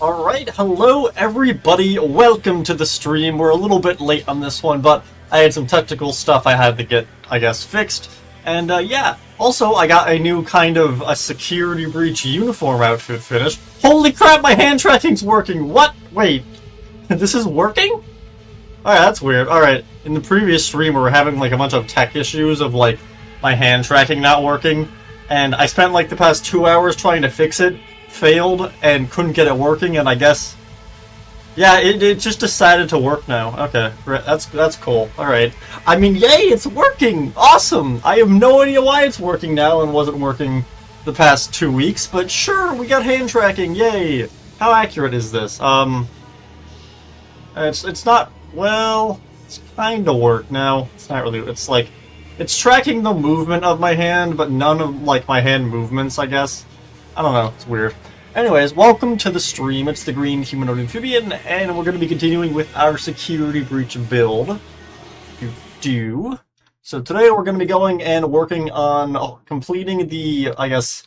Alright, hello everybody, welcome to the stream. We're a little bit late on this one, but I had some technical stuff I had to get, I guess, fixed. And yeah, also I got a new kind of a security breach uniform outfit finished. Holy crap, my hand tracking's working! What? Wait, this is working? Alright, that's weird. Alright, in the previous stream we were having like a bunch of tech issues of like my hand tracking not working. And I spent like the past 2 hours trying to fix it. Failed and couldn't get it working, and I guess, yeah, it just decided to work now. Okay, that's cool. All right. I mean, yay, it's working! Awesome! I have no idea why it's working now and wasn't working the past 2 weeks, but sure, we got hand tracking. Yay! How accurate is this? It's not, well, it's kind of work now. It's not really. It's like it's tracking the movement of my hand, but none of like my hand movements, I guess. I don't know, it's weird. Anyways, welcome to the stream. It's the Green Humanoid Amphibian, and we're going to be continuing with our security breach build. So today we're going to be going and working on completing the, I guess,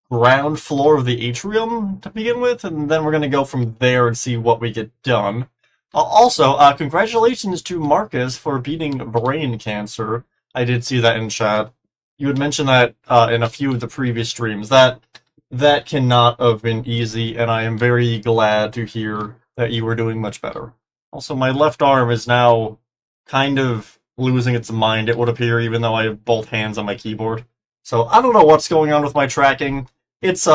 ground floor of the Atrium to begin with, and then we're going to go from there and see what we get done. Also, congratulations to Marcus for beating brain cancer. I did see that in chat. You had mentioned that in a few of the previous streams. That cannot have been easy, and I am very glad to hear that you were doing much better. Also, my left arm is now kind of losing its mind, it would appear, even though I have both hands on my keyboard. So, I don't know what's going on with my tracking. It's,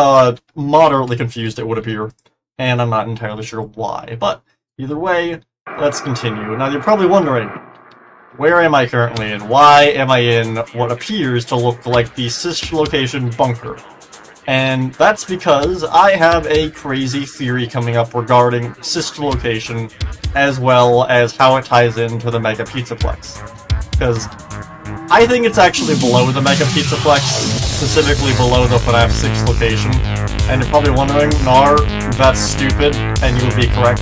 moderately confused, it would appear, and I'm not entirely sure why. But, either way, let's continue. Now, you're probably wondering, where am I currently in? Why am I in what appears to look like the sister location bunker? And that's because I have a crazy theory coming up regarding sister location, as well as how it ties into the Mega Pizzaplex. Because I think it's actually below the Mega Pizzaplex, specifically below the FNAF 6 location. And you're probably wondering, Nar, that's stupid, and you would be correct.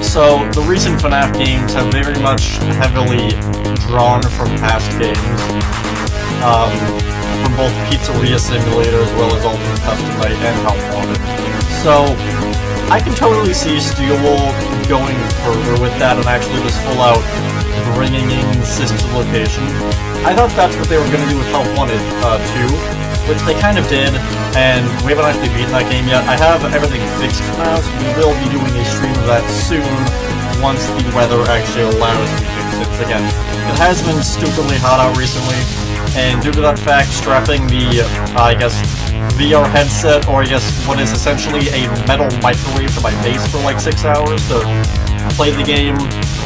So the recent FNAF games have very much heavily drawn from past games. From both Pizzeria Simulator as well as Ultimate Custom Night and How Wanted. So, I can totally see Steelwool going further with that and actually just full out bringing in Sister Location. I thought that's what they were going to do with How Wanted too, which they kind of did, and we haven't actually beaten that game yet. I have everything fixed now, so we will be doing a stream of that soon once the weather actually allows me to fix it. Again, it has been stupidly hot out recently. And due to that fact, strapping the, I guess, VR headset, or I guess what is essentially a metal microwave to my face for like 6 hours to play the game,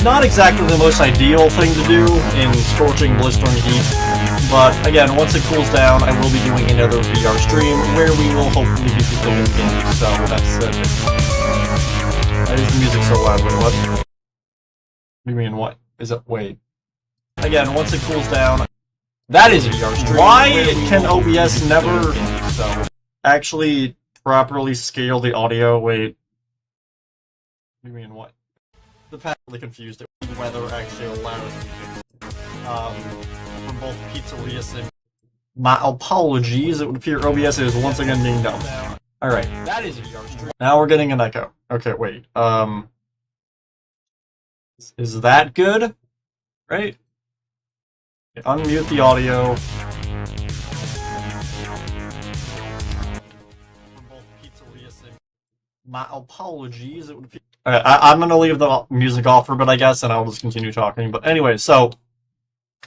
not exactly the most ideal thing to do in scorching, blistering heat. But again, once it cools down, I will be doing another VR stream where we will hopefully be completing the game. So that's it. Why is the music so loud? Wait, what? What do you mean, what? Is it? Wait. Again, once it cools down... That is VR stream. Why can OBS never actually properly scale the audio? Wait. What do you mean, what? The past really confused it. Weather actually allows from both Pizzeria Sim. My apologies, it would appear OBS is once again being dumb. Alright. That is VR stream. Now we're getting an echo. Okay, wait. Is that good? Right? Unmute the audio. My apologies. It would be... Alright, I'm gonna leave the music off for a bit, I guess, and I'll just continue talking. But anyway, so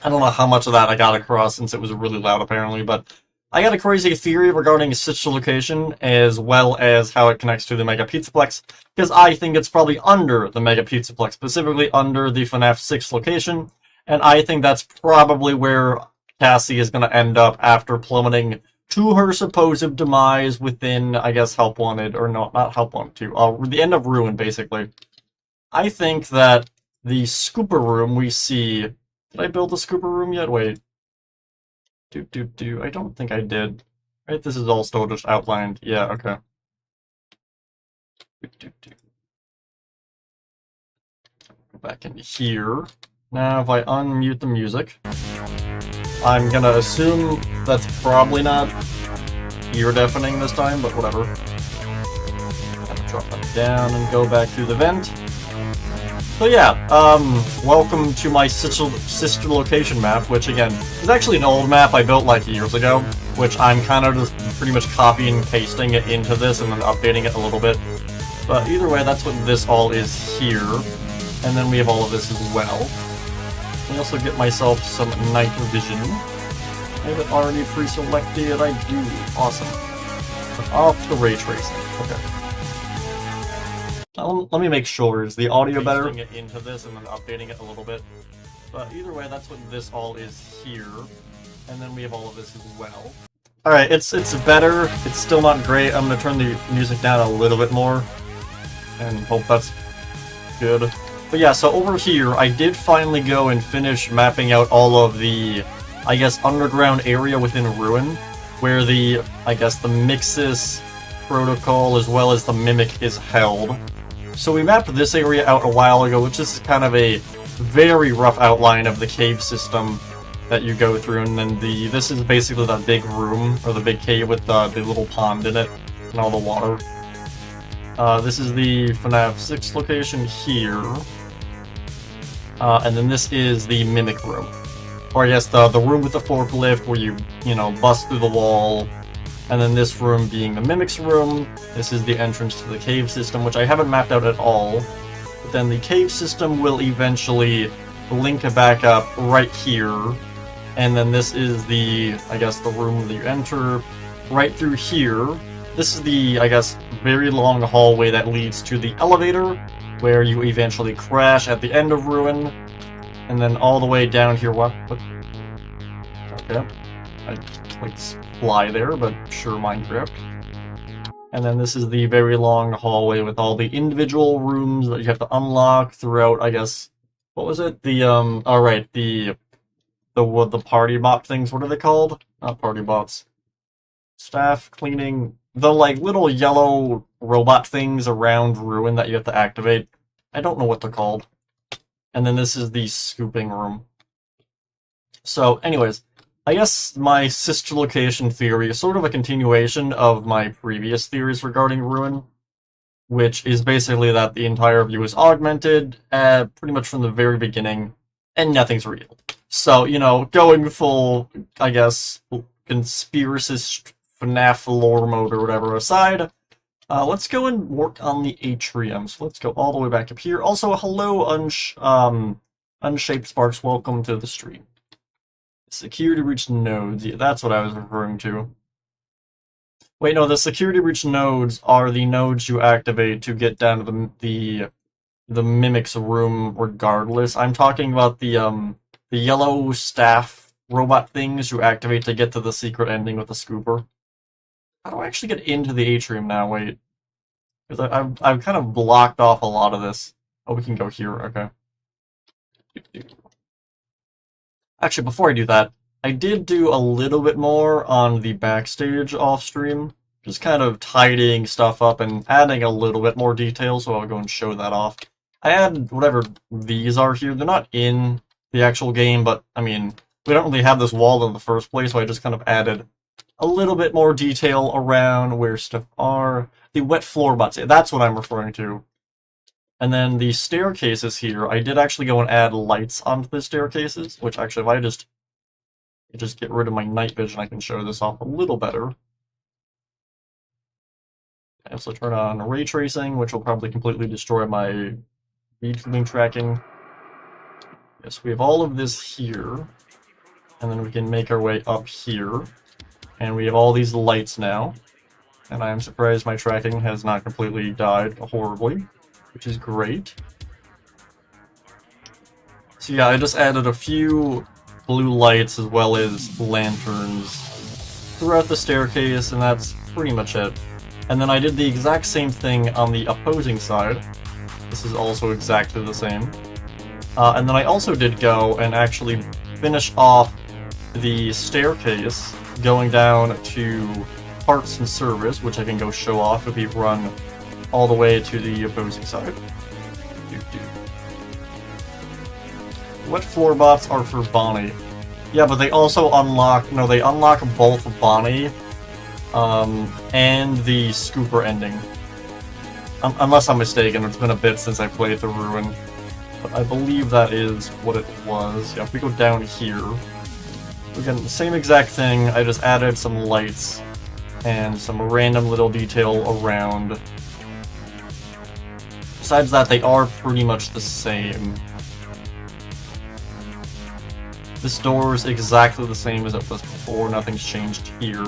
I don't know how much of that I got across since it was really loud, apparently, but I got a crazy theory regarding sister location, as well as how it connects to the Mega Pizzaplex, because I think it's probably under the Mega Pizzaplex, specifically under the FNAF 6 location. And I think that's probably where Cassie is going to end up after plummeting to her supposed demise within, I guess, Help Wanted, or no, not Help Wanted 2, the end of Ruin, basically. I think that the Scooper Room we see... Did I build the Scooper Room yet? Wait. I don't think I did. Right, this is all still just outlined. Yeah, okay. Go back in here. Now, if I unmute the music, I'm gonna assume that's probably not ear deafening this time, but whatever. drop that down and go back through the vent. So yeah, welcome to my sister location map, which again, is actually an old map I built like years ago, which I'm kind of just pretty much copying and pasting it into this and then updating it a little bit. But either way, that's what this all is here. And then we have all of this as well. I also get myself some night vision. I have it already pre-selected, I do. Awesome. Off to ray tracing. Okay. Let me make sure, is the audio better? It into this and then updating it a little bit. But either way, that's what this all is here. And then we have all of this as well. Alright, it's better. It's still not great. I'm gonna turn the music down a little bit more. And hope that's good. But yeah, so over here, I did finally go and finish mapping out all of the, I guess, underground area within Ruin, where the, I guess, the Mixis protocol as well as the Mimic is held. So we mapped this area out a while ago, which is kind of a very rough outline of the cave system that you go through, and then this is basically the big room, or the big cave with the little pond in it, and all the water. This is the FNAF 6 location here. And then this is the Mimic room. Or I guess the room with the forklift where you know, bust through the wall. And then this room being the Mimic's room. This is the entrance to the cave system, which I haven't mapped out at all. But then the cave system will eventually link back up right here. And then this is the, I guess, the room that you enter right through here. This is the, I guess, very long hallway that leads to the elevator, where you eventually crash at the end of Ruin. And then all the way down here, what? Okay. I like fly there, but sure, Minecraft. And then this is the very long hallway with all the individual rooms that you have to unlock throughout, I guess, what was it? The, alright, the party bot things, what are they called? Not party bots. Staff cleaning, the, like, little yellow robot things around Ruin that you have to activate. I don't know what they're called. And then this is the scooping room. So, anyways, I guess my sister location theory is sort of a continuation of my previous theories regarding Ruin, which is basically that the entire view is augmented, pretty much from the very beginning, and nothing's real. So, you know, going full, I guess, conspiracist FNAF lore mode or whatever aside, let's go and work on the Atrium. So let's go all the way back up here. Also, hello, Unshaped Sparks, welcome to the stream. Security breach nodes, yeah, that's what I was referring to. Wait, no, the security breach nodes are the nodes you activate to get down to the Mimic's room regardless. I'm talking about the yellow staff robot things you activate to get to the secret ending with the scooper. How do I actually get into the Atrium now? Wait. Because I've kind of blocked off a lot of this. Oh, we can go here, okay. Actually, before I do that, I did do a little bit more on the backstage off-stream. Just kind of tidying stuff up and adding a little bit more detail, so I'll go and show that off. I added whatever these are here. They're not in the actual game, but, I mean, we don't really have this wall in the first place, so I just kind of added a little bit more detail around where stuff are. The wet floor bots, that's what I'm referring to. And then the staircases here, I did actually go and add lights onto the staircases, which actually, if I just get rid of my night vision, I can show this off a little better. I also turn on ray tracing, which will probably completely destroy my VTubing tracking. Yes, we have all of this here, and then we can make our way up here. And we have all these lights now, and I am surprised my tracking has not completely died horribly, which is great. So yeah, I just added a few blue lights as well as lanterns throughout the staircase, and that's pretty much it. And then I did the exact same thing on the opposing side. This is also exactly the same. And then I also did go and actually finish off the staircase going down to parts and service, which I can go show off if we run all the way to the opposing side. Wet floor bots are for Bonnie. Yeah, but they also unlock, no, they unlock both Bonnie and the scooper ending. Unless I'm mistaken, it's been a bit since I played the Ruin. But I believe that is what it was. Yeah, if we go down here, again, the same exact thing, I just added some lights and some random little detail around. Besides that, they are pretty much the same. This door is exactly the same as it was before, nothing's changed here.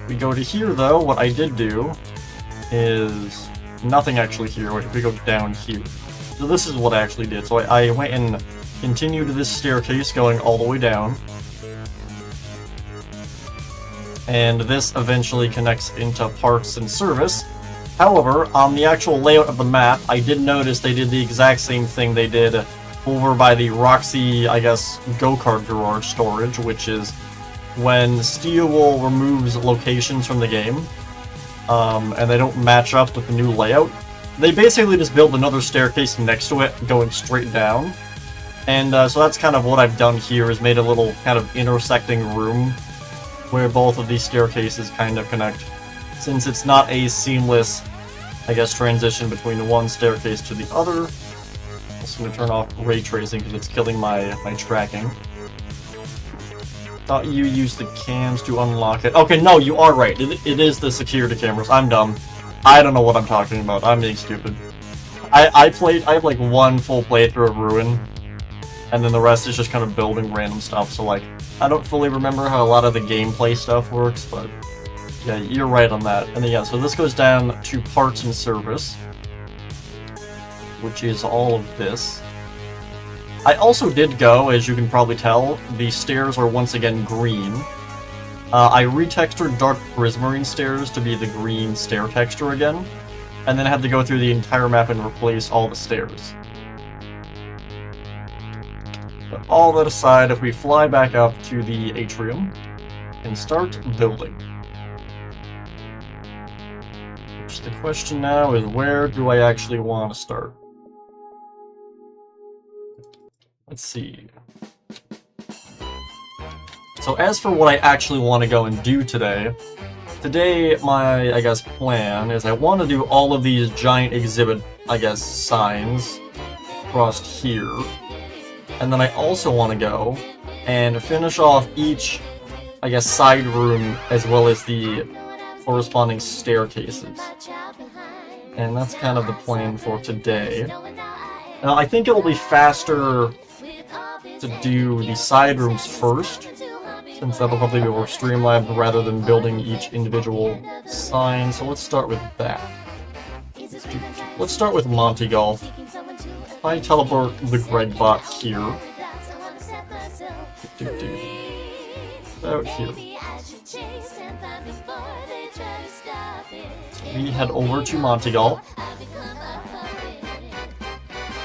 We go to here though, what I did do is nothing actually here. Wait, if we go down here. So this is what I actually did. So I went and continued this staircase going all the way down. And this eventually connects into parts and service. However, on the actual layout of the map, I did notice they did the exact same thing they did over by the Roxy, I guess, go-kart garage storage, which is when Steel removes locations from the game, and they don't match up with the new layout, they basically just build another staircase next to it, going straight down. And so that's kind of what I've done here, is made a little kind of intersecting room where both of these staircases kind of connect. Since it's not a seamless, I guess, transition between one staircase to the other, I'm just going to turn off ray tracing because it's killing my tracking. Thought you used the cams to unlock it. Okay, no, you are right. It is the security cameras. I'm dumb. I don't know what I'm talking about. I'm being stupid. I have like one full playthrough of Ruin, and then the rest is just kind of building random stuff, so like, I don't fully remember how a lot of the gameplay stuff works, but yeah, you're right on that. And then yeah, so this goes down to parts and service, which is all of this. I also did go, as you can probably tell, the stairs are once again green. I retextured Dark Prismarine stairs to be the green stair texture again, and then I had to go through the entire map and replace all the stairs. But all that aside, if we fly back up to the Atrium and start building. Which the question now is, where do I actually want to start? Let's see. So as for what I actually want to go and do today, my, I guess, plan is I want to do all of these giant exhibit, I guess, signs across here. And then I also want to go and finish off each, I guess, side room as well as the corresponding staircases. And that's kind of the plan for today. Now, I think it'll be faster to do the side rooms first, since that'll probably be more streamlined rather than building each individual sign. So let's start with that. Let's start with Monty Golf. I teleport the Greg bot here. Out here. So we head over to Monty Golf.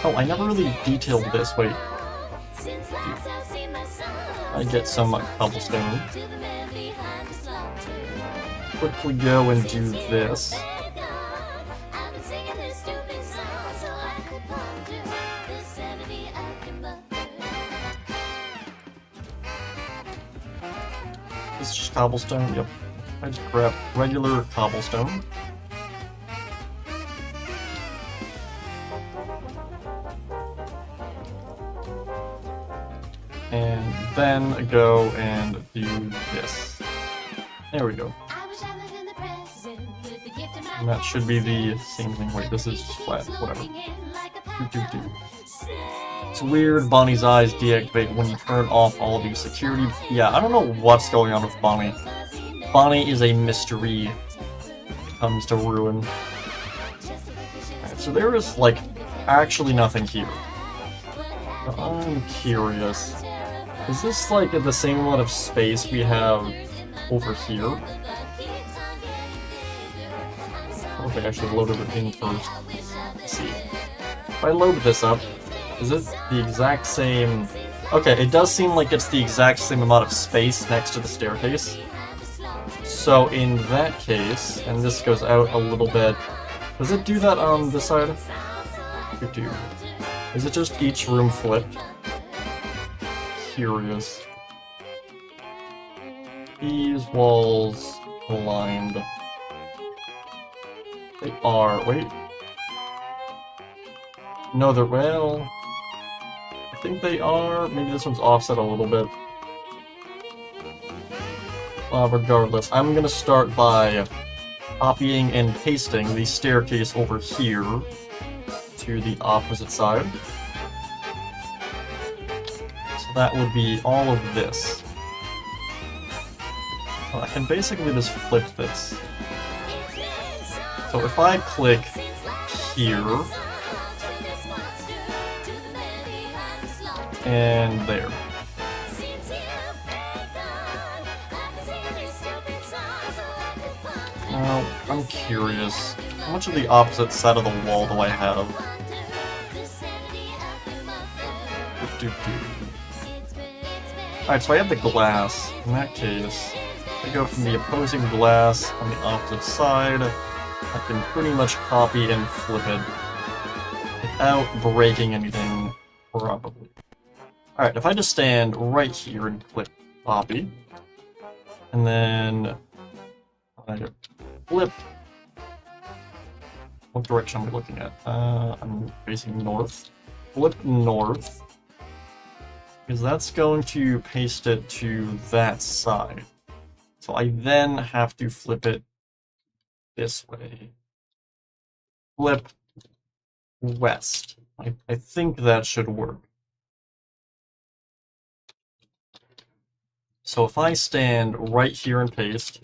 Oh, I never really detailed this. Wait. I get some cobblestone. Quickly go and do this. It's just cobblestone, yep. I just grab regular cobblestone. And then go and do this. There we go. And that should be the same thing. Wait, this is just flat, whatever. It's weird, Bonnie's eyes deactivate when you turn off all the security. Yeah, I don't know what's going on with Bonnie. Bonnie is a mystery when it comes to Ruin. Right, so there is, like, actually nothing here. But I'm curious. Is this, like, the same amount of space we have over here? I don't think I should have loaded it in first. Let's see. If I load this up, is it the exact same... Okay, it does seem like it's the exact same amount of space next to the staircase. So in that case, and this goes out a little bit, does it do that on this side? Is it just each room flipped? Curious. these walls aligned. They are. Wait. No, they're. Well. I think they are. Maybe this one's offset a little bit. Regardless, I'm gonna start by copying and pasting the staircase over here to the opposite side. So that would be all of this. So I can basically just flip this. So if I click here and there. Now, I'm curious, how much of the opposite side of the wall do I have? Alright, so I have the glass. In that case, I go from the opposing glass on the opposite side. I can pretty much copy and flip it without breaking anything, probably. Alright, if I just stand right here and click copy, and then I flip. What direction am I looking at? I'm facing north. Flip north, because that's going to paste it to that side. So I then have to flip it this way. Flip west. I think that should work. So if I stand right here and paste,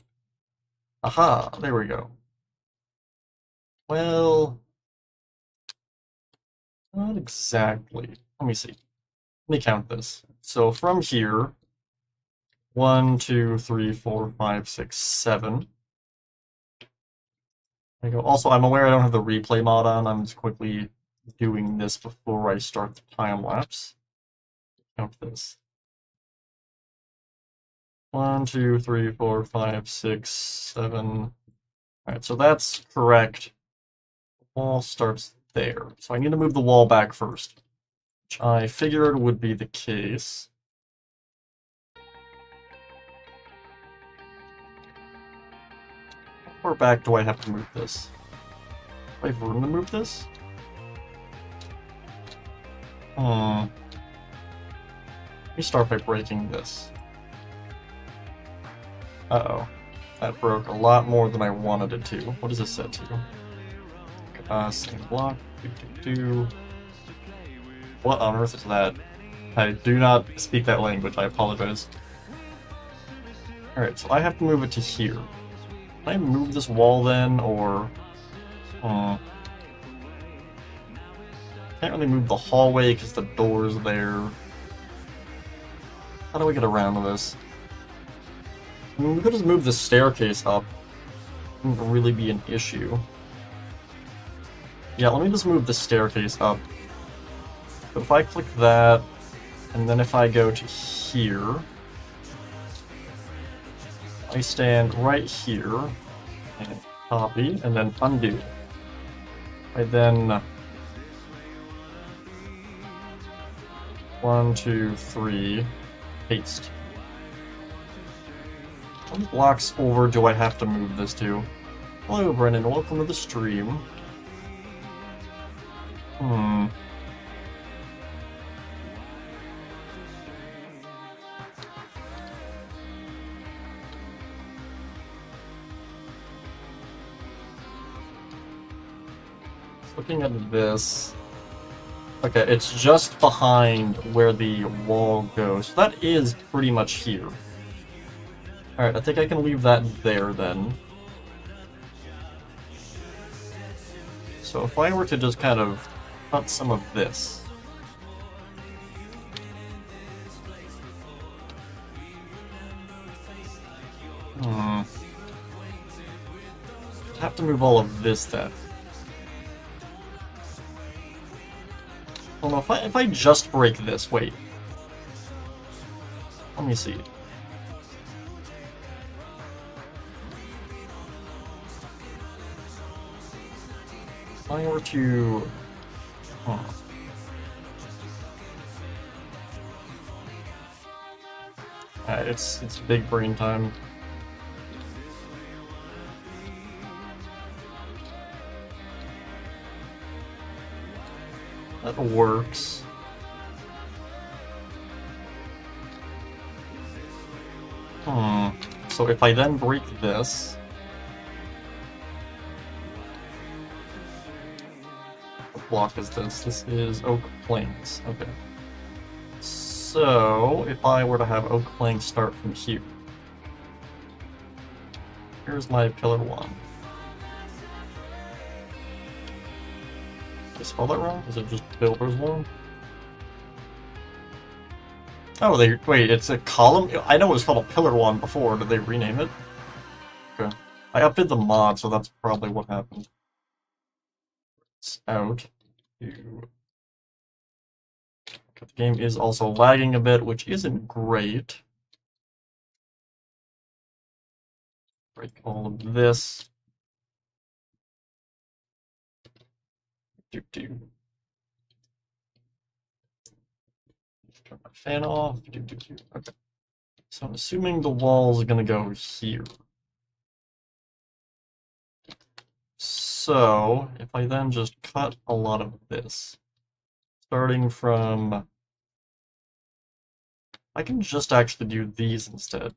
aha, there we go. Well, not exactly. Let me see. Let me count this. So from here, 1, 2, 3, 4, 5, 6, 7. There you go. Also, I'm aware I don't have the replay mod on. I'm just quickly doing this before I start the time lapse. Count this. 1, 2, 3, 4, 5, 6, 7. Alright, so that's correct. The wall starts there. So I need to move the wall back first, which I figured would be the case. How far back do I have to move this? Do I have room to move this? Let me start by breaking this. Uh-oh. That broke a lot more than I wanted it to. What does this set to? Same block. What on earth is that? I do not speak that language, I apologize. Alright, so I have to move it to here. Can I move this wall then, or... Can't really move the hallway because the door's there. How do we get around to this? I mean, we could just move the staircase up. It wouldn't really be an issue. Yeah, let me just move the staircase up. So if I click that, and then if I go to here, I stand right here, and copy, and then undo. I then... 1, 2, 3, paste. How many blocks over do I have to move this to? Hello, Brennan. Welcome to the stream. Looking at this... Okay, it's just behind where the wall goes. So that is pretty much here. Alright, I think I can leave that there then. So if I were to just kind of cut some of this. I'd have to move all of this then. Well, no, if I just break this, wait. Let me see. If I were to... It's big brain time. That works. So if I then break this... What block is this? This is oak planks. Okay. So, if I were to have oak planks start from here. Here's my pillar 1. Did I spell that wrong? Is it just builder's 1? Oh, wait, it's a column? I know it was called a pillar 1 before. Did they rename it? Okay. I updated the mod, so that's probably what happened. It's out. The game is also lagging a bit, which isn't great. Break all of this. Turn my fan off. Okay. So I'm assuming the wall is going to go here. So, if I then just cut a lot of this, starting from... I can just actually do these instead.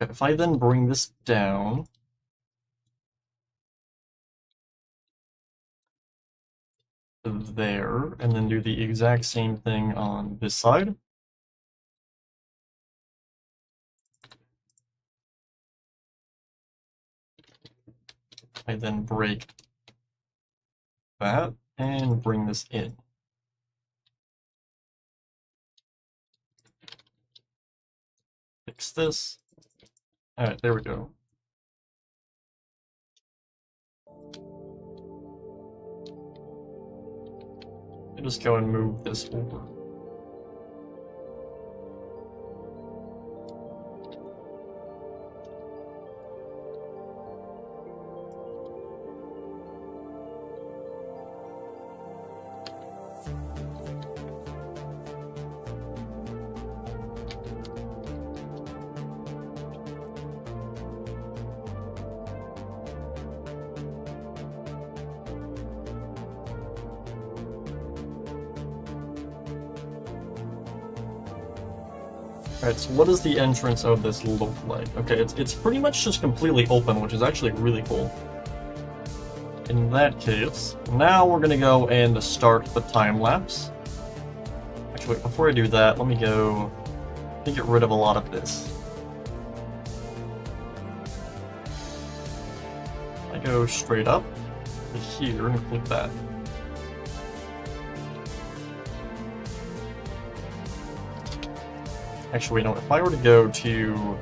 Okay, if I then bring this down... there, and then do the exact same thing on this side. I then break that and bring this in. Fix this. Alright, there we go. I'll just go and move this over. Alright, so what does the entrance of this look like? Okay, it's pretty much just completely open, which is actually really cool. In that case, now we're gonna go and start the time lapse. Actually, wait, before I do that, let me get rid of a lot of this. I go straight up to here and click that. Actually, no, if I were to go to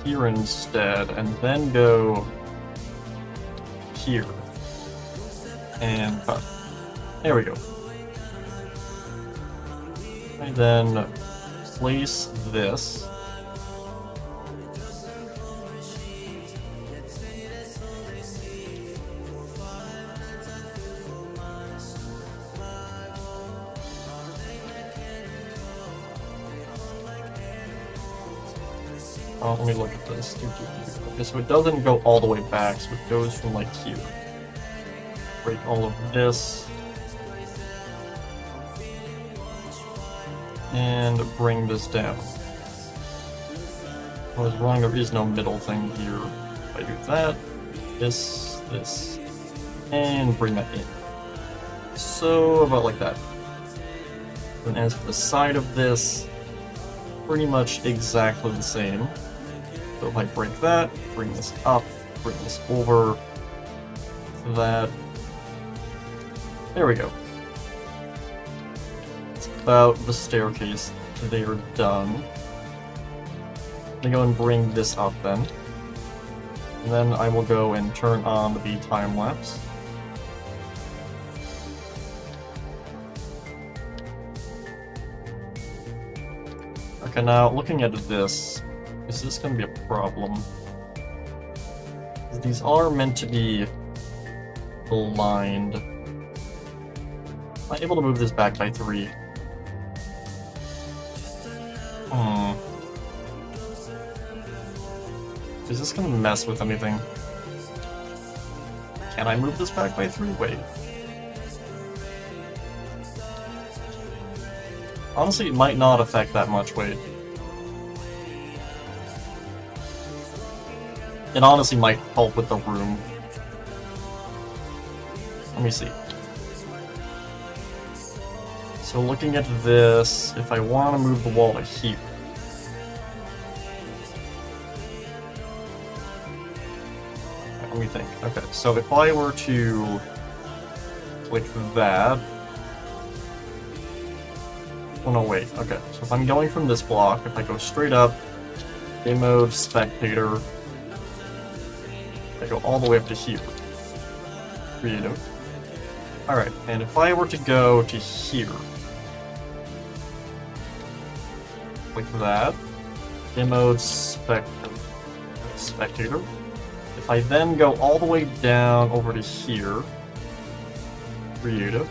here instead, and then go here, and cut. There we go. And then place this. Oh, let me look at this. Okay, so it doesn't go all the way back, so it goes from like here. Break all of this. And bring this down. I was wrong, there is no middle thing here. If I do that, this, and bring that in. So, about like that. And as for the side of this, pretty much exactly the same. So if I break that, bring this up, bring this over, that. There we go. It's about the staircase. They are done. I'm gonna go and bring this up then. And then I will go and turn on the time lapse. Okay, now looking at this, is this going to be a problem? These are meant to be aligned. Am I able to move this back by 3? Is this gonna mess with anything? Can I move this back by 3? Wait. Honestly, it might not affect that much, wait. It honestly might help with the room. Let me see. So looking at this, if I want to move the wall to here, let me think. Okay, so if I were to click that... Oh no, wait. Okay, so if I'm going from this block, if I go straight up, game mode, spectator, I go all the way up to here. Creative. Alright, and if I were to go to here, like that, game mode, spectator. If I then go all the way down over to here, creative,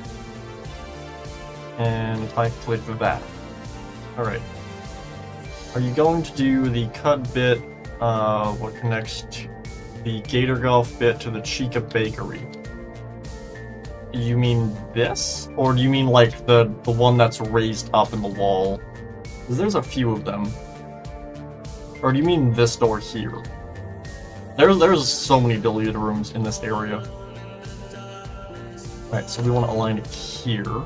and if I click that. Alright. Are you going to do the cut bit, what connects to the Gator Golf bit to the Chica Bakery? You mean this? Or do you mean like the one that's raised up in the wall? Because there's a few of them. Or do you mean this door here? There's so many billiard rooms in this area. Alright, so we want to align it here.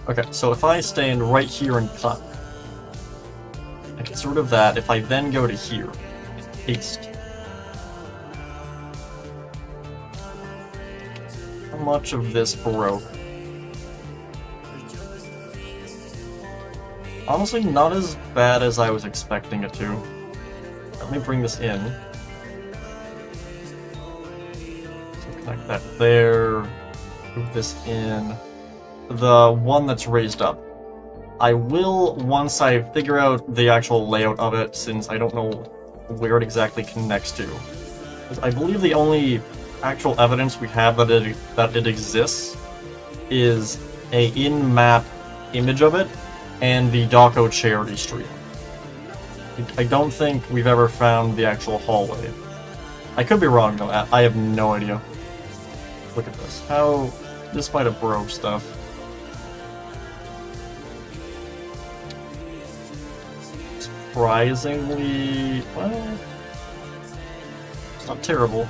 Okay, so if I stand right here and cut, I can sort of that. If I then go to here, paste. How much of this broke? Honestly, not as bad as I was expecting it to. Let me bring this in. So connect that there. Move this in. The one that's raised up. I will, once I figure out the actual layout of it, since I don't know where it exactly connects to. I believe the only actual evidence we have that it exists is a in-map image of it and the Dawko charity stream. I don't think we've ever found the actual hallway. I could be wrong though, I have no idea. Look at this. How... this might have broke stuff. Surprisingly... well... it's not terrible.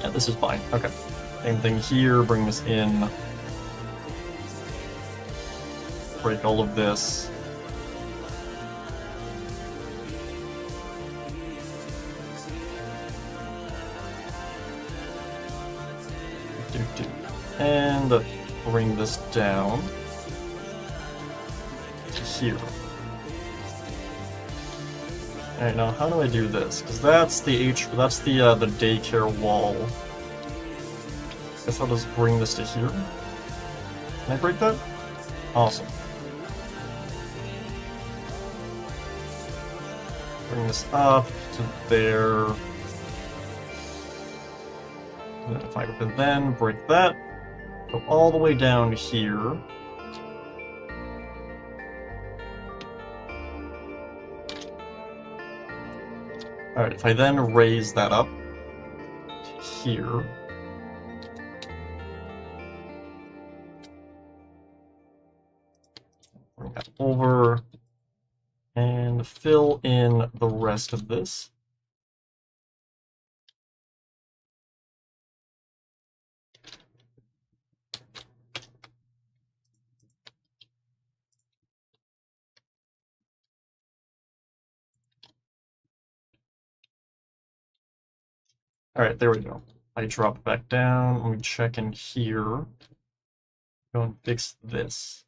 Yeah, this is fine. Okay. Same thing here, bring this in. Break all of this. And bring this down to here. Alright, now how do I do this? Because that's the the daycare wall. Guess I'll just bring this to here. Can I break that? Awesome. Bring this up to there. And then if I could then break that, go all the way down to here. Alright, if I then raise that up to here. Bring that over and fill in the rest of this. Alright, there we go. I drop back down, let me check in here. Go and fix this.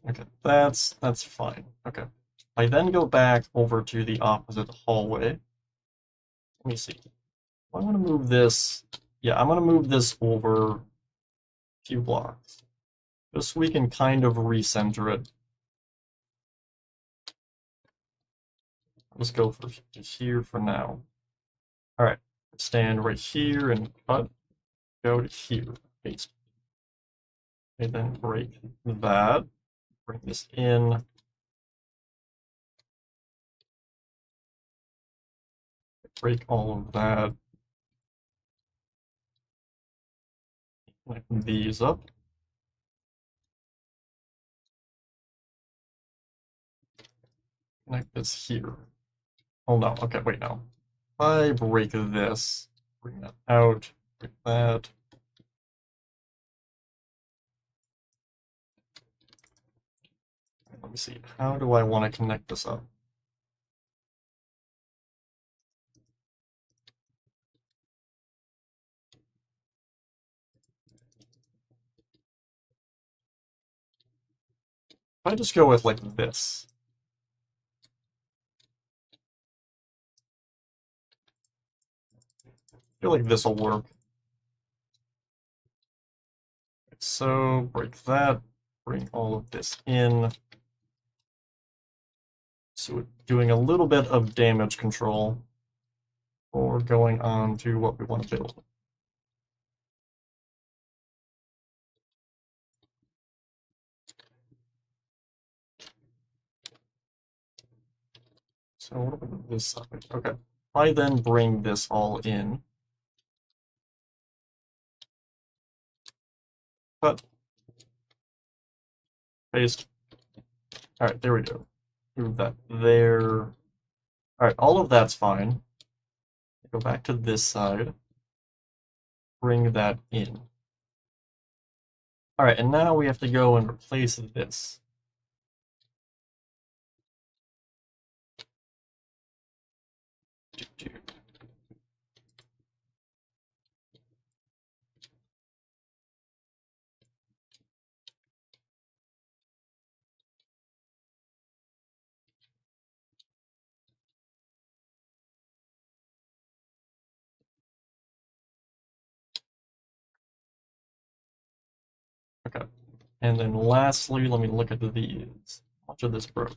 Okay, that's fine. Okay. I then go back over to the opposite hallway. Let me see. I want to move this. Yeah, I'm going to move this over a few blocks. Just so we can kind of recenter it. Let's go for here for now. Alright, stand right here and cut. Go to here. Paste. And then break that. Bring this in. Break all of that. Connect these up. Connect this here. Oh no, okay, wait, no. If I break this, bring that out, break that. Let me see, how do I want to connect this up? If I just go with like this. I feel like this will work. So break that, bring all of this in. So we're doing a little bit of damage control before going on to what we want to build. So what about this side? Okay. I then bring this all in. Cut. Paste. Alright, there we go. Move that there. Alright, all of that's fine. Go back to this side. Bring that in. Alright, and now we have to go and replace this. Okay. And then lastly, let me look at these. How much of this broke?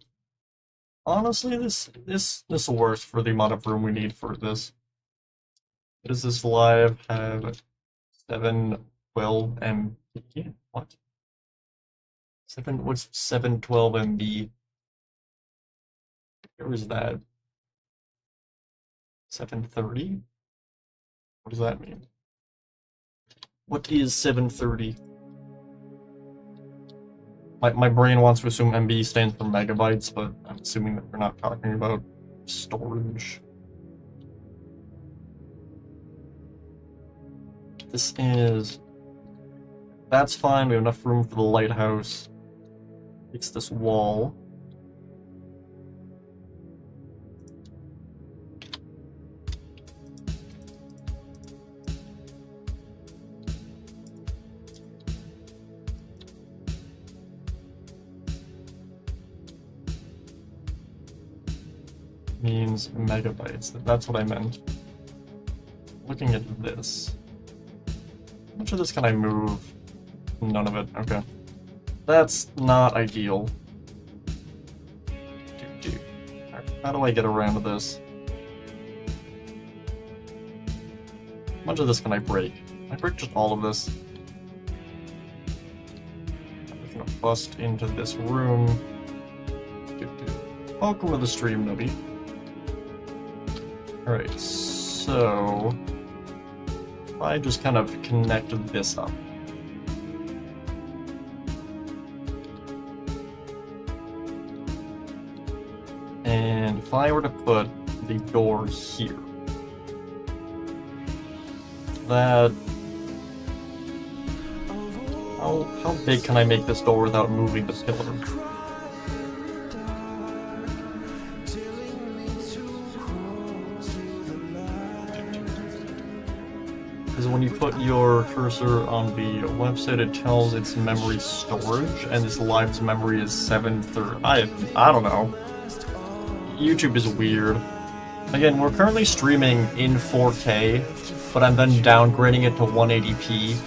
Honestly, this will work for the amount of room we need for this. Does this live have 712 MB? What? What's 712 MB? Where is that? 730? What does that mean? What is 730? My brain wants to assume MB stands for megabytes, but I'm assuming that we're not talking about storage. This is... That's fine, we have enough room for the lighthouse. It's this wall. Means megabytes. That's what I meant. Looking at this. How much of this can I move? None of it. Okay. That's not ideal. How do I get around this? How much of this can I break? Can I break just all of this? I'm just gonna bust into this room. Welcome to the stream, Nubby. Alright, so... I just kind of connected this up. And if I were to put the door here, that... How big can I make this door without moving the pillar? Because when you put your cursor on the website, it tells its memory storage, and this live's memory is 730. I don't know. YouTube is weird. Again, we're currently streaming in 4K, but I'm then downgrading it to 180p.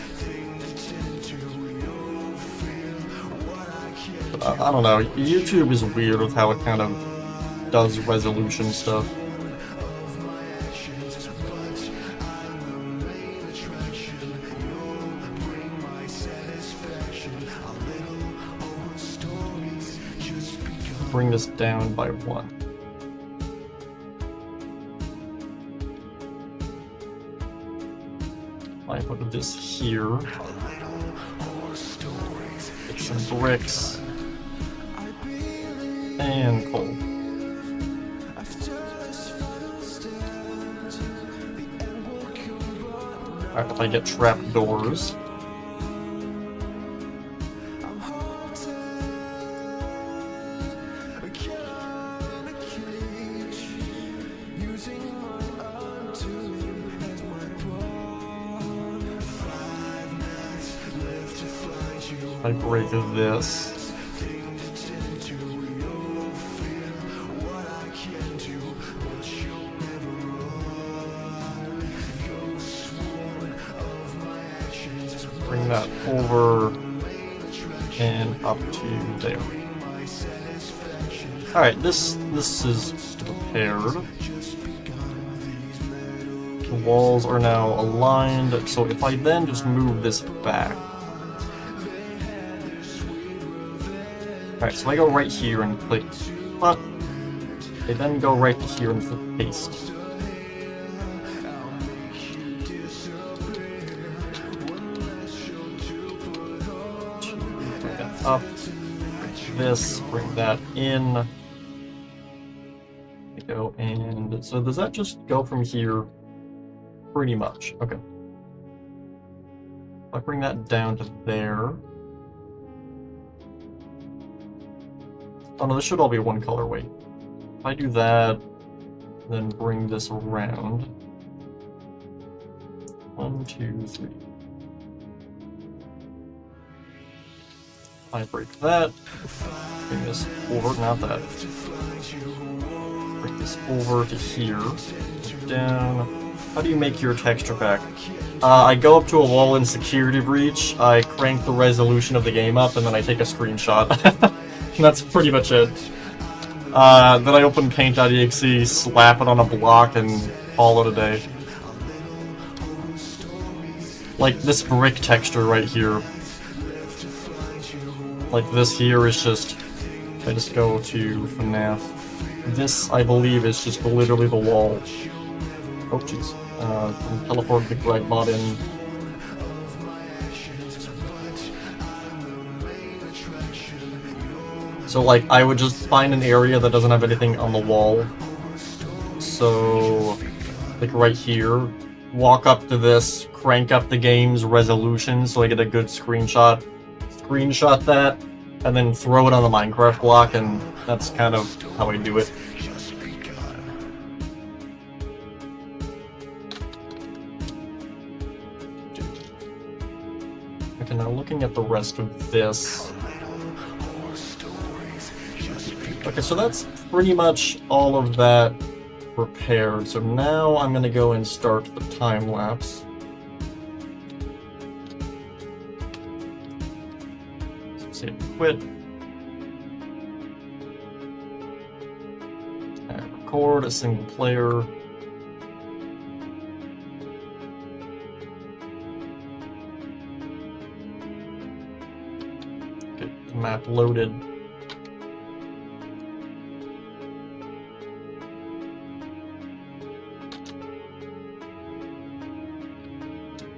I don't know, YouTube is weird with how it kind of does resolution stuff. Bring this down by 1. I put this here. Get some bricks. And coal. Alright, if I get trapdoors. I break this. Bring that over and up to there. Alright, this is prepared. The walls are now aligned, so if I then just move this back. Alright, so I go right here and click, but I then go right here and click paste. Bring that up, bring this, bring that in. There we go, and so does that just go from here? Pretty much, okay. I bring that down to there. Oh no, this should all be one color, wait. If I do that, then bring this around. 1, 2, 3. I break that. Bring this over, not that. Break this over to here. Down. How do you make your texture pack? I go up to a wall in security breach, I crank the resolution of the game up, and then I take a screenshot. That's pretty much it. Then I open paint.exe, slap it on a block, and call it a day. Like this brick texture right here. Like this here is just, I just go to FNAF. This, I believe, is just literally the wall. Oh jeez. Teleport the right mod in. So like, I would just find an area that doesn't have anything on the wall. So, like right here, walk up to this, crank up the game's resolution so I get a good screenshot. Screenshot that, and then throw it on the Minecraft block, and that's kind of how I do it. Okay, now looking at the rest of this. Okay, so that's pretty much all of that prepared. So now I'm going to go and start the time lapse. So say quit. And record a single player. Get the map loaded.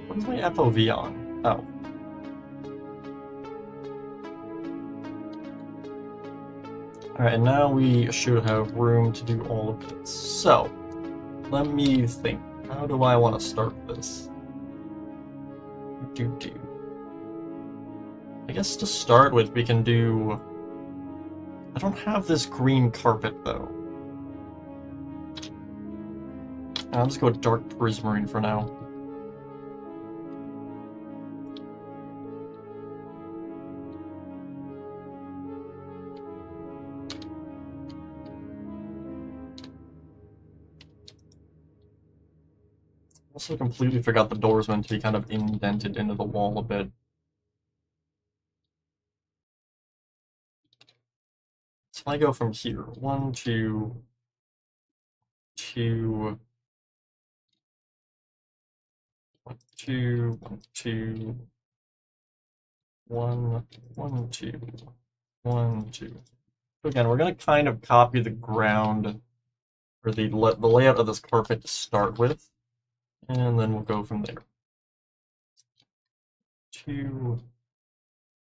What's my FOV on? Oh. Alright, and now we should have room to do all of this. So, let me think. How do I want to start this? I guess to start with, we can do... I don't have this green carpet, though. I'll just go with dark prismarine for now. Also completely forgot the door's meant to be kind of indented into the wall a bit. So I go from here, 1, 2, 2, 1, 2, 1, 2, 1, 1, 2, 1, 2. So again, we're going to kind of copy the ground, or the layout of this carpet to start with, and then we'll go from there. 2,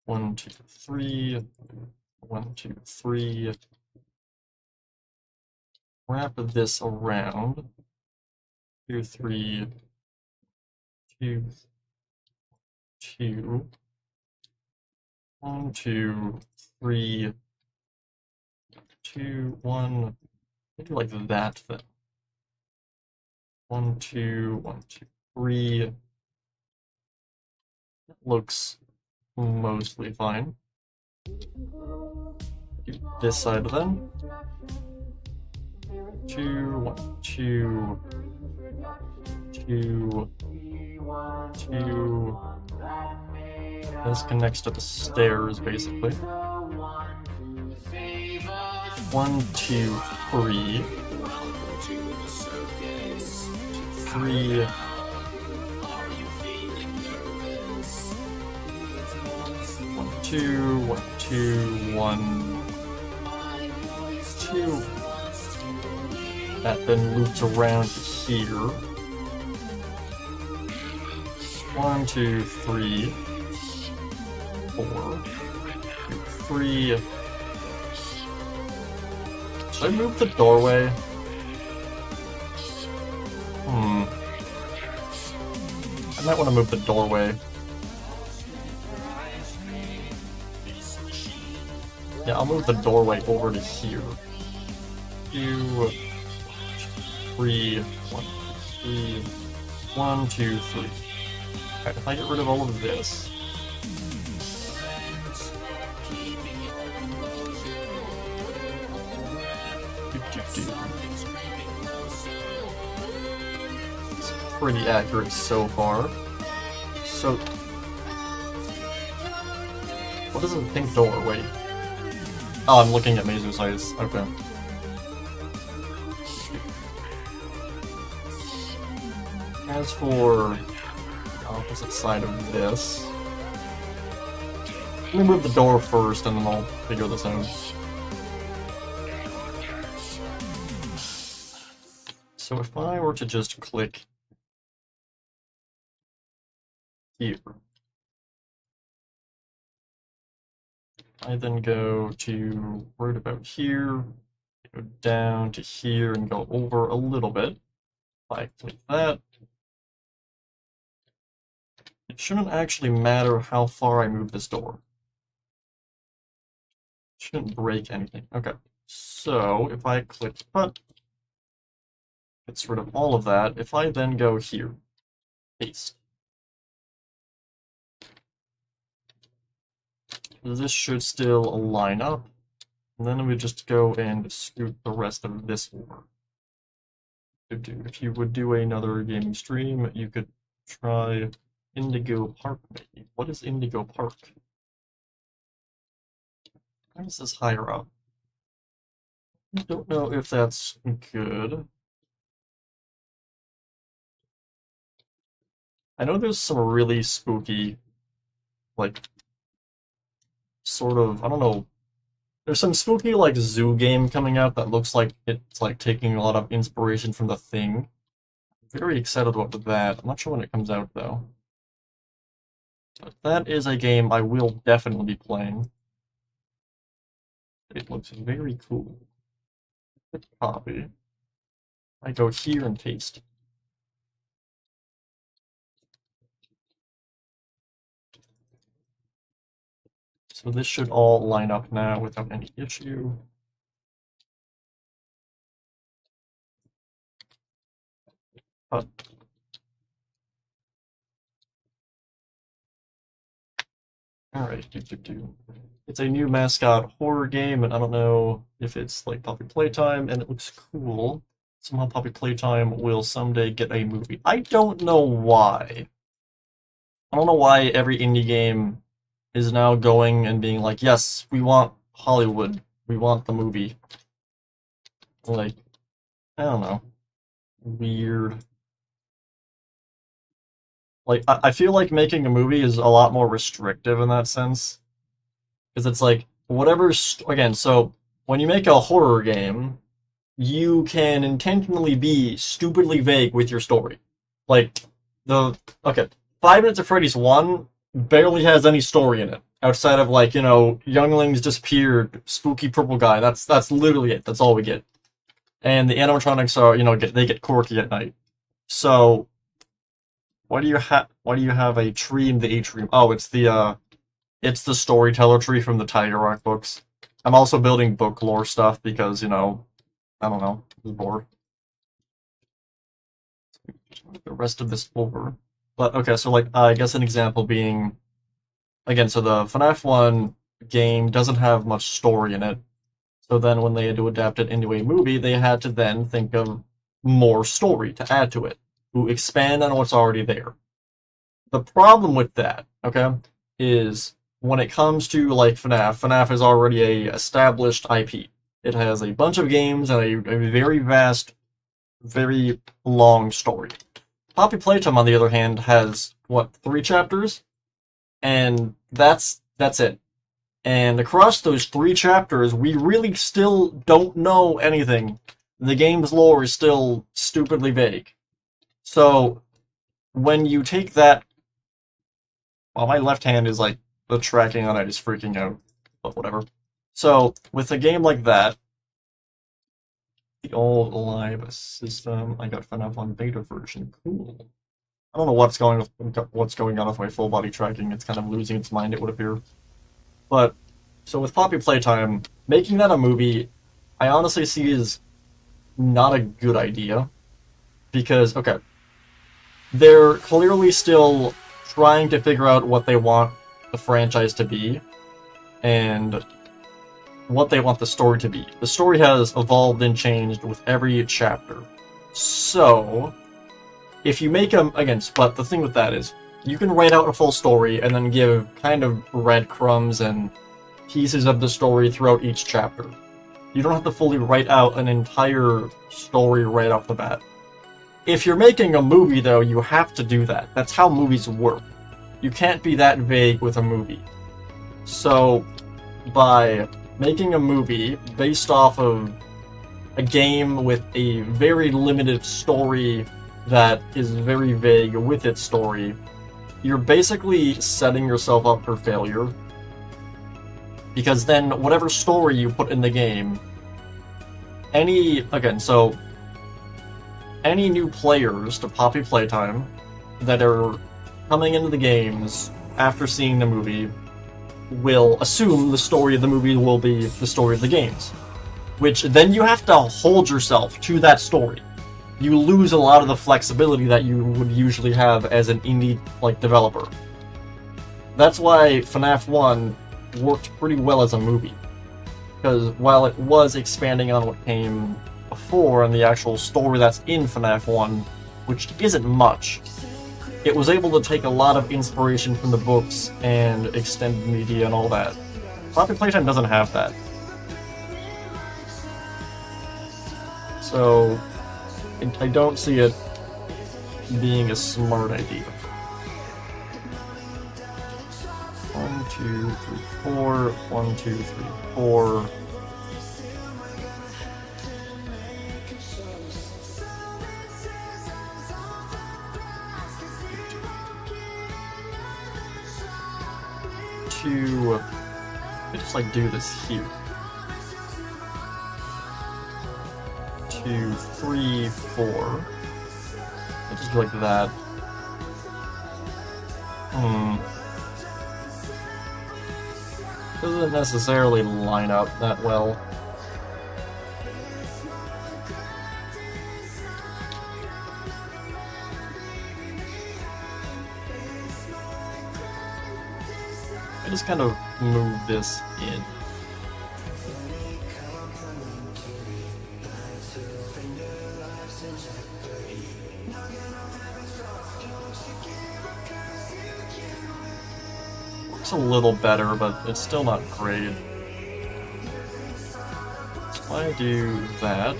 1, 2, 3, 1, 2, 3. Wrap this around. 2, 3, 2, 2. 1, 2, 3, 2, 1. Maybe like that then. 1, 2, 1, 2, 3. That looks mostly fine. Do this side then. 2, 1, 2, 2, 2. This connects to the stairs, basically. 1, 2, 3. 3. 1, 2, 1, 2, 1, 2. That then loops around to here. 1, 2, 3, 4, 3. Should I move the doorway? I might want to move the doorway. Yeah, I'll move the doorway over to here. 2, 3, 1, 3, 1, 2, 3. Alright, if I get rid of all of this. It's pretty accurate so far. So, what is a pink door? Wait. Oh, I'm looking at Meizu's eyes. Okay. As for the opposite side of this, let me move the door first and then I'll figure this out. So if I were to just click here, I then go to right about here, go down to here and go over a little bit. If I click that, it shouldn't actually matter how far I move this door. It shouldn't break anything. Okay, so if I click cut, gets rid of all of that. If I then go here, paste. This should still line up. And then we just go and scoot the rest of this over. If you would do another gaming stream, you could try Indigo Park, maybe. What is Indigo Park? Why is this higher up? I don't know if that's good. I know there's some really spooky, like, sort of, I don't know, there's some spooky, like, zoo game coming out that looks like it's, like, taking a lot of inspiration from The Thing. I'm very excited about that. I'm not sure when it comes out, though. But that is a game I will definitely be playing. It looks very cool. Click copy. I go here and paste. So this should all line up now without any issue. But alright, it's a new mascot horror game, and I don't know if it's like public playtime, and it looks cool. Somehow Poppy Playtime will someday get a movie. I don't know why. I don't know why every indie game is now going and being like, yes, we want Hollywood. We want the movie. Like, I don't know. Weird. Like, I feel like making a movie is a lot more restrictive in that sense. Because it's like, again, so when you make a horror game, you can intentionally be stupidly vague with your story. Like, okay, Five Nights at Freddy's 1 barely has any story in it. Outside of, like, younglings disappeared, spooky purple guy. That's literally it. That's all we get. And the animatronics are, they get quirky at night. So, why do you have a tree in the atrium? Oh, it's the storyteller tree from the Tiger Rock books. I'm also building book lore stuff because, I don't know, I was bored. The rest of this over. But, okay, so, like, I guess an example being, again, so the FNAF 1 game doesn't have much story in it. So then when they had to adapt it into a movie, they had to then think of more story to add to it, to expand on what's already there. The problem with that, okay, is when it comes to, like, FNAF is already a established IP. It has a bunch of games and a very vast, very long story. Poppy Playtime, on the other hand, has, 3 chapters? And that's it. And across those 3 chapters, we really still don't know anything. The game's lore is still stupidly vague. So, when you take that... Well, my left hand is, like, the tracking on it is freaking out. But whatever. So, with a game like that, the old live system, I got FNAF on beta version. Cool. I don't know what's going on with my full body tracking. It's kind of losing its mind, it would appear. But, so with Poppy Playtime, making that a movie, I honestly see as not a good idea. Because, okay, they're clearly still trying to figure out what they want the franchise to be, and what they want the story to be. The story has evolved and changed with every chapter. So, if you make them, again, but the thing with that is, you can write out a full story and then give kind of breadcrumbs and pieces of the story throughout each chapter. You don't have to fully write out an entire story right off the bat. If you're making a movie, though, you have to do that. That's how movies work. You can't be that vague with a movie. So, by making a movie based off of a game with a very limited story that is very vague with its story, you're basically setting yourself up for failure. Because then, whatever story you put in the game, any new players to Poppy Playtime that are coming into the games after seeing the movie will assume the story of the movie will be the story of the games. Which, then you have to hold yourself to that story. You lose a lot of the flexibility that you would usually have as an indie, developer. That's why FNAF 1 worked pretty well as a movie. Because while it was expanding on what came before and the actual story that's in FNAF 1, which isn't much, it was able to take a lot of inspiration from the books and extended media and all that. Poppy Playtime doesn't have that. So, I don't see it being a smart idea. 1, 2, 3, 4. 1, 2, 3, 4. I just do this here. 2, 3, 4. I just do like that. Doesn't necessarily line up that well. I just kind of move this in. It's a little better, but it's still not great. So I do that.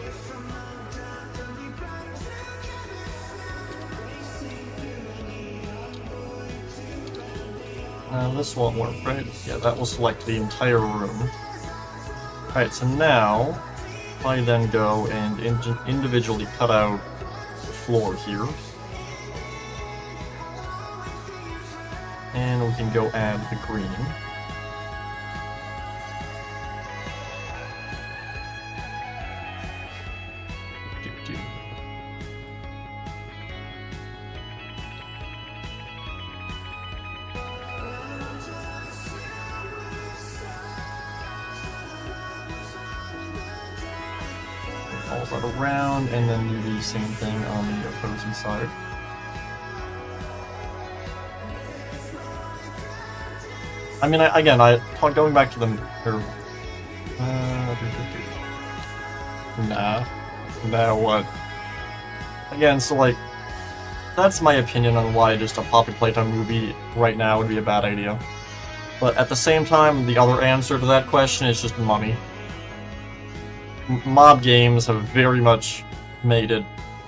This won't work, right? Yeah, that will select the entire room. Alright, so now, I then go and individually cut out the floor here. And we can go add the green. All that around, and then do the same thing on the opposing side. I mean, going back to the... Nah, what? Again, so like, that's my opinion on why just a Poppy Playtime movie right now would be a bad idea. But at the same time, the other answer to that question is just money. Mob games have very much made it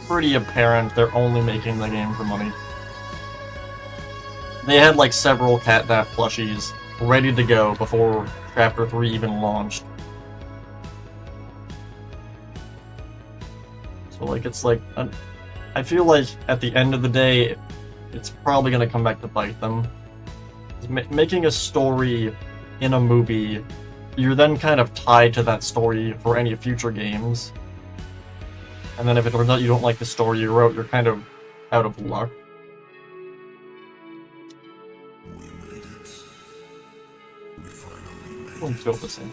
pretty apparent they're only making the game for money. They had like several CatNap plushies ready to go before Chapter 3 even launched. So like, it's like, I feel like at the end of the day, it's probably gonna come back to bite them. Making a story in a movie, you're then kind of tied to that story for any future games. And then if it turns out you don't like the story you wrote, you're kind of out of luck. We'll fill this in.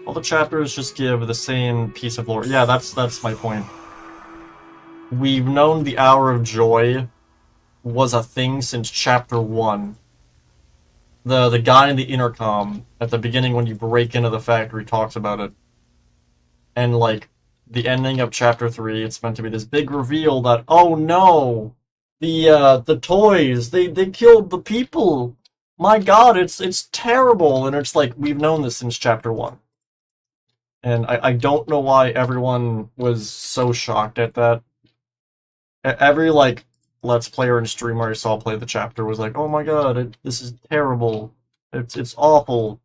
All the chapters just give the same piece of lore. Yeah, that's my point. We've known the Hour of Joy was a thing since Chapter 1. The guy in the intercom, at the beginning when you break into the factory, talks about it. And, like, the ending of Chapter 3, it's meant to be this big reveal that, oh no! The toys, they killed the people! My god, it's terrible! And it's like, we've known this since Chapter 1. And I don't know why everyone was so shocked at that. Every, like, Let's Player and streamer I saw play the chapter was like, oh my god, this is terrible. It's awful.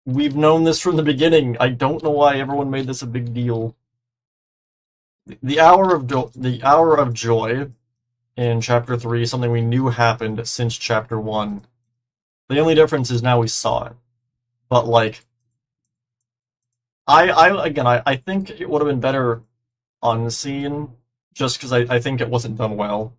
We've known this from the beginning. I don't know why everyone made this a big deal. The Hour of Joy in Chapter 3 is something we knew happened since Chapter 1. The only difference is now we saw it. But, like, I think it would have been better unseen, just because I think it wasn't done well.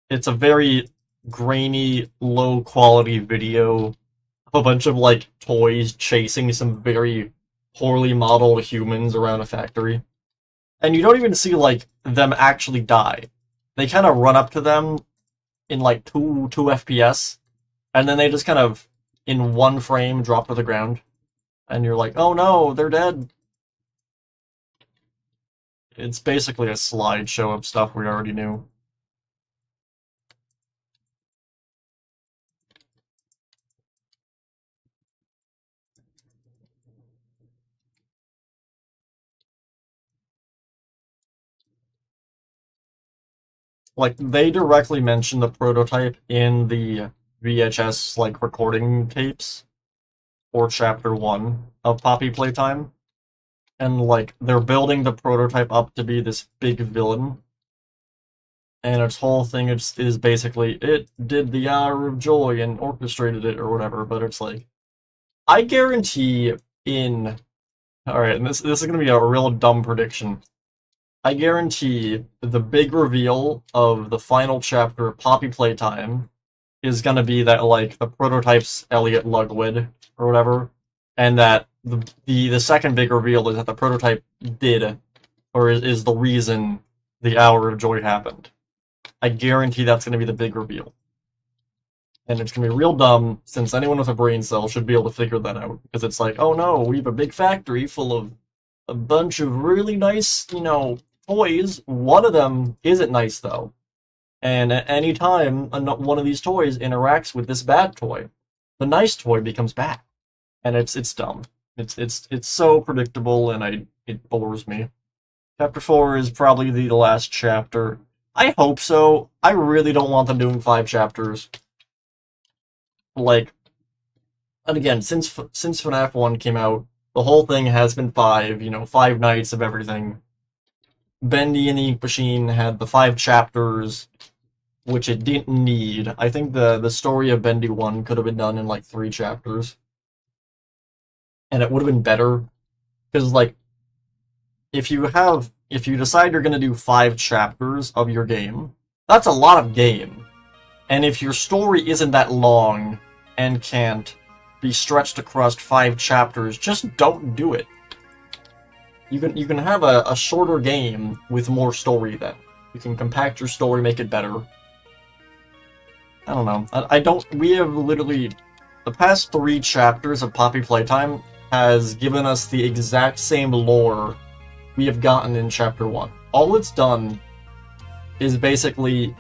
It's a very grainy, low-quality video of a bunch of, like, toys chasing some very poorly modeled humans around a factory. And you don't even see, like, them actually die. They kind of run up to them in, like, 2 FPS, and then they just kind of, in one frame, drop to the ground. And you're like, oh no, they're dead. It's basically a slideshow of stuff we already knew. Like, they directly mention the prototype in the VHS, like, recording tapes for Chapter 1 of Poppy Playtime. And, like, they're building the prototype up to be this big villain. And its whole thing is basically, it did the Hour of Joy and orchestrated it or whatever, but it's like, I guarantee in... Alright, and this is gonna be a real dumb prediction. I guarantee the big reveal of the final chapter of Poppy Playtime is gonna be that, like, the prototype's Elliot Lugwood, or whatever, and that the second big reveal is that the prototype did, or is the reason the Hour of Joy happened. I guarantee that's gonna be the big reveal. And it's gonna be real dumb, since anyone with a brain cell should be able to figure that out, because it's like, oh no, we have a big factory full of a bunch of really nice, you know, toys. One of them isn't nice, though. And at any time one of these toys interacts with this bad toy, the nice toy becomes bad. And it's dumb. It's so predictable, and it bores me. Chapter 4 is probably the last chapter. I hope so. I really don't want them doing 5 chapters. Like, and again, since FNAF 1 came out, the whole thing has been 5, 5 nights of everything. Bendy and the Ink Machine had the 5 chapters, which it didn't need. I think the story of Bendy 1 could have been done in like 3 chapters. And it would have been better. Because, like, if you decide you're going to do 5 chapters of your game, that's a lot of game. And if your story isn't that long and can't be stretched across 5 chapters, just don't do it. You can have a shorter game with more story then. You can compact your story, make it better. I don't know. We have literally, the past 3 chapters of Poppy Playtime has given us the exact same lore we have gotten in Chapter 1. All it's done is basically,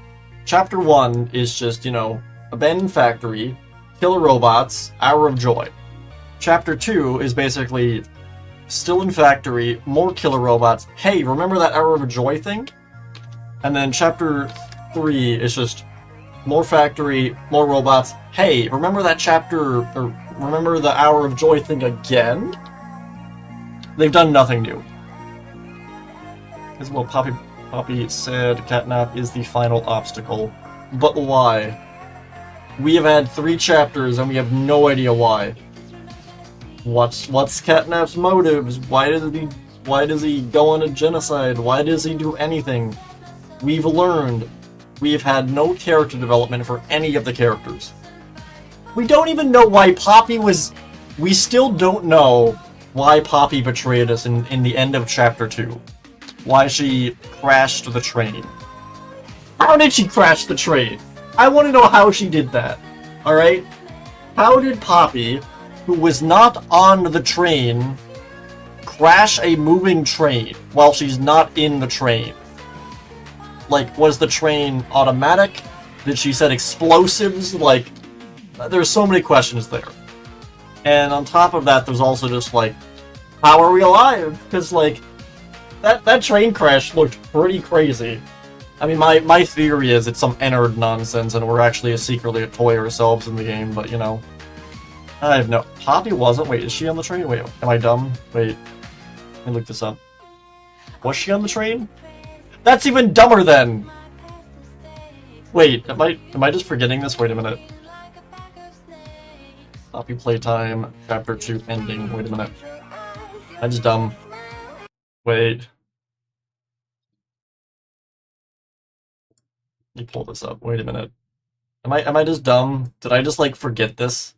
Chapter 1 is just, abandoned factory, killer robots, Hour of Joy. Chapter 2 is basically still in factory, more killer robots, hey, remember that Hour of Joy thing? And then Chapter 3 is just more factory, more robots, hey, remember that chapter, or remember the Hour of Joy thing again? They've done nothing new. As well, Poppy said Catnap is the final obstacle. But why? We have had 3 chapters and we have no idea why. What's Catnap's motives? Why does he go on a genocide? Why does he do anything? We've learned. We've had no character development for any of the characters. We don't even know why Poppy was... We still don't know why Poppy betrayed us in the end of Chapter 2. Why she crashed the train. How did she crash the train? I want to know how she did that. Alright? How did Poppy, who was not on the train, crash a moving train while she's not in the train? Like, was the train automatic? Did she set explosives? Like, there's so many questions there. And on top of that, there's also just, like, how are we alive? Because, like, that train crash looked pretty crazy. I mean, my theory is it's some Ennard nonsense and we're actually secretly a toy ourselves in the game, but, I have no... Poppy wasn't? Wait, is she on the train? Wait, am I dumb? Wait, let me look this up. Was she on the train? That's even dumber then! Wait, am I just forgetting this? Wait a minute. Poppy Playtime, Chapter 2 ending. Wait a minute. I'm just dumb. Wait. Let me pull this up. Wait a minute. Am I just dumb? Did I just, like, forget this?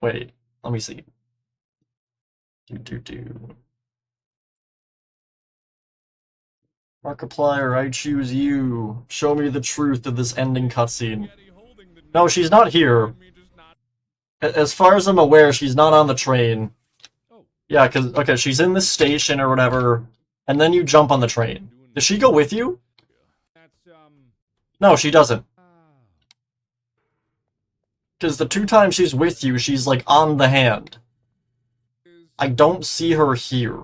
Wait, let me see. Markiplier, I choose you. Show me the truth of this ending cutscene. No, she's not here. As far as I'm aware, she's not on the train. Yeah, okay, she's in this station or whatever, and then you jump on the train. Does she go with you? No, she doesn't. Because the 2 times she's with you, she's, like, on the hand. I don't see her here.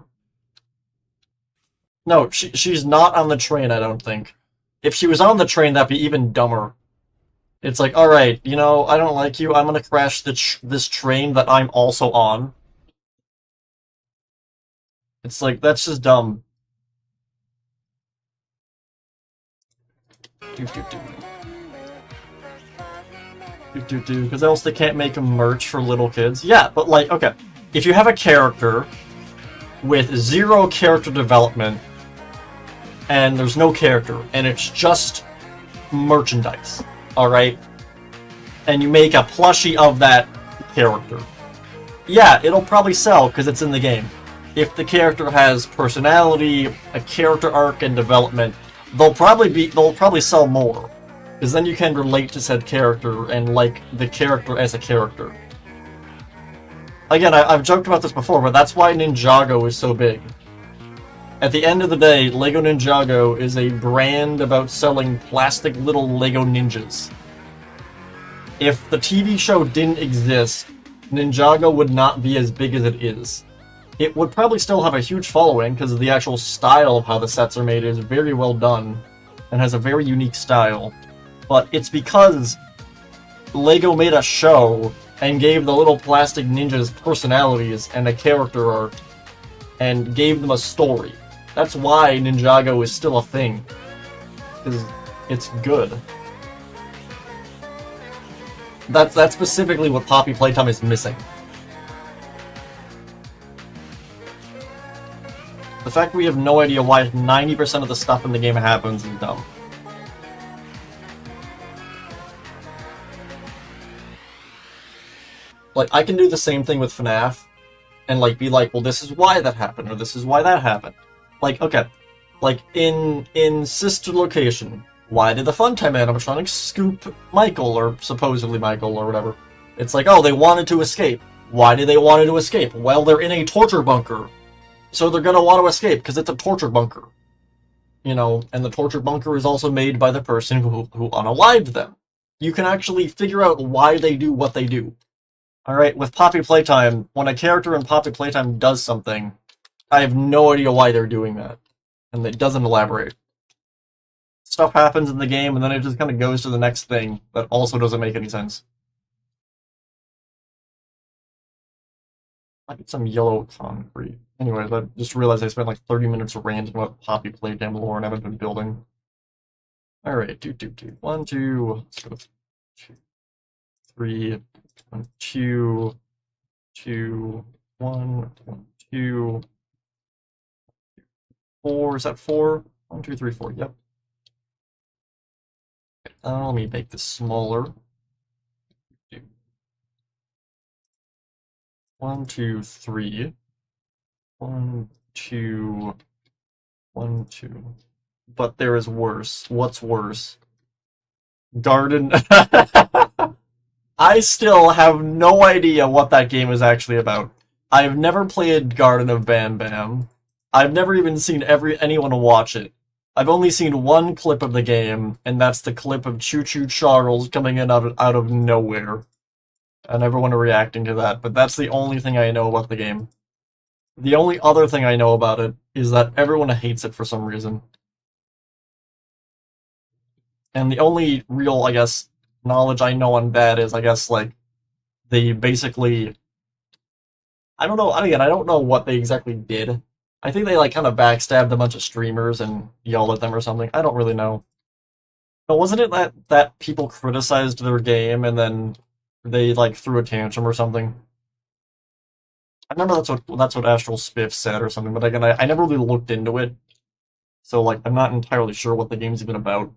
No, she's not on the train, I don't think. If she was on the train, that'd be even dumber. It's like, alright, I don't like you, I'm gonna crash this train that I'm also on. It's like, that's just dumb. Because else they can't make a merch for little kids. Yeah, but like, okay. If you have a character with 0 character development, and there's no character, and it's just merchandise, alright? And you make a plushie of that character. Yeah, it'll probably sell because it's in the game. If the character has personality, a character arc, and development, they'll probably sell more. Because then you can relate to said character and like the character as a character. Again, I've joked about this before, but that's why Ninjago is so big. At the end of the day, Lego Ninjago is a brand about selling plastic little Lego ninjas. If the TV show didn't exist, Ninjago would not be as big as it is. It would probably still have a huge following because the actual style of how the sets are made is very well done and has a very unique style. But it's because Lego made a show and gave the little plastic ninjas personalities and a character arc and gave them a story. That's why Ninjago is still a thing. Because it's good. That's specifically what Poppy Playtime is missing. The fact we have no idea why 90% of the stuff in the game happens is dumb. Like, I can do the same thing with FNAF, and like be like, well, this is why that happened, or this is why that happened. Like, okay, like in Sister Location, why did the Funtime animatronics scoop Michael, or supposedly Michael, or whatever? It's like, oh, they wanted to escape. Why did they want to escape? Well, they're in a torture bunker. So they're gonna want to escape, because it's a torture bunker. You know, and the torture bunker is also made by the person who unalived them. You can actually figure out why they do what they do. Alright, with Poppy Playtime, when a character in Poppy Playtime does something, I have no idea why they're doing that. And it doesn't elaborate. Stuff happens in the game, and then it just kind of goes to the next thing that also doesn't make any sense. I get some yellow concrete. Anyways, I just realized I spent like 30 minutes ranting about Poppy Playtime lore and haven't been building. Alright, 1, 2, let's go 2, 3, 1, 2, 2, 1, 2, 4, is that 4? 1, 2, 3, 4, yep. Okay, let me make this smaller. 1, 2, 3. 1, 2, 1, 2. But there is worse. What's worse? Garden. I still have no idea what that game is actually about. I've never played Garden of Bam Bam. I've never even seen anyone watch it. I've only seen one clip of the game, and that's the clip of Choo Choo Charles coming in out of nowhere. And everyone reacting to that, but that's the only thing I know about the game. The only other thing I know about it is that everyone hates it for some reason. And the only real, I guess, knowledge I know on that is, I guess, like, they basically... I don't know, again, I don't know what they exactly did. I think they, like, kind of backstabbed a bunch of streamers and yelled at them or something. I don't really know. But wasn't it that people criticized their game and then they, like, threw a tantrum or something? I remember that's what Astral Spiff said or something, but again, I never really looked into it. So, like, I'm not entirely sure what the game's even about.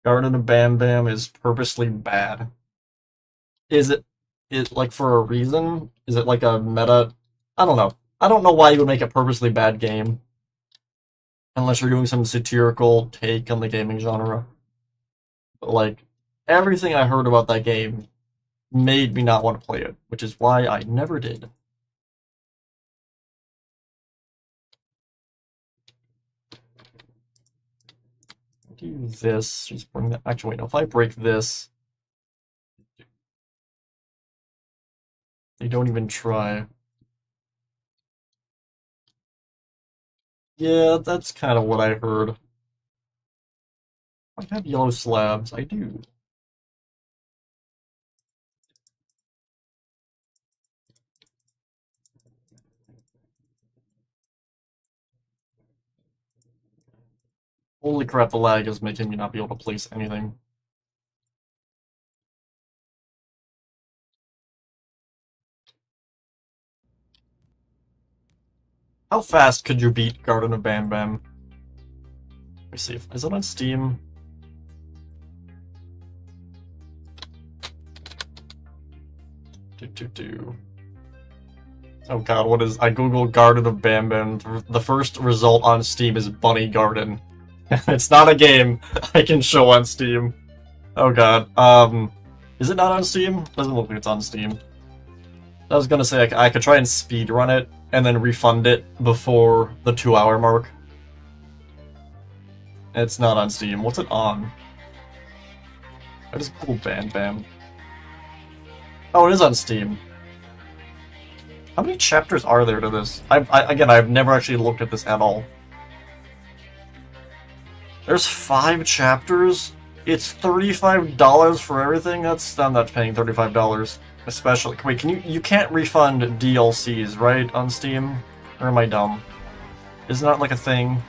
Garden of Bam Bam is purposely bad. Is it like, for a reason? Is it, like, a meta? I don't know. I don't know why you would make a purposely bad game. Unless you're doing some satirical take on the gaming genre. But, like, everything I heard about that game made me not want to play it, which is why I never did. Do this, just bring that, actually wait, no, if I break this, they don't even try. Yeah, that's kind of what I heard. I have yellow slabs, I do. Holy crap, the lag is making me not be able to place anything. How fast could you beat Garden of Bam Bam? Let me see, is it on Steam? Oh god, what is... I googled Garden of Bam Bam. The first result on Steam is Bunny Garden. It's not a game I can show on Steam. Oh god. Is it not on Steam? Doesn't look like it's on Steam. I was gonna say I could try and speedrun it, and then refund it before the 2-hour mark. It's not on Steam. What's it on? I just Google Bam Bam. Oh, it is on Steam. How many chapters are there to this? Again, I've never actually looked at this at all. There's 5 chapters? It's $35 for everything? I'm not paying $35. Especially, wait, you can't refund DLCs, right, on Steam? Or am I dumb? Isn't that like a thing?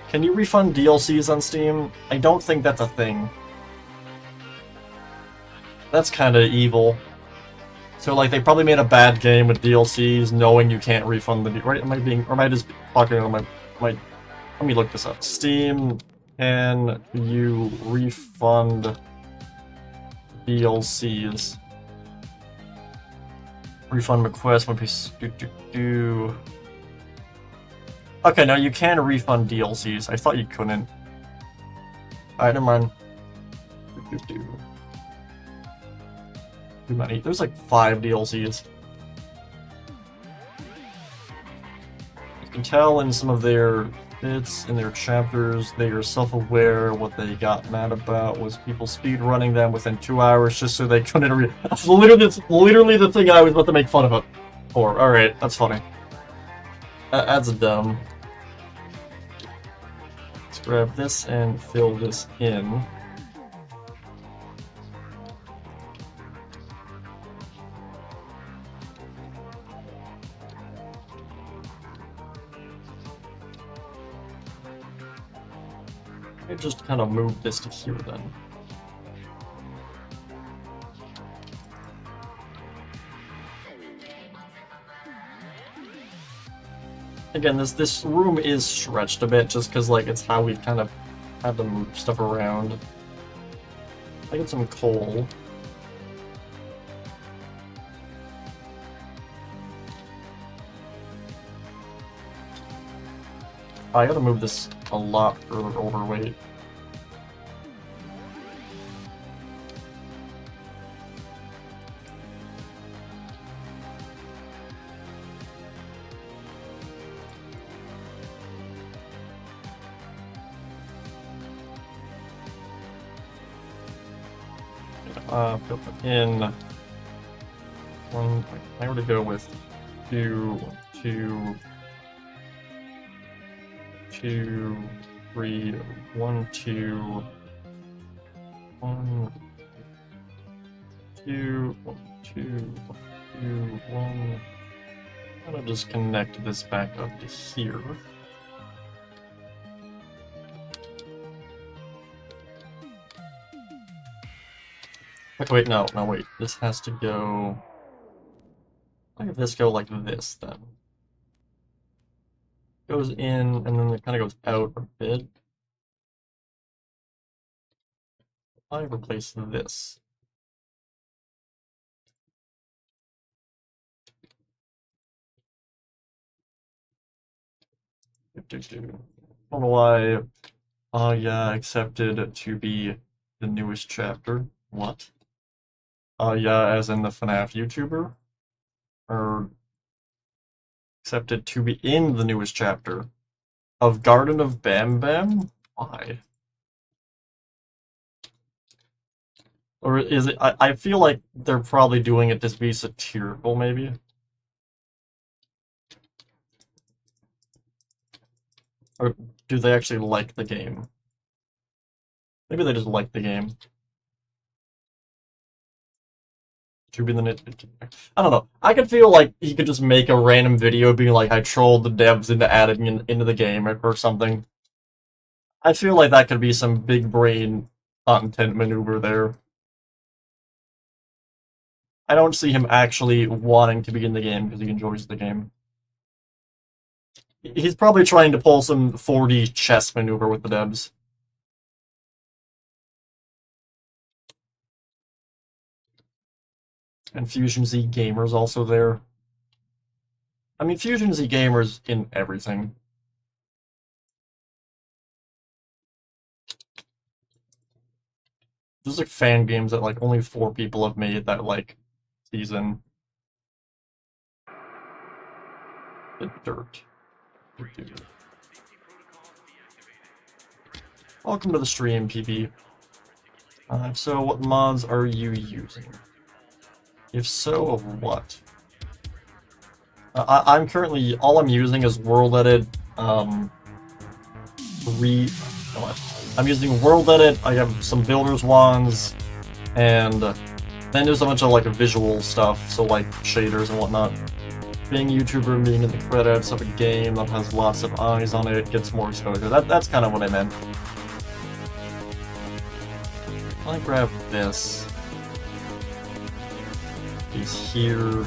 Can you refund DLCs on Steam? I don't think that's a thing. That's kind of evil. So, like, they probably made a bad game with DLCs, knowing you can't refund the... Right? Am I just talking on my... Let me look this up. Steam, can you refund DLCs? Refund request might be... Okay, no, you can refund DLCs. I thought you couldn't. Alright, never mind. Too many. There's like 5 DLCs. You can tell in some of their bits, in their chapters, they are self-aware. What they got mad about was people speedrunning them within 2 hours just so they couldn't That's literally the thing I was about to make fun of it for. Alright, that's funny. That's dumb. Let's grab this and fill this in. I just kind of move this to here then. Again, this room is stretched a bit just because like it's how we kind of had to move stuff around. I get some coal. I gotta move this a lot further overweight. Put in one. I already go with 2, 2, 2, 3, 1, 2, 1, 2, 1, 2, 2, 1. I'm gonna just connect this back up to here. Okay, wait, no, wait. This has to go... Why did this go like this, then? Goes in, and then it kind of goes out a bit. I replace this. I don't know why... Oh yeah, accepted to be the newest chapter. What? Oh yeah, as in the FNAF YouTuber? Or... accepted to be in the newest chapter of Garden of Bam Bam? Why? Or is it... I feel like they're probably doing it to be satirical, maybe? Or do they actually like the game? Maybe they just like the game. To be the I don't know. I could feel like he could just make a random video being like, I trolled the devs into adding into the game or something. I feel like that could be some big brain content maneuver there. I don't see him actually wanting to be in the game because he enjoys the game. He's probably trying to pull some 4D chess maneuver with the devs. And Fusion Z Gamer's also there. I mean, Fusion Z Gamer's in everything. There's like fan games that like only 4 people have made that like season. The dirt. Welcome to the stream, PB. If so, what mods are you using? If so, of what? I'm currently, all I'm using is World Edit, I'm using World Edit, I have some Builder's Wands, and then there's a bunch of like visual stuff, so like shaders and whatnot. Being a YouTuber, being in the credits of a game that has lots of eyes on it, gets more exposure. That's kind of what I meant. I'll grab this. He's here.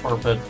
Carpet.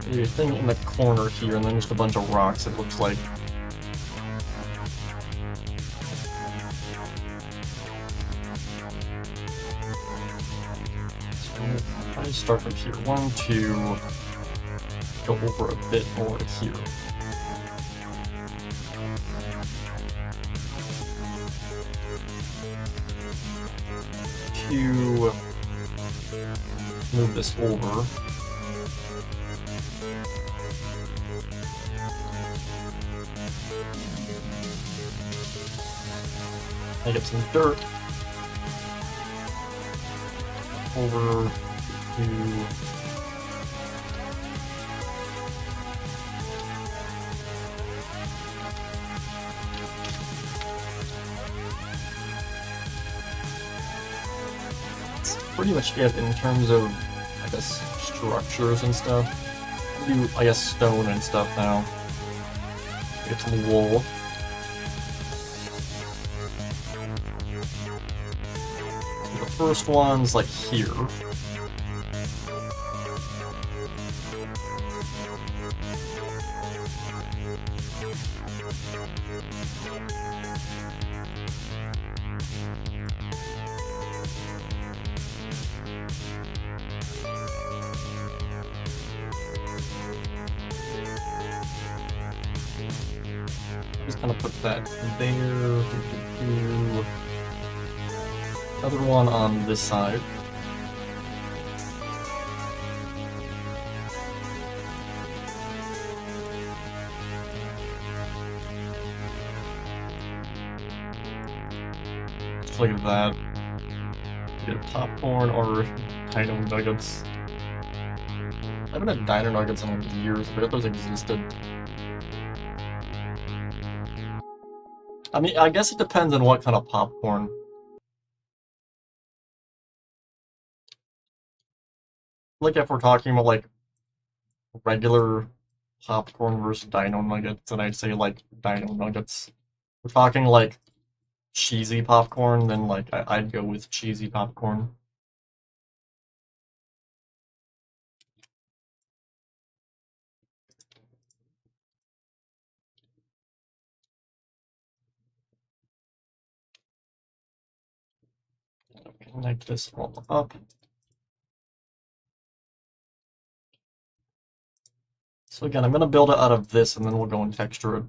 A thing in the corner here, and then just a bunch of rocks, it looks like. So, I start from here. 1, 2, go over a bit more here. To move this over. I get some dirt over to that's pretty much it in terms of, I guess, structures and stuff. I do, I guess, stone and stuff now. I get some wool. First one's like here. Just kind of put that there. Another one on this side. Just like that. Get popcorn or dino nuggets. I haven't had dino nuggets in years, but if those existed. I mean, I guess it depends on what kind of popcorn. Like if we're talking about like regular popcorn versus dino nuggets, and I'd say like dino nuggets. If we're talking like cheesy popcorn, then like I'd go with cheesy popcorn. Connect this all up. So again, I'm going to build it out of this, and then we'll go and texture it.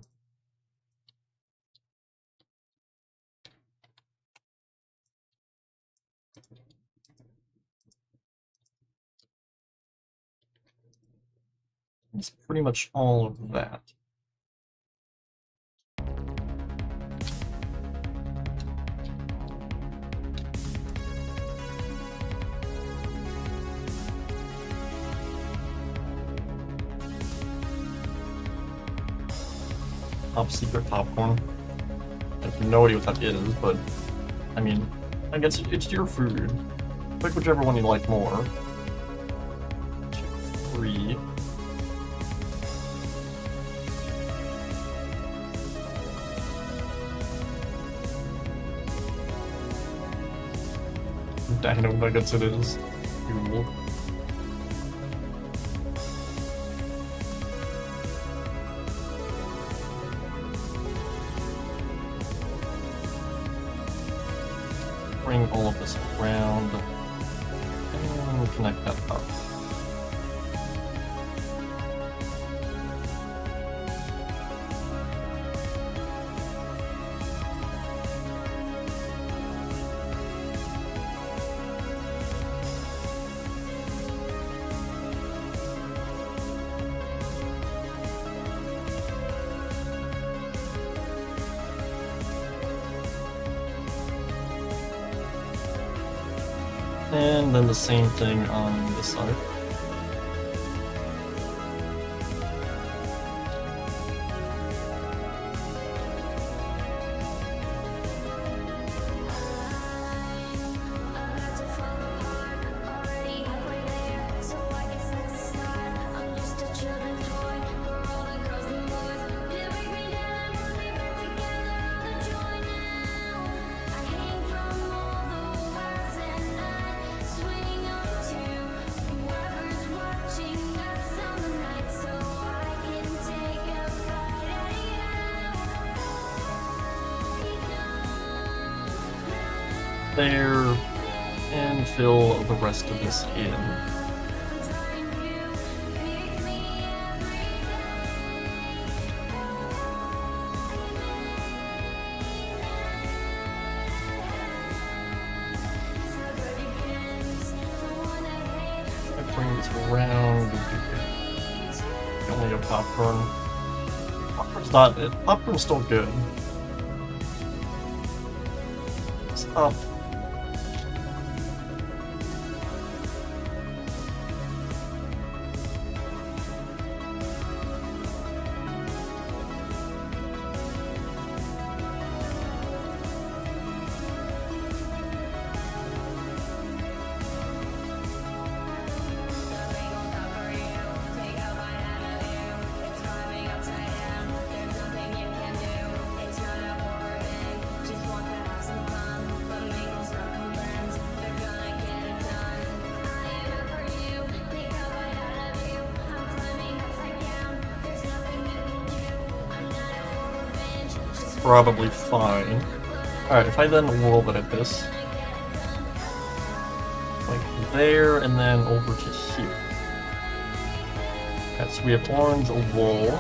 It's pretty much all of that. Top secret popcorn. I have no idea what that is, but I mean, I guess it's your food. Pick whichever one you like more. 3. Dino nuggets it is. Cool. this around and connect that up. And then the same thing on this side. There, and fill the rest of this in. I bring this around. Only a popcorn. Popcorn's not it. Popcorn's still good. Stop. Probably fine. Alright, if I then roll it at this, like there, and then over to here. Okay, so we have orange wool.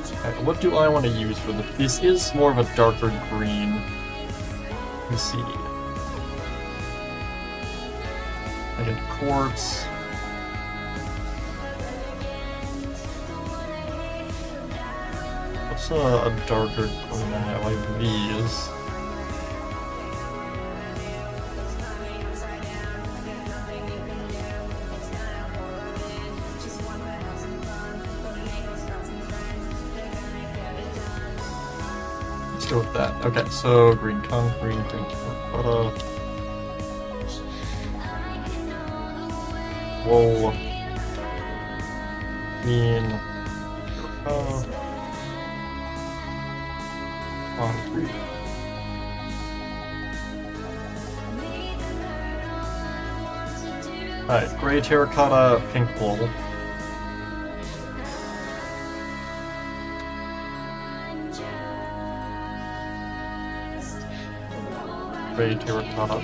Okay, what do I want to use for this? This is more of a darker green. Let's see. I get quartz. A darker green I have, like these. Let's go with that. Okay, so green concrete, green terracotta, wool, green terracotta. Concrete. Alright, gray terracotta, pink wool. Gray terracotta.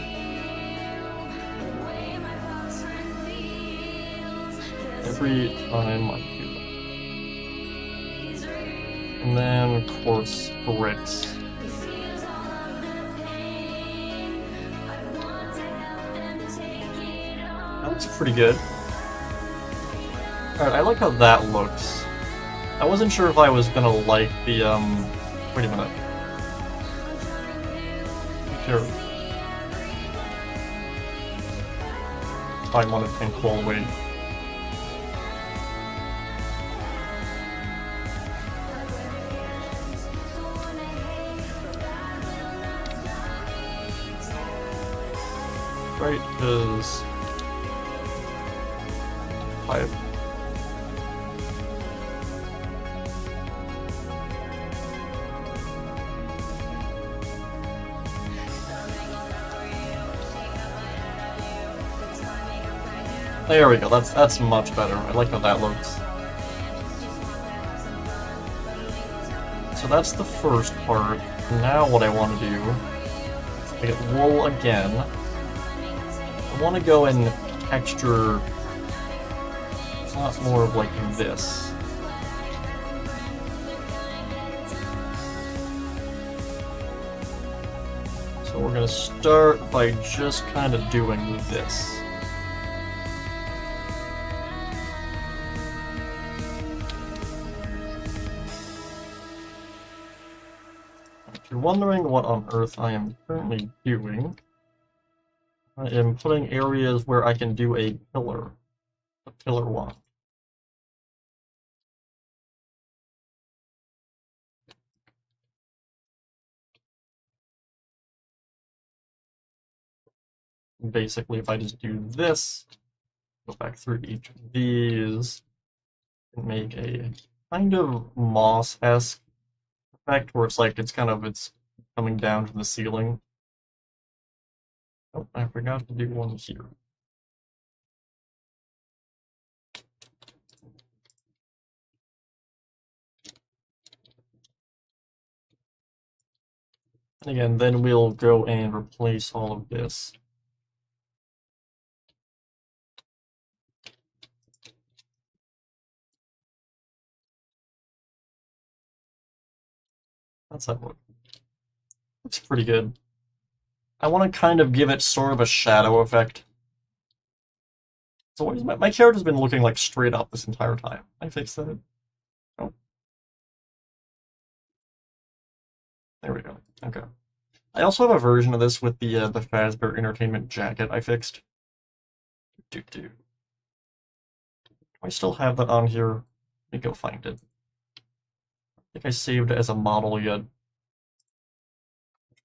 Every time I do that. And then quartz bricks. That's pretty good. Alright, I like how that looks. I wasn't sure if I was gonna like the, wait a minute. Here. I wanted pink wool, wait. Right, is 5. There we go, that's much better. I like how that looks. So that's the first part. Now what I want to do I get wool again. I want to go and texture a lot more of like this. So we're going to start by just kind of doing this. If you're wondering what on earth I am currently doing, I am putting areas where I can do a pillar one. Basically, if I just do this, go back through each of these, and make a kind of moss-esque effect where it's like it's coming down from the ceiling. Oh, I forgot to do one here. And again, then we'll go and replace all of this. That's that look. Looks pretty good. I want to kind of give it sort of a shadow effect. So my character's been looking like straight up this entire time. I fixed that. Oh. There we go. Okay. I also have a version of this with the Fazbear Entertainment jacket I fixed. Do. Do I still have that on here? Let me go find it. I think I saved it as a model yet.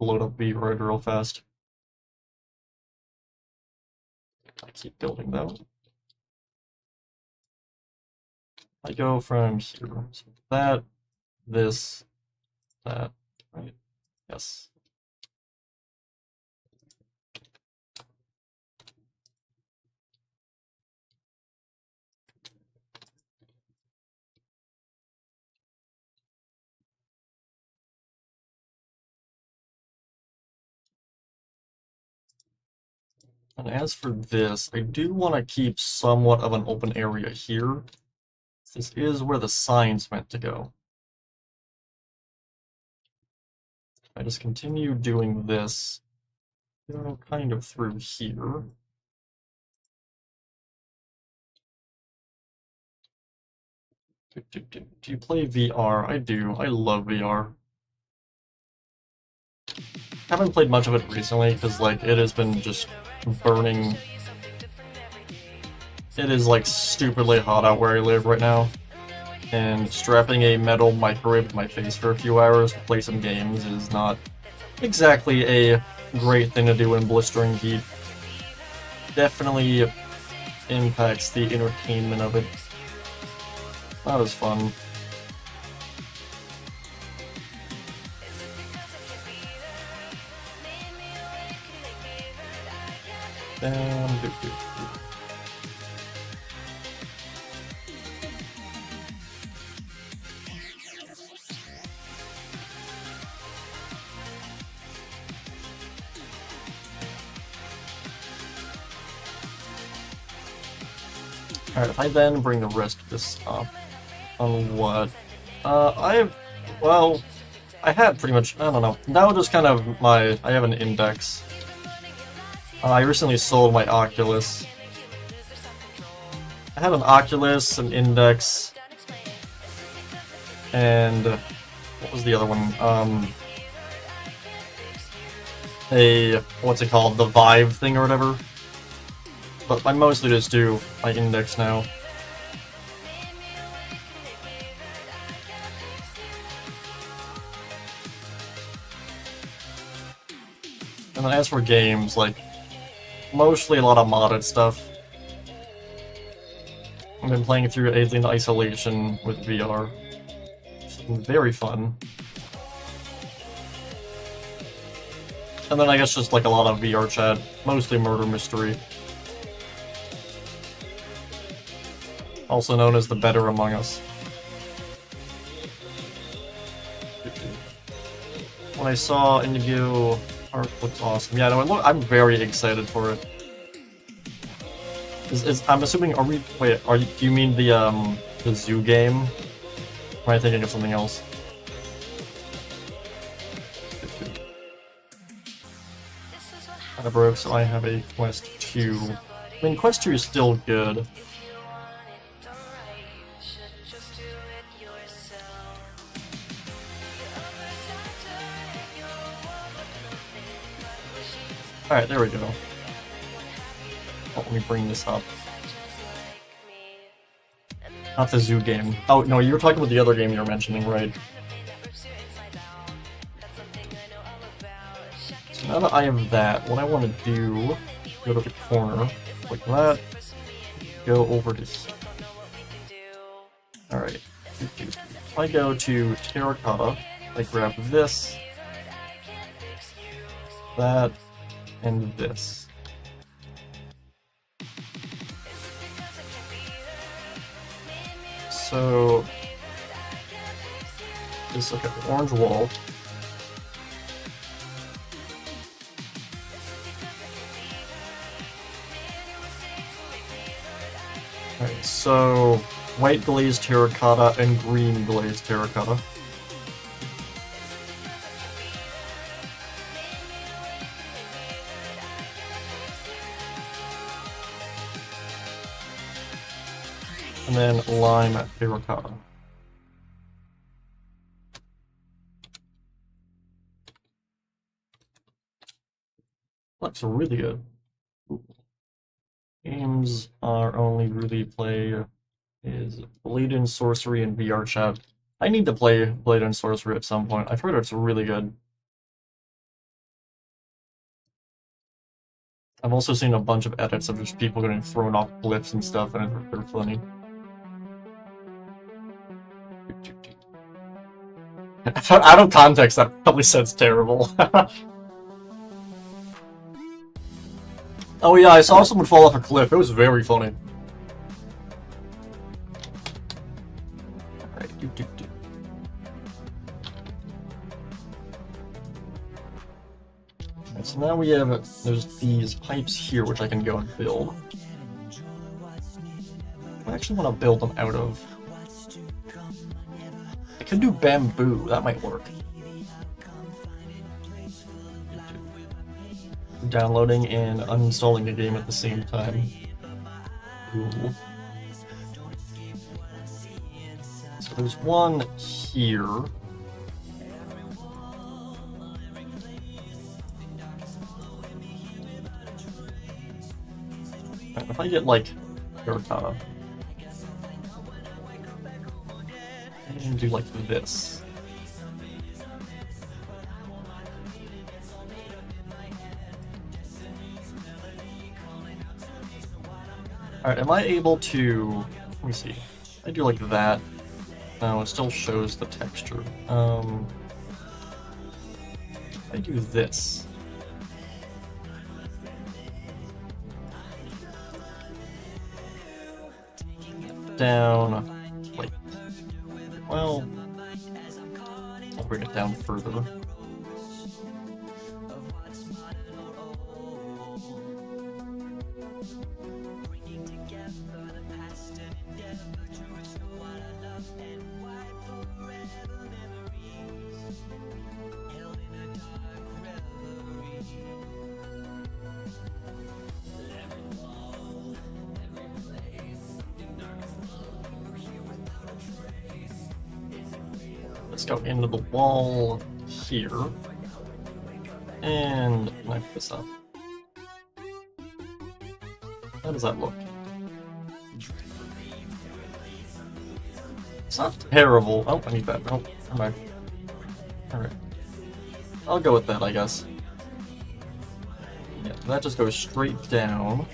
Load up Vroid real fast. I keep building though. I go from here. So that, this, that, right? Yes. And as for this, I do want to keep somewhat of an open area here. This is where the sign's meant to go. I just continue doing this, kind of through here. Do you play VR? I do. I love VR. Haven't played much of it recently because like it has been just burning. It is like stupidly hot out where I live right now, and strapping a metal microwave to my face for a few hours to play some games is not exactly a great thing to do in blistering heat. Definitely impacts the entertainment of it. That was fun. Alright, if I then bring the rest of this up, on what? I had pretty much, I don't know, that was just kind of I have an index. I recently sold my Oculus. I had an Oculus, an index, and what was the other one? What's it called? The Vive thing or whatever. But I mostly just do my index now. And then as for games, like, mostly a lot of modded stuff. I've been playing through Alien Isolation with VR. It's been very fun. And then I guess just like a lot of VR chat, mostly murder mystery. Also known as the Better Among Us. When I saw Indigo art looks awesome. Yeah, no, I'm very excited for it. I'm assuming, do you mean the zoo game? Or am I thinking of something else? I broke, so I have a Quest 2. I mean, Quest 2 is still good. Alright, there we go. Oh, let me bring this up. Not the zoo game. Oh, no, you were talking about the other game you were mentioning, right? So now that I have that, what I want to do, go to the corner, like that, go over to here. Alright. If I go to Terracotta, I grab this, that, and this. So, just look at the orange wall. Alright, so white glazed terracotta and green glazed terracotta. And then lime terracotta. Looks really good. Ooh. Games our only really play is Blade and Sorcery and VR Chat. I need to play Blade and Sorcery at some point. I've heard it's really good. I've also seen a bunch of edits of just people getting thrown off cliffs and stuff, and they're funny. Out of context, that probably sounds terrible. Oh yeah, I saw someone fall off a cliff. It was very funny. Alright, Alright, so now we have, there's these pipes here which I can go and build. I actually want to build them out of. I could do bamboo, that might work. Downloading and uninstalling a game at the same time. Cool. So there's one here. Right, if I get like terracotta and do like this. Alright, am I able to... Let me see. I do like that. No, it still shows the texture. I do this. Down... Wait. Well... I'll bring it down further. Let's go into the wall here and knife this up. How does that look? It's not terrible. Oh, I need that. Oh, come back. Alright. I'll go with that, I guess. Yeah, that just goes straight down.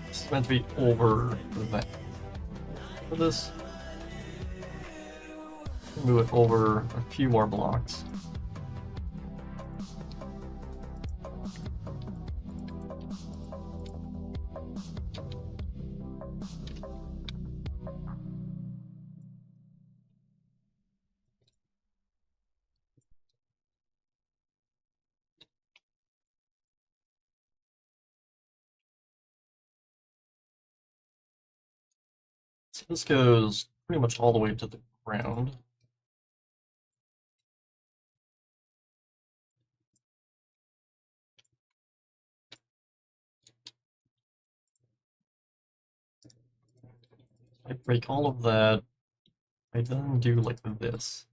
It's meant to be over that. For this, move it over a few more blocks. So this goes pretty much all the way to the ground. I break all of that. I then do like this.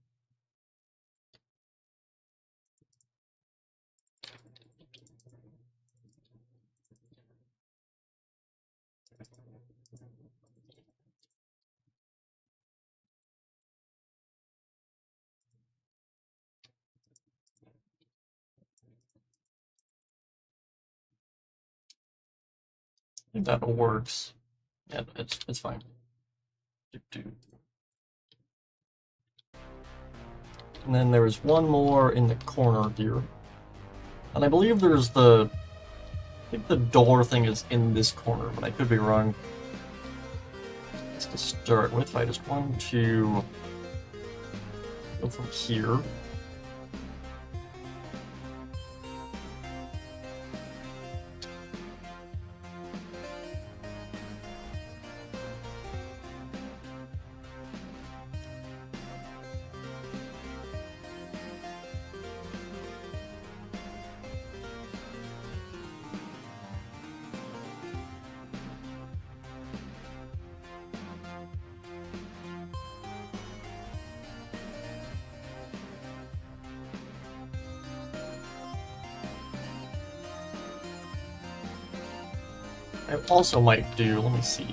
I think that works. Yeah, it's fine. And then there's one more in the corner here. And I believe there's I think the door thing is in this corner, but I could be wrong. To start with, I just want to go from here. I also might do, let me see.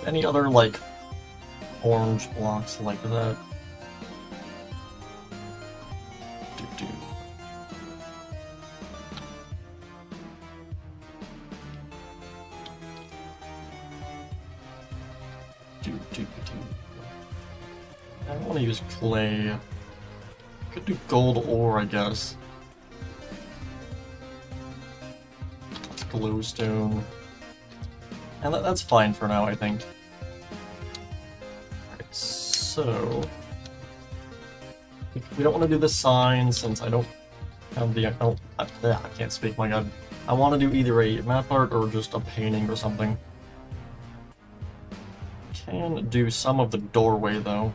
Any other, like, orange blocks like that? I don't want to use clay. Could do gold ore, I guess. That's glowstone. And that's fine for now, I think. Alright, so... we don't want to do the sign since I don't have the... I can't speak, my god. I want to do either a map art or just a painting or something. Can do some of the doorway, though.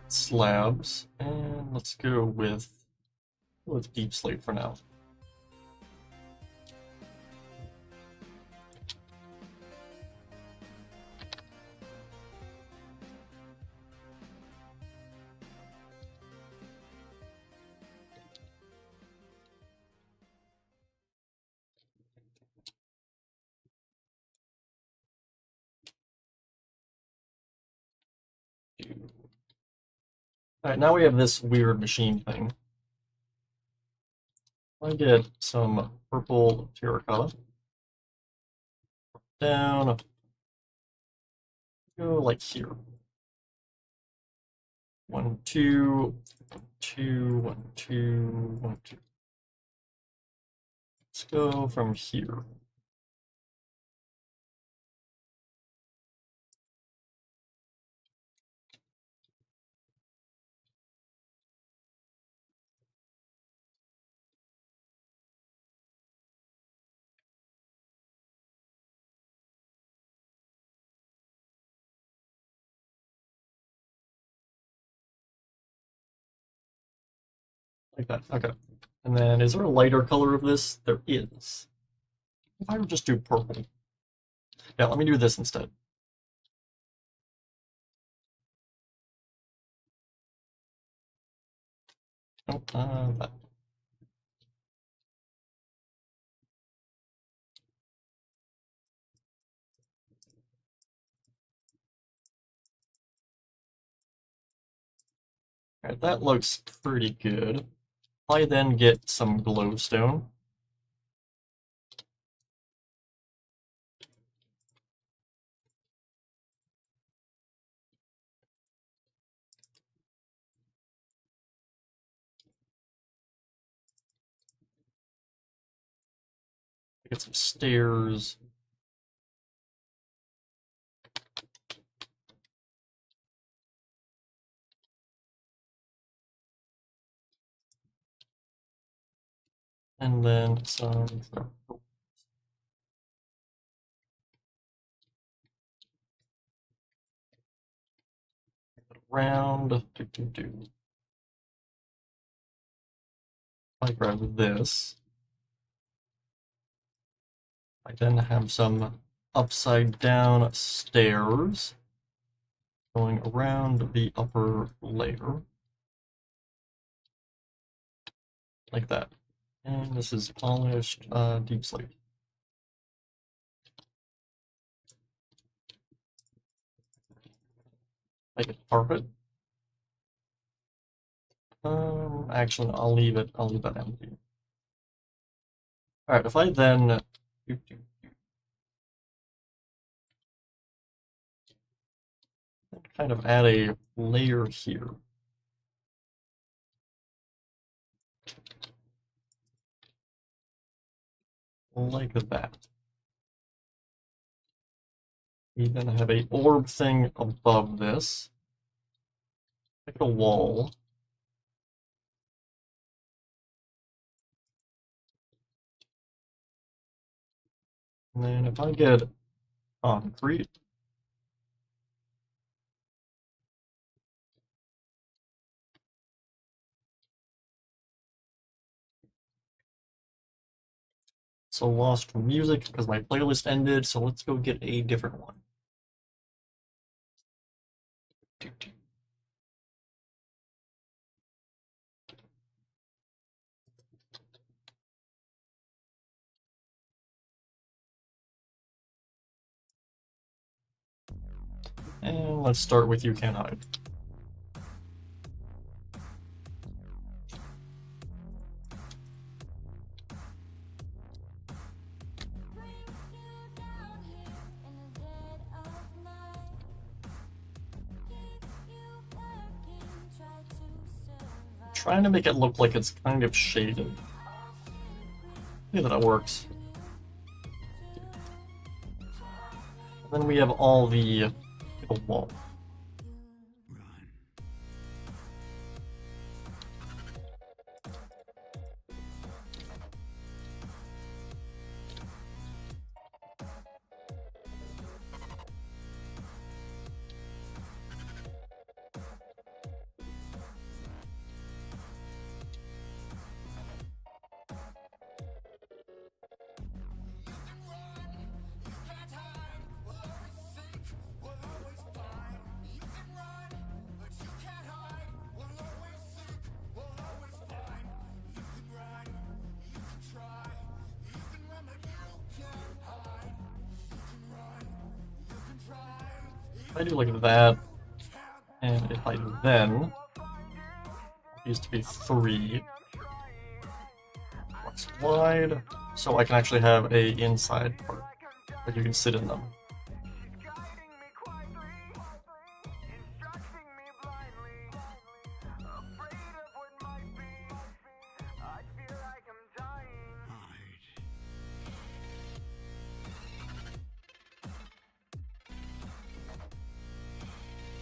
Slabs, and let's go with deep slate for now. Alright, now we have this weird machine thing. I get some purple terracotta. Down. Go like here. 1, 2, 1, 2, 1, 2, 1, 2. Let's go from here. Like that, okay. And then, is there a lighter color of this? There is. If I would just do purple. Yeah, let me do this instead. Oh, that. Alright, that looks pretty good. I then get some glowstone. Get some stairs. And then some round. I grab this. I then have some upside down stairs going around the upper layer. Like that. And this is polished deep slate. Make it carpet. Actually, I'll leave that empty. Alright, if I then kind of add a layer here. Like that. We then have a orb thing above this. Like a wall. And then if I get concrete, so lost music because my playlist ended, so let's go get a different one. And let's start with You Can't Hide. Trying to make it look like it's kind of shaded. Yeah, that works. And then we have all the wall. If I do like that, and if I then, it used to be 3 blocks wide, so I can actually have a inside part, that you can sit in them.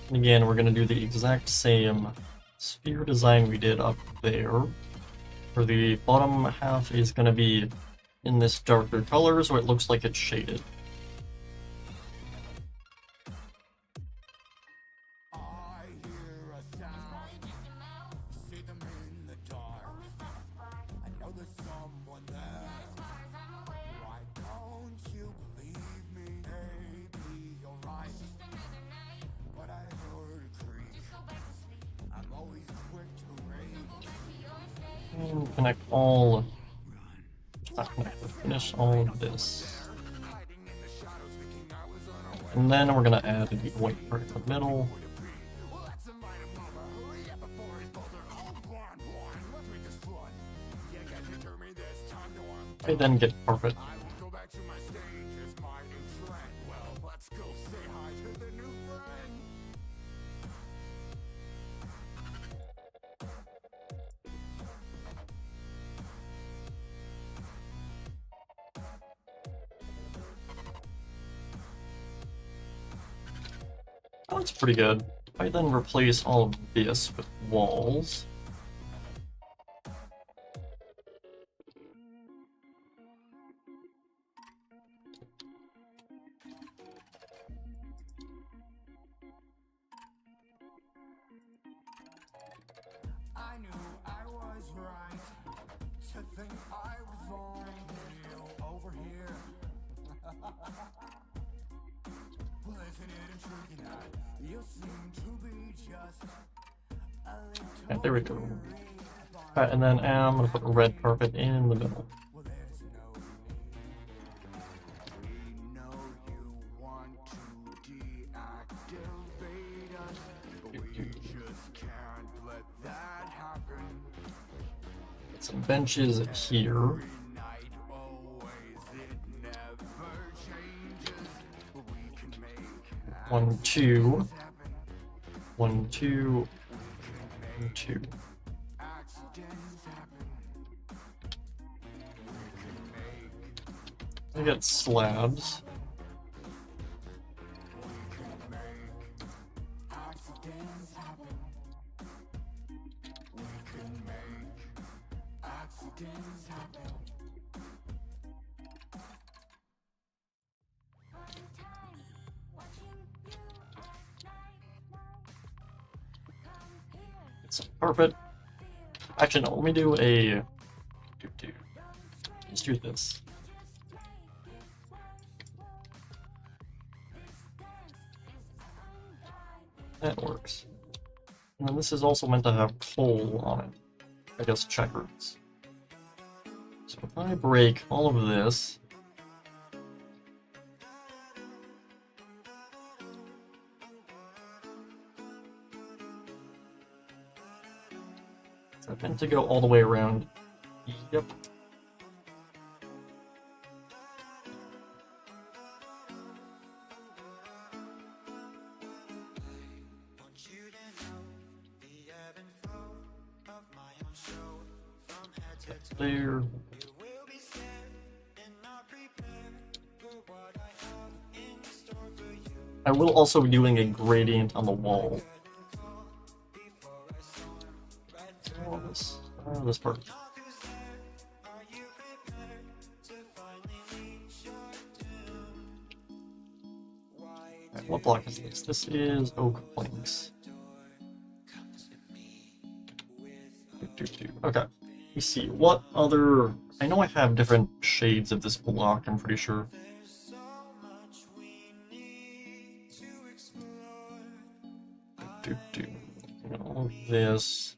And again, we're going to do the exact same sphere design we did up there. For the bottom half is going to be in this darker color, so it looks like it's shaded. And connect all, not connect, but finish all of this. And then we're going to add the white part in the middle. I then get carpet. Oh, that's pretty good. I then replace all of this with walls. I knew I was right to think I was wrong over here. Well, isn't it intriguing that you seem to be just a little Okay, there we go. Alright, and then I'm gonna put a red carpet in the middle. well, there's no need. We know you want to deactivate us, but we just can't let that happen. Get some benches here. Every night, always, it never changes. We can make 1, 2, happen. 1, 2, 1, 2. Accidents happen. I get slabs. Accidents happen. We can make accidents happen. Get some carpet. Actually, no, let me do a. Let's do this. That works. And then this is also meant to have coal on it. I guess checkers. So if I break all of this. Is that meant to go all the way around? Yep. There. I will also be doing a gradient on the wall. This part. Right, what block is this? This is oak planks. Okay. You see, what other... I know I have different shades of this block, I'm pretty sure. All of this.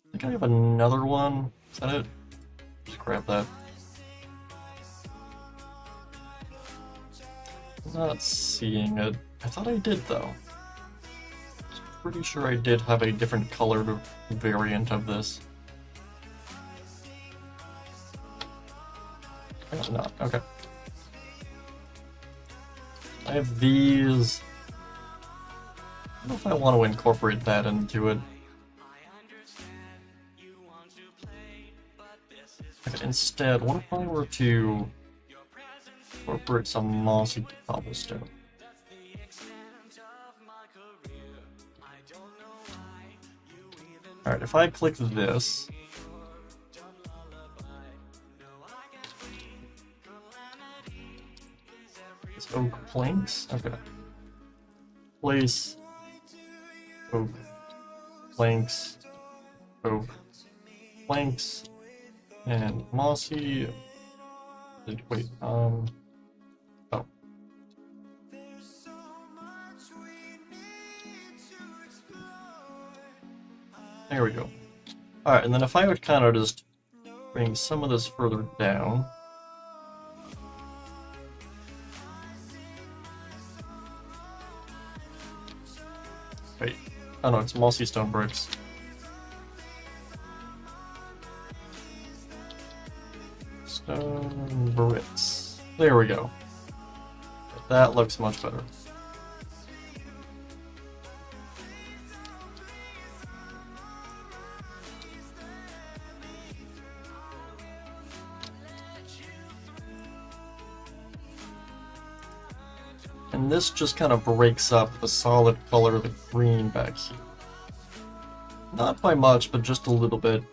I think I have another one. Is that it? Just grab that. I'm not seeing it. I thought I did, though. I'm pretty sure I did have a different colored variant of this. I guess not. Okay. I have these. I don't know if I want to incorporate that into it. Okay, instead, what if I were to incorporate some mossy cobblestone? Alright, if I click this, it's oak planks? Okay. Place oak planks, oak planks, and mossy. Wait, oh. There we go. Alright, and then if I would kind of just bring some of this further down. Wait, oh no, it's mossy stone bricks. Stone bricks. There we go. That looks much better. And this just kind of breaks up the solid color of the green back here. Not by much, but just a little bit.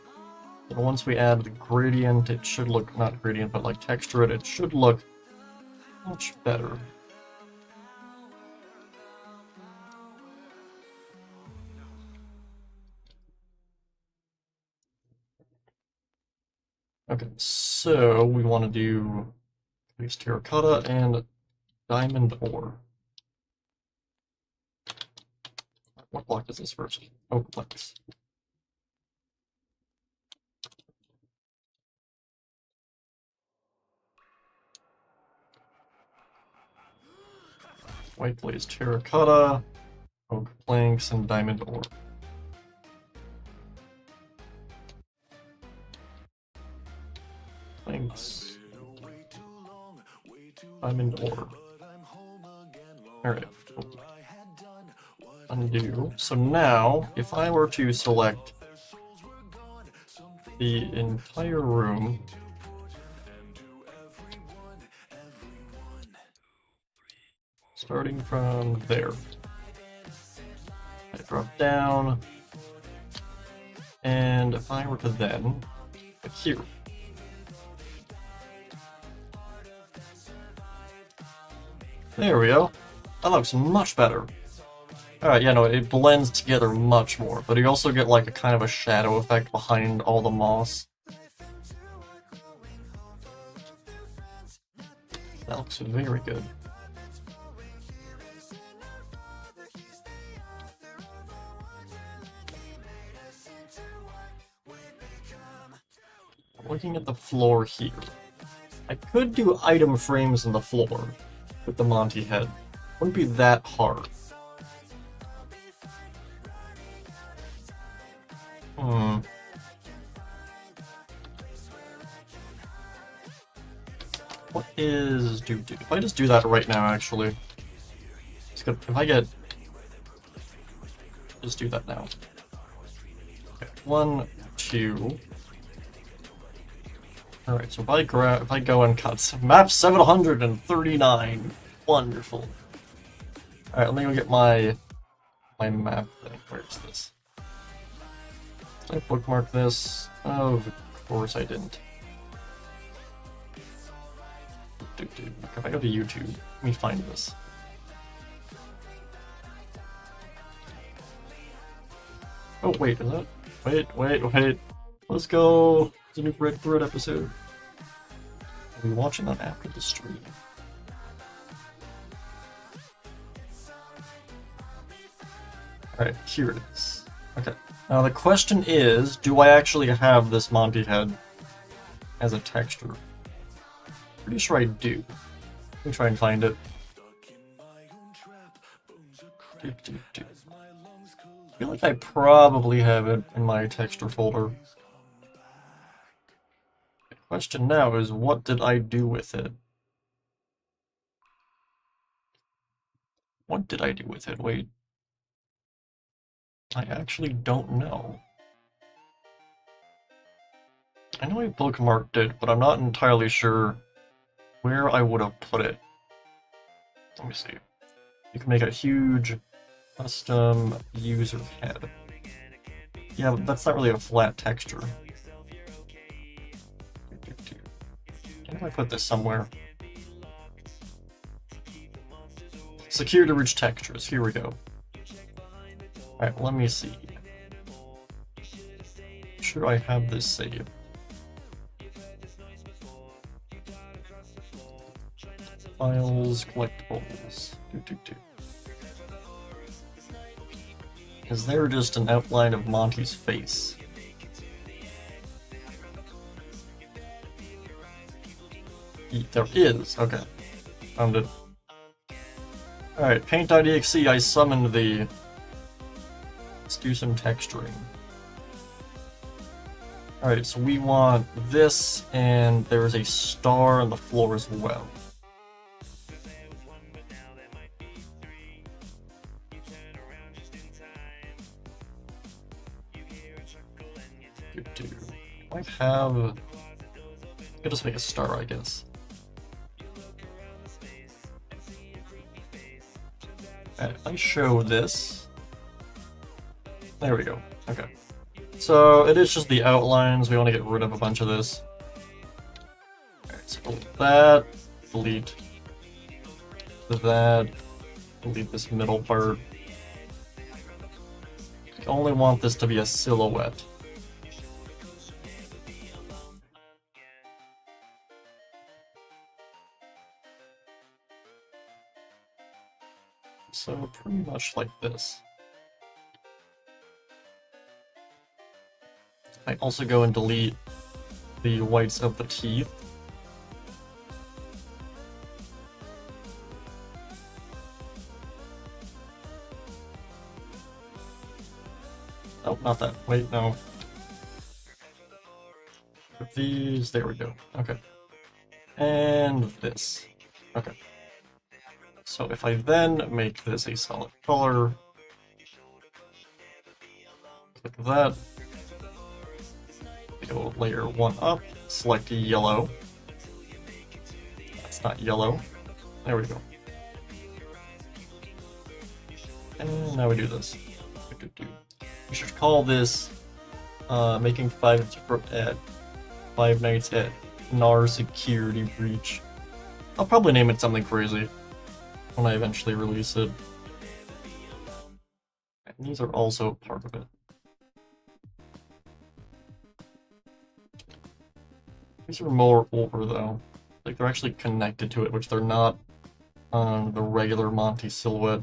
And once we add the gradient, it should look, not gradient, but like texture it should look much better. Okay, so we want to do at least terracotta and diamond ore. What block is this first? Oh, blocks. White blaze terracotta, oak planks, and diamond ore. Planks. Diamond ore. Alright. Undo. So now, if I were to select the entire room, starting from there, I drop down, and if I were to then, put here, there we go. That looks much better. Alright, yeah, no, it blends together much more, but you also get like a kind of a shadow effect behind all the moss. That looks very good. Looking at the floor here, I could do item frames in the floor with the Monty head. Wouldn't be that hard. What is do? If I just do that right now, actually, it's good. If I get, just do that now. Okay, 1, 2. All right. So if I go and cut map 739, wonderful. All right, let me go get my map thing. Where is this? Did I bookmark this? Oh, of course I didn't. Okay, if I go to YouTube, let me find this. Oh, wait, is that? Wait. Let's go. It's a new Red Thread episode. I'll be watching that after the stream. Alright, here it is. Okay. Now the question is, do I actually have this Monty head as a texture? Pretty sure I do. Let me try and find it. I feel like I probably have it in my texture folder. The question now is, what did I do with it? What did I do with it? Wait. I actually don't know. I know I bookmarked it, but I'm not entirely sure where I would have put it. Let me see. You can make a huge custom user head. Yeah, but that's not really a flat texture. Can I put this somewhere? Secure to rich textures. Here we go. Alright, let me see. Sure, I have this saved. Files, collectibles. Is there just an outline of Monty's face? There is. Okay. Found it. Alright, paint.exe, I summoned the... Let's do some texturing. Alright, so we want this, and there is a star on the floor as well. I have... I could just make a star, I guess. And if I show this... There we go. Okay. So, it is just the outlines. We want to get rid of a bunch of this. Alright, so delete that. Delete that. Delete this middle part. I only want this to be a silhouette. So pretty much like this. I also go and delete the whites of the teeth. Oh, not that. Wait, no. With these, there we go. Okay. And this. Okay. So if I then make this a solid color, click that, go layer 1 up, select yellow. That's not yellow. There we go. And now we do this. We should call this making Five Nights at NAR Security Breach. I'll probably name it something crazy when I eventually release it. And these are also part of it. These are more over though. Like they're actually connected to it, which they're not on the regular Monty silhouette.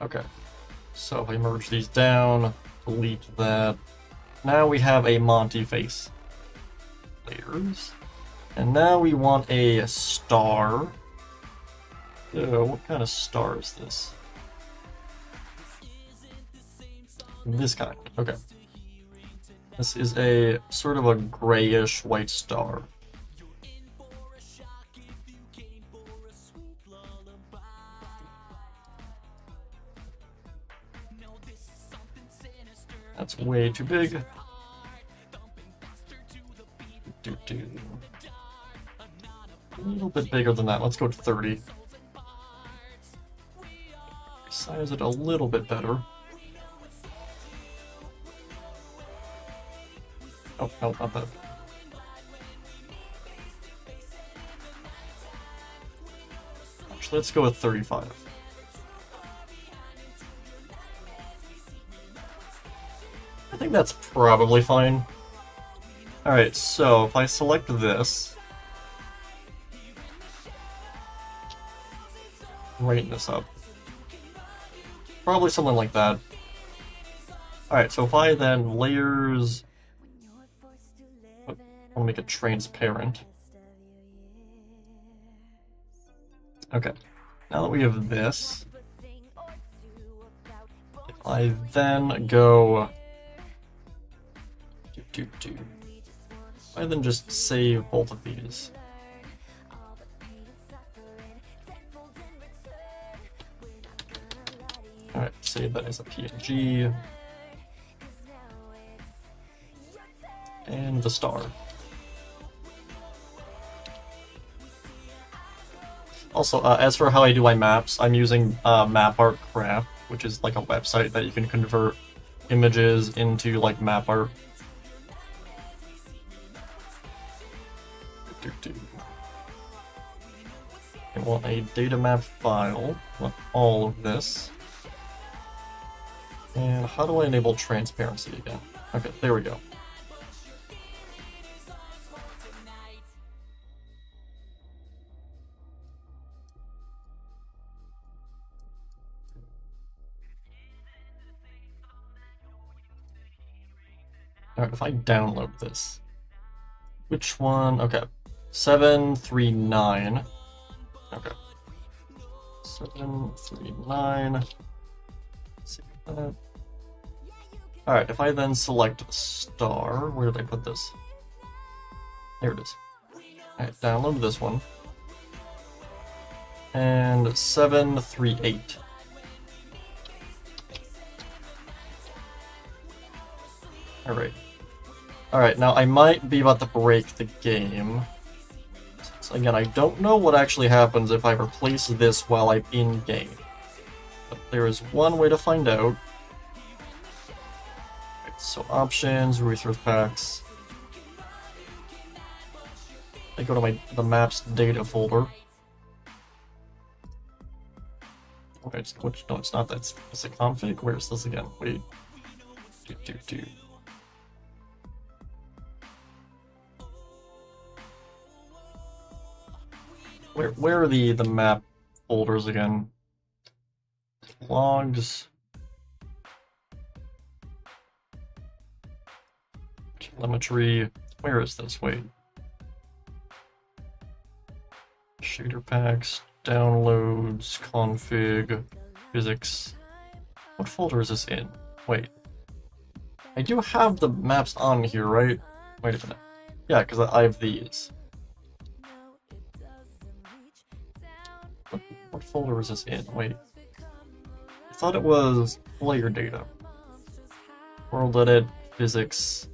Okay. So if I merge these down, delete that. Now we have a Monty face. Layers. And now we want a star. What kind of star is this? This kind. Okay. This is a sort of a grayish white star. That's way too big. A little bit bigger than that. Let's go to 30. Size it a little bit better. Oh, no, not that. Actually, let's go with 35. I think that's probably fine. Alright, so if I select this, brighten this up. Probably something like that. Alright, so if I then layers... I want to make it transparent. Okay, now that we have this, if I then go... I then just save both of these. Alright, save that as a PNG. And the star. Also, as for how I do my maps, I'm using Map Art Craft, which is like a website that you can convert images into like map art. I want a data map file, want all of this. And how do I enable transparency again? Okay, there we go. Alright, if I download this. Which one? Okay. 739. Okay. 739. Save that. Alright, if I then select star, where did I put this? There it is. Alright, download this one. And 738. Alright. Alright, now I might be about to break the game. So again, I don't know what actually happens if I replace this while I'm in-game. But there is one way to find out. Right, so options, resource packs. I go to the maps data folder. Okay, no, it's not that. Is it config? Where is this again? Wait. Do. Where are the map folders again? Logs. Telemetry. Where is this? Wait. Shader packs, downloads, config, physics. What folder is this in? Wait. I do have the maps on here, right? Wait a minute. Yeah, because I have these. What folder is this in? Wait. I thought it was player data. World edit, physics,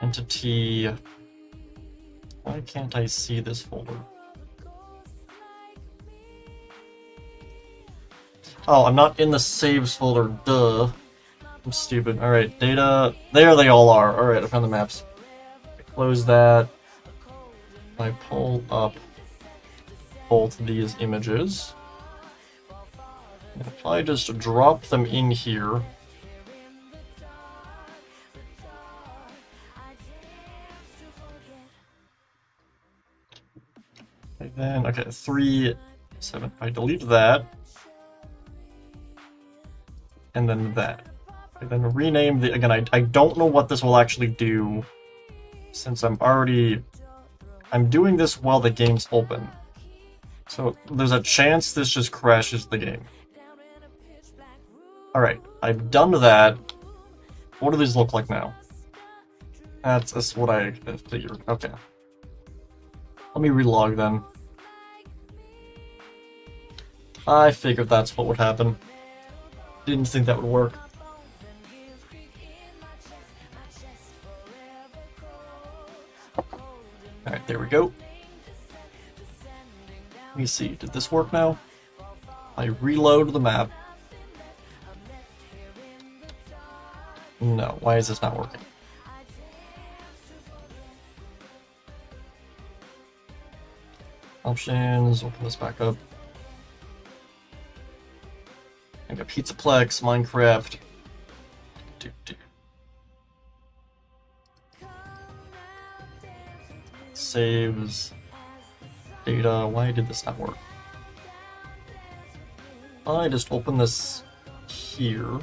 entity. Why can't I see this folder? Oh, I'm not in the saves folder, duh. I'm stupid. Alright, data. There they all are. Alright, I found the maps. Close that. I pull up both these images. If I just drop them in here, and then, okay, 3, 7, I delete that, and then that. I then rename the, again, I don't know what this will actually do, since I'm doing this while the game's open. So there's a chance this just crashes the game. Alright, I've done that. What do these look like now? That's what I figured. Okay. Let me relog then. I figured that's what would happen. Didn't think that would work. Alright, there we go. Let me see, did this work now? I reload the map. No, why is this not working? Options, open this back up. I got Pizzaplex, Minecraft. Saves. Data, why did this not work? I just open this here.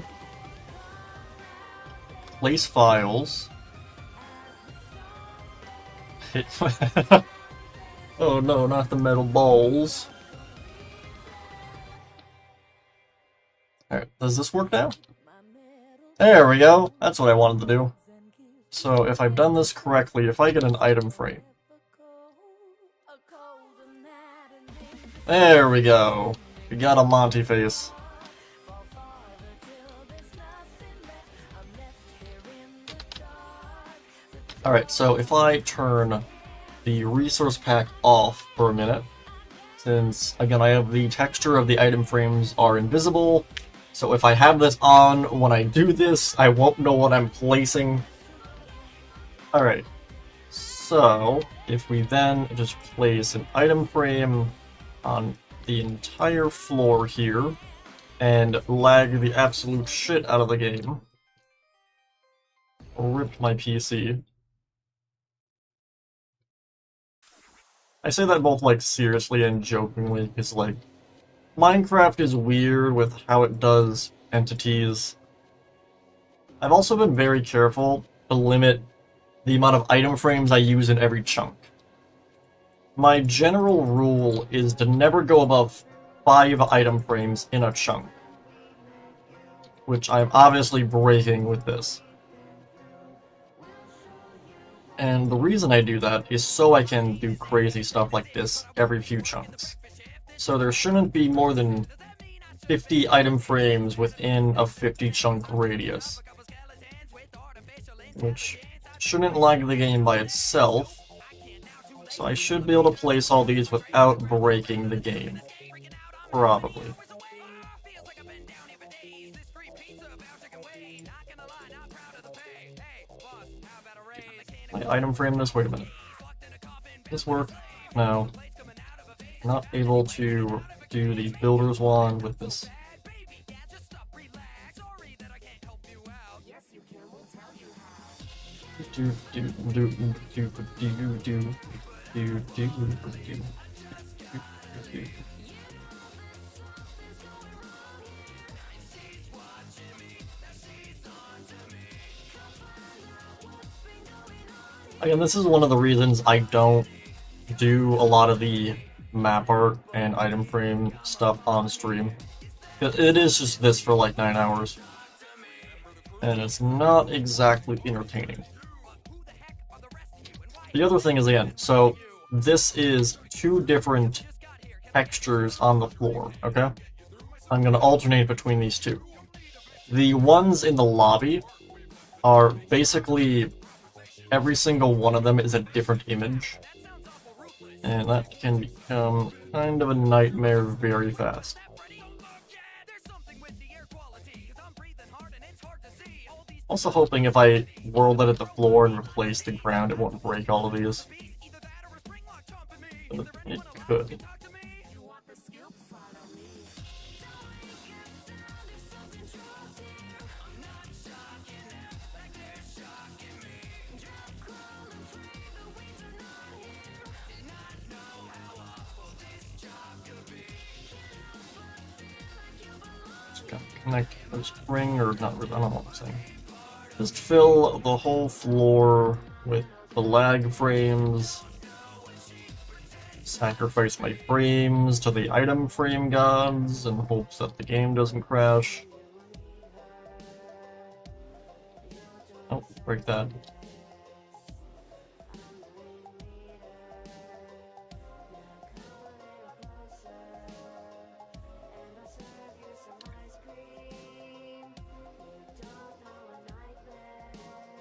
Place files. Hit. Oh no, not the metal balls. Alright, does this work now? There we go. That's what I wanted to do. So if I've done this correctly, if I get an item frame. There we go. We got a Monty face. Alright, so if I turn the resource pack off for a minute, since, again, I have the texture of the item frames are invisible, so if I have this on when I do this, I won't know what I'm placing. Alright, so if we then just place an item frame on the entire floor here, and lag the absolute shit out of the game, rip my PC. I say that both, like, seriously and jokingly, because, like, Minecraft is weird with how it does entities. I've also been very careful to limit the amount of item frames I use in every chunk. my general rule is to never go above 5 item frames in a chunk, which I'm obviously breaking with this. And the reason I do that is so I can do crazy stuff like this every few chunks. So there shouldn't be more than 50 item frames within a 50 chunk radius, which shouldn't lag the game by itself, so I should be able to place all these without breaking the game. Probably. My item frame this? Wait a minute. This work? No. Not able to do the builder's wand with this. Again, this is one of the reasons I don't do a lot of the map art and item frame stuff on stream. It is just this for like 9 hours. And it's not exactly entertaining. The other thing is, again, so this is 2 different textures on the floor, okay? I'm going to alternate between these 2. The ones in the lobby are basically every single one of them is a different image. And that can become kind of a nightmare very fast. Also hoping if I world edit the floor and replace the ground, it won't break all of these. But it could. Just gotta connect this ring, or not, I don't know what I'm saying. Just fill the whole floor with the lag frames. Sacrifice my frames to the item frame gods in hopes that the game doesn't crash. Oh, break that.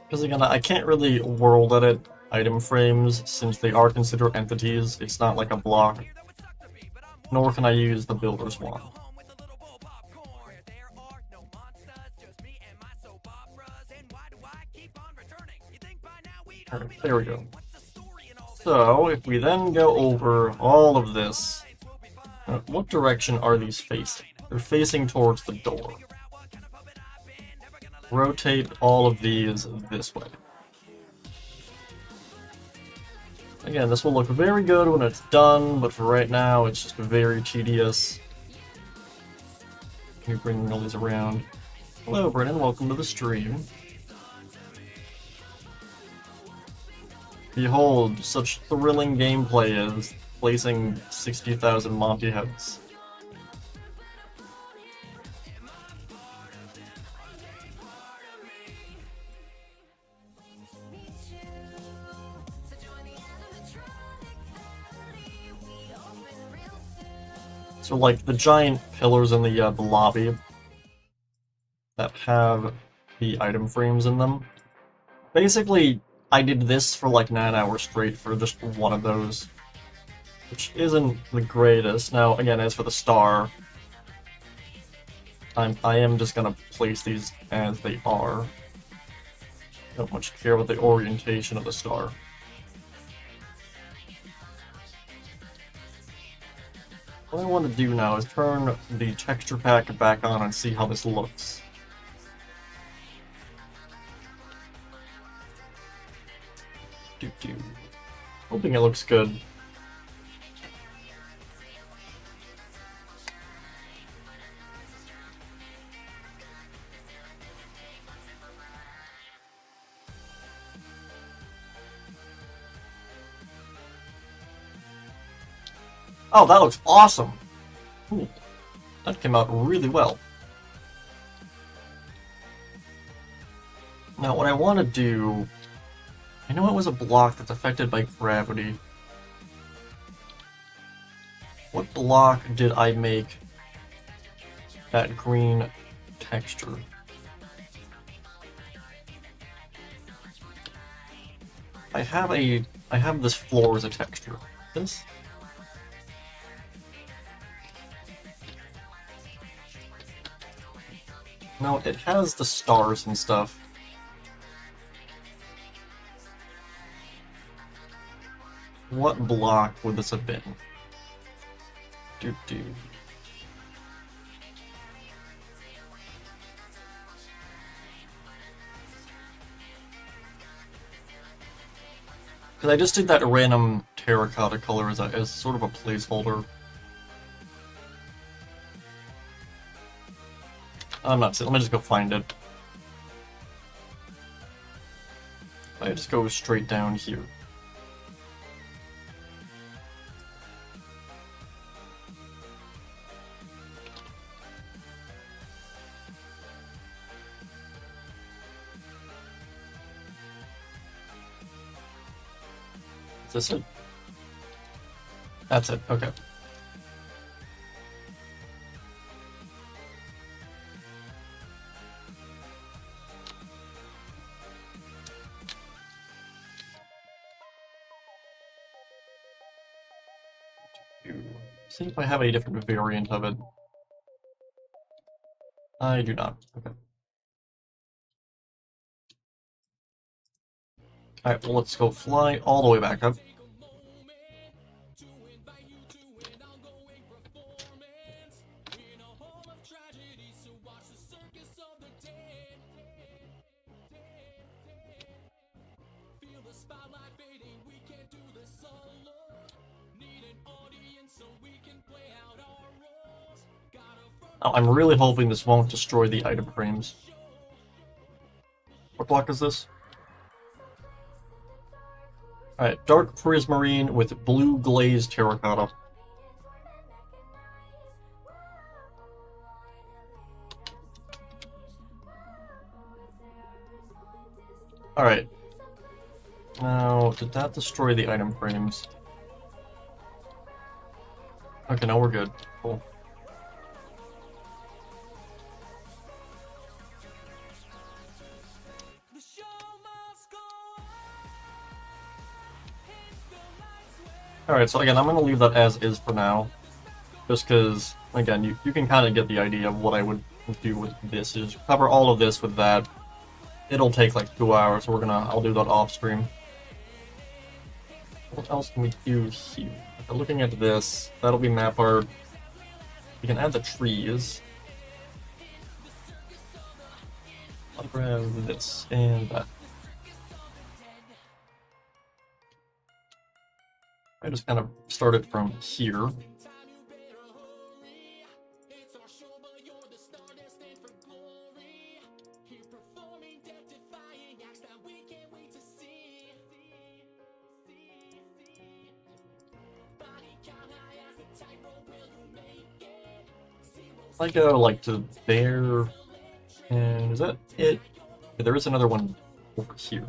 Because again, I can't really world edit item frames since they are considered entities. It's not like a block. Nor can I use the builder's wand. Alright, there we go. So, if we then go over all of this, what direction are these facing? They're facing towards the door. Rotate all of these this way. Again, this will look very good when it's done, but for right now, it's just very tedious. Can you bring all these around? Hello, Brennan. Welcome to the stream. Behold, such thrilling gameplay as placing 60,000 Monty heads. So, like, the giant pillars in the lobby that have the item frames in them. Basically, I did this for like 9 hours straight for just one of those, which isn't the greatest. Now, again, as for the star, I am just gonna place these as they are. Don't much care about the orientation of the star. What I want to do now is turn the texture pack back on and see how this looks. Hoping it looks good. Oh, that looks awesome! Ooh, that came out really well. Now, what I want to do... I know it was a block that's affected by gravity. What block did I make that green texture? I have this floor as a texture. This? No, it has the stars and stuff. What block would this have been? Do. Because I just did that random terracotta color as sort of a placeholder. I'm not saying, let me just go find it. I just go straight down here. Is this it? That's it, okay. See if I have a different variant of it. I do not. Okay. Alright, well, let's go fly all the way back up. Oh, I'm really hoping this won't destroy the item frames. What block is this? Alright, dark prismarine with blue glazed terracotta. Alright. Now, did that destroy the item frames? Okay, now we're good. Cool. Alright, so again, I'm going to leave that as is for now. Just because, again, you can kind of get the idea of what I would do with this. Is cover all of this with that. It'll take like 2 hours, so I'll do that off stream. What else can we do here? If we're looking at this, that'll be map art. We can add the trees. I'll grab this and that. I just kind of started from here. I go like to there, and is that it? Yeah, there is another one over here.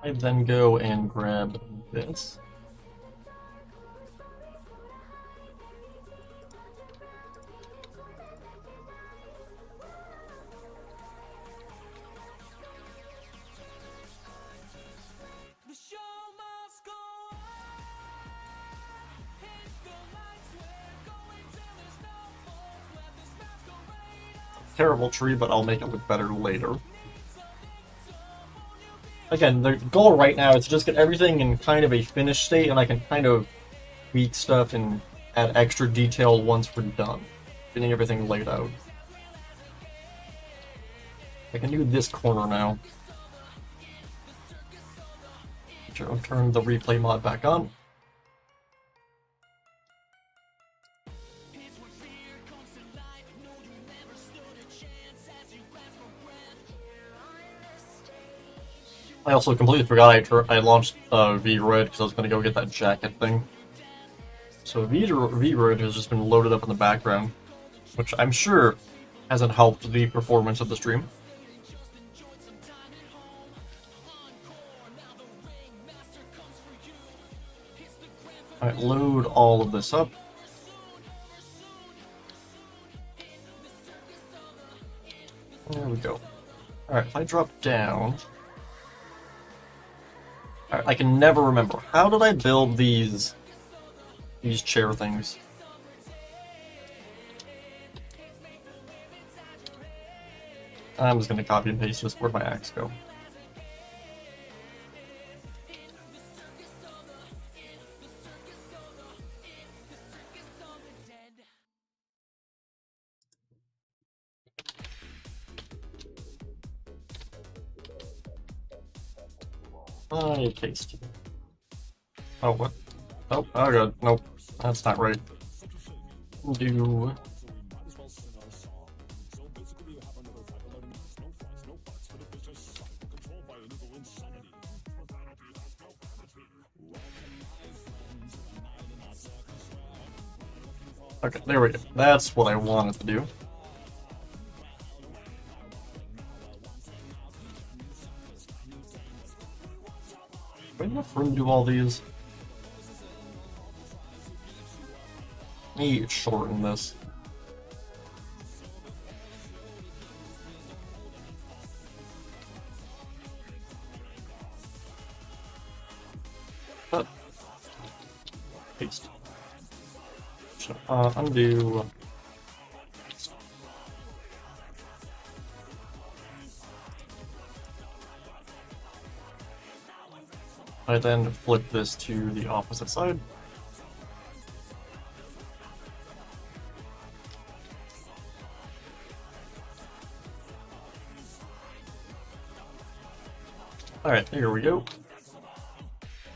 I then go and grab this. Terrible tree, but I'll make it look better later. Again, the goal right now is to just get everything in kind of a finished state, and I can kind of tweak stuff and add extra detail once we're done. Getting everything laid out. I can do this corner now. I'll turn the replay mod back on. I also completely forgot I launched Vroid because I was going to go get that jacket thing. So Vroid has just been loaded up in the background, which I'm sure hasn't helped the performance of the stream. Alright, load all of this up. There we go. Alright, if I drop down... Alright, I can never remember. How did I build these chair things? I'm just gonna copy and paste this. Where'd my axe go? I paste. Oh, what? Oh god, nope. That's not right. Do... Okay, there we go. That's what I wanted to do. Do I have enough room to do all these? Let me shorten this. But paste. Undo. I then flip this to the opposite side. Alright, here we go.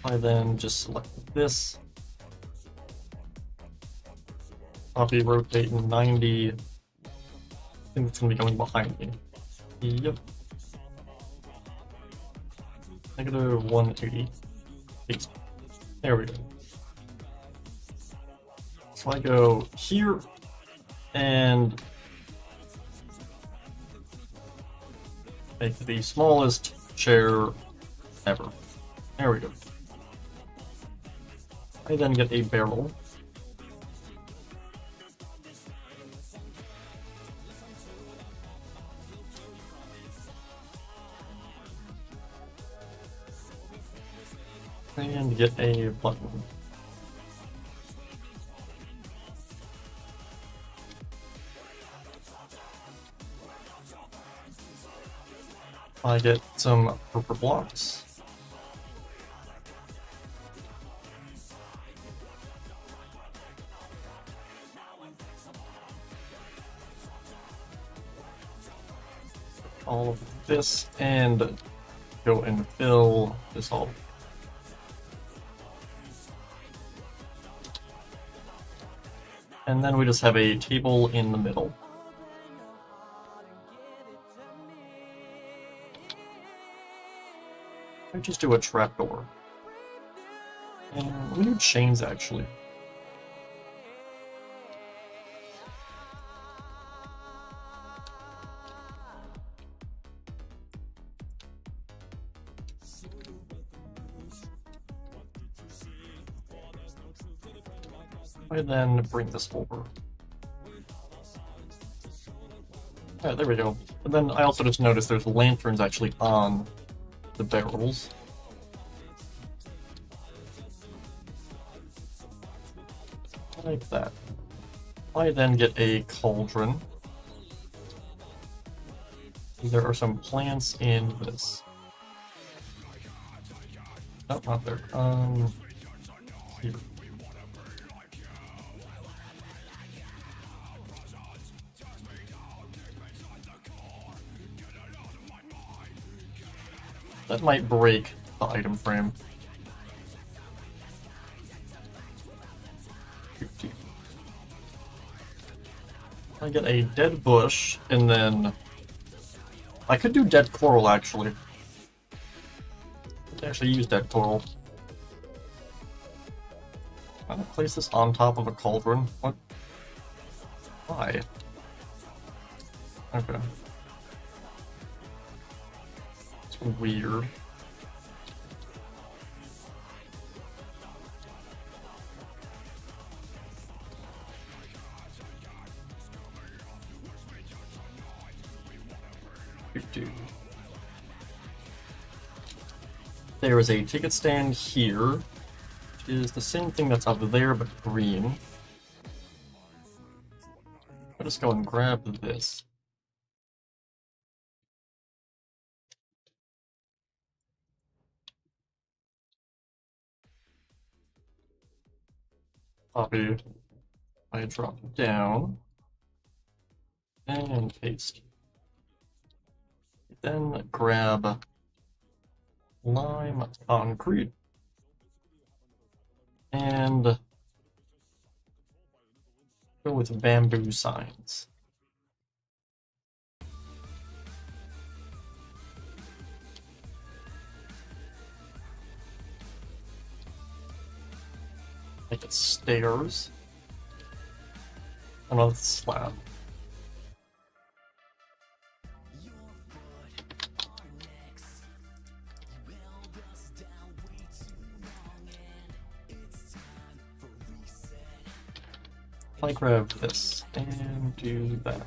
I then just select this. Copy, rotate 90. I think it's going to be going behind me. Yep. Negative 180. Paste. There we go. So I go here, and make the smallest chair ever. There we go. I then get a barrel. And get a button. I get some purple blocks. All of this and go and fill this all. And then we just have a table in the middle. I just do a trapdoor. And let me do chains actually. I then bring this over. Alright, there we go. And then I also just noticed there's lanterns actually on the barrels. Like that. I then get a cauldron. There are some plants in this. Oh, not there. Here. That might break the item frame. I get a dead bush, and then I could do dead coral actually. Actually use that coral. I'm gonna place this on top of a cauldron. What? Why? Okay. It's weird. There is a ticket stand here, which is the same thing that's up there but green. I'll just go and grab this. Copy. I drop it down and paste. Then grab lime concrete and go with bamboo signs. Make it stairs. Another slab. I grab this and do that.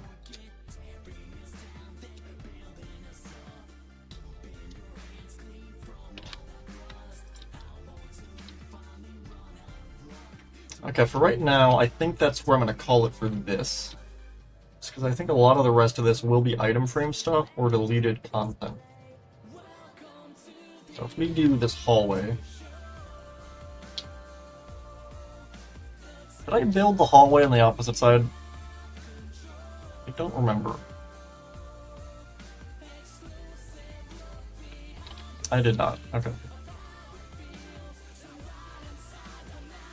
Okay, for right now, I think that's where I'm going to call it for this. Just because I think a lot of the rest of this will be item frame stuff or deleted content. So if we do this hallway... Did I build the hallway on the opposite side? I don't remember. I did not. Okay.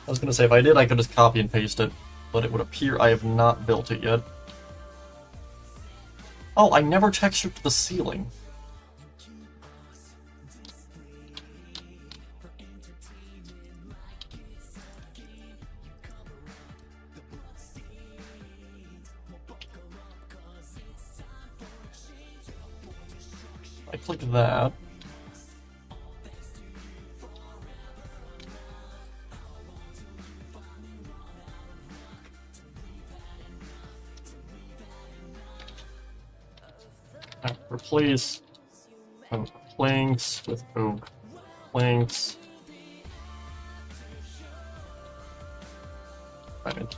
I was gonna say, if I did, I could just copy and paste it, but it would appear I have not built it yet. Oh, I never textured the ceiling. I click that. Replace planks with oak planks.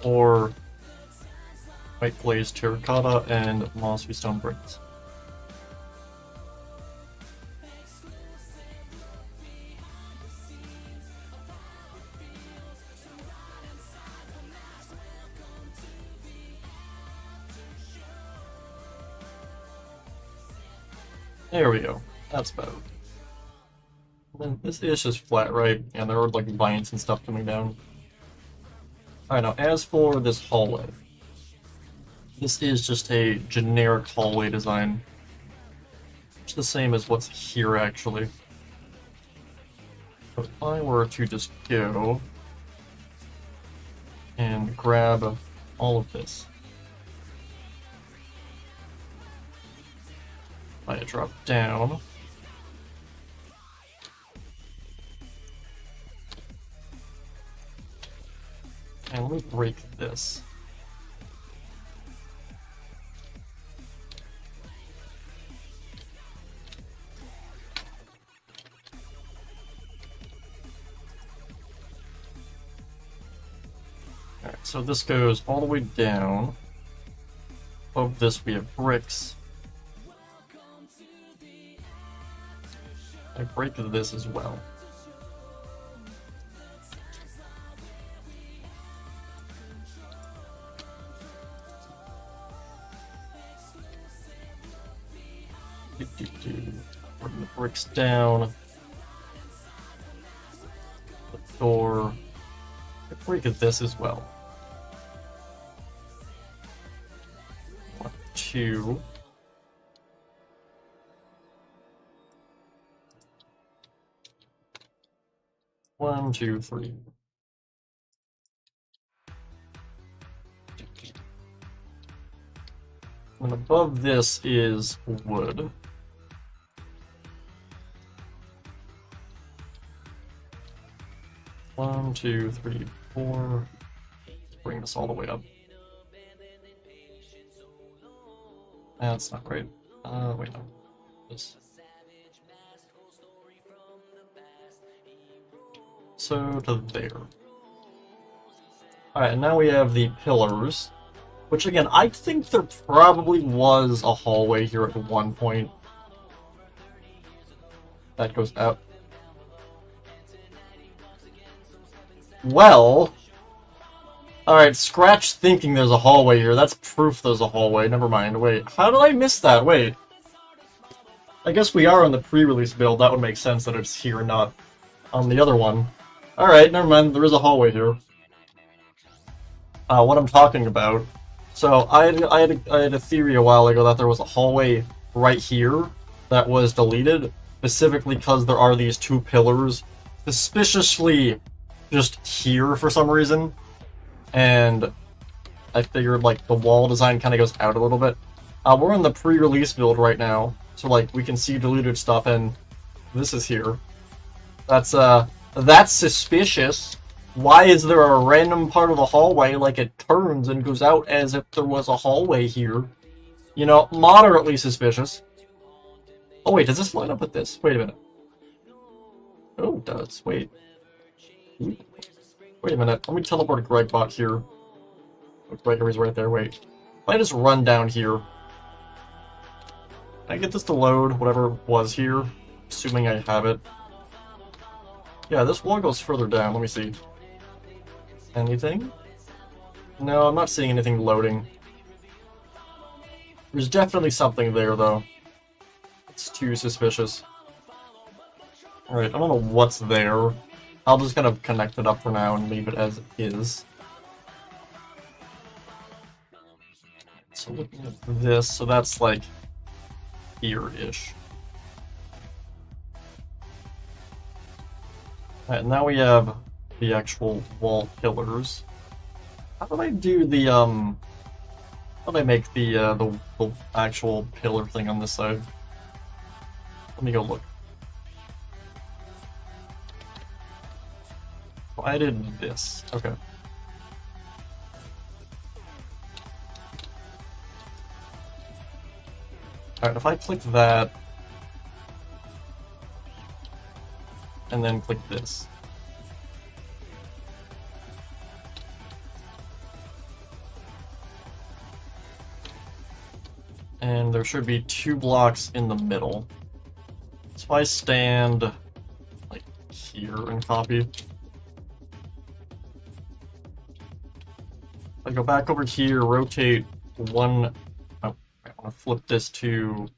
Or white glazed terracotta and mossy stone bricks. There we go. That's better. Then this is just flat, right? And there are like vines and stuff coming down. Alright, now as for this hallway, this is just a generic hallway design. It's the same as what's here, actually. So if I were to just go and grab all of this, I drop down. And let me break this. Alright, so this goes all the way down. Above this we have bricks. I break this as well. Bring the bricks down. The door. I break this as well. 1, 2. 1, 2, 3. And above this is wood. One, 2, 3, 4. Bring this all the way up. That's not great. Wait, no. This. So to there. Alright, and now we have the pillars. Which again, I think there probably was a hallway here at one point. That goes up. Well... Alright, scratch thinking there's a hallway here. That's proof there's a hallway. Never mind. Wait, how did I miss that? Wait. I guess we are on the pre-release build. That would make sense that it's here, not on the other one. Alright, never mind. There is a hallway here. What I'm talking about. So, I had a theory a while ago that there was a hallway right here that was deleted, specifically because there are these two pillars suspiciously just here for some reason. And I figured, like, the wall design kind of goes out a little bit. We're in the pre-release build right now, so, like, we can see deleted stuff, and this is here. That's suspicious. Why is there a random part of the hallway, like, it turns and goes out as if there was a hallway here? You know, moderately suspicious. Oh, wait, does this line up with this? Wait a minute. Oh, it does. Wait. Wait a minute, let me teleport Gregbot here. Oh, Gregory's right there, wait. If I just run down here... Can I get this to load, whatever was here? Assuming I have it. Yeah, this wall goes further down, let me see. Anything? No, I'm not seeing anything loading. There's definitely something there, though. It's too suspicious. Alright, I don't know what's there. I'll just kind of connect it up for now and leave it as is. So looking at this, so that's like here-ish. Alright, now we have the actual wall pillars. How did I do the, how did I make the actual pillar thing on this side? Let me go look. I did this. Okay. Alright, if I click that, and then click this. And there should be 2 blocks in the middle. So if I stand, like, here and copy. I go back over here, rotate 1... Oh, I want to flip this to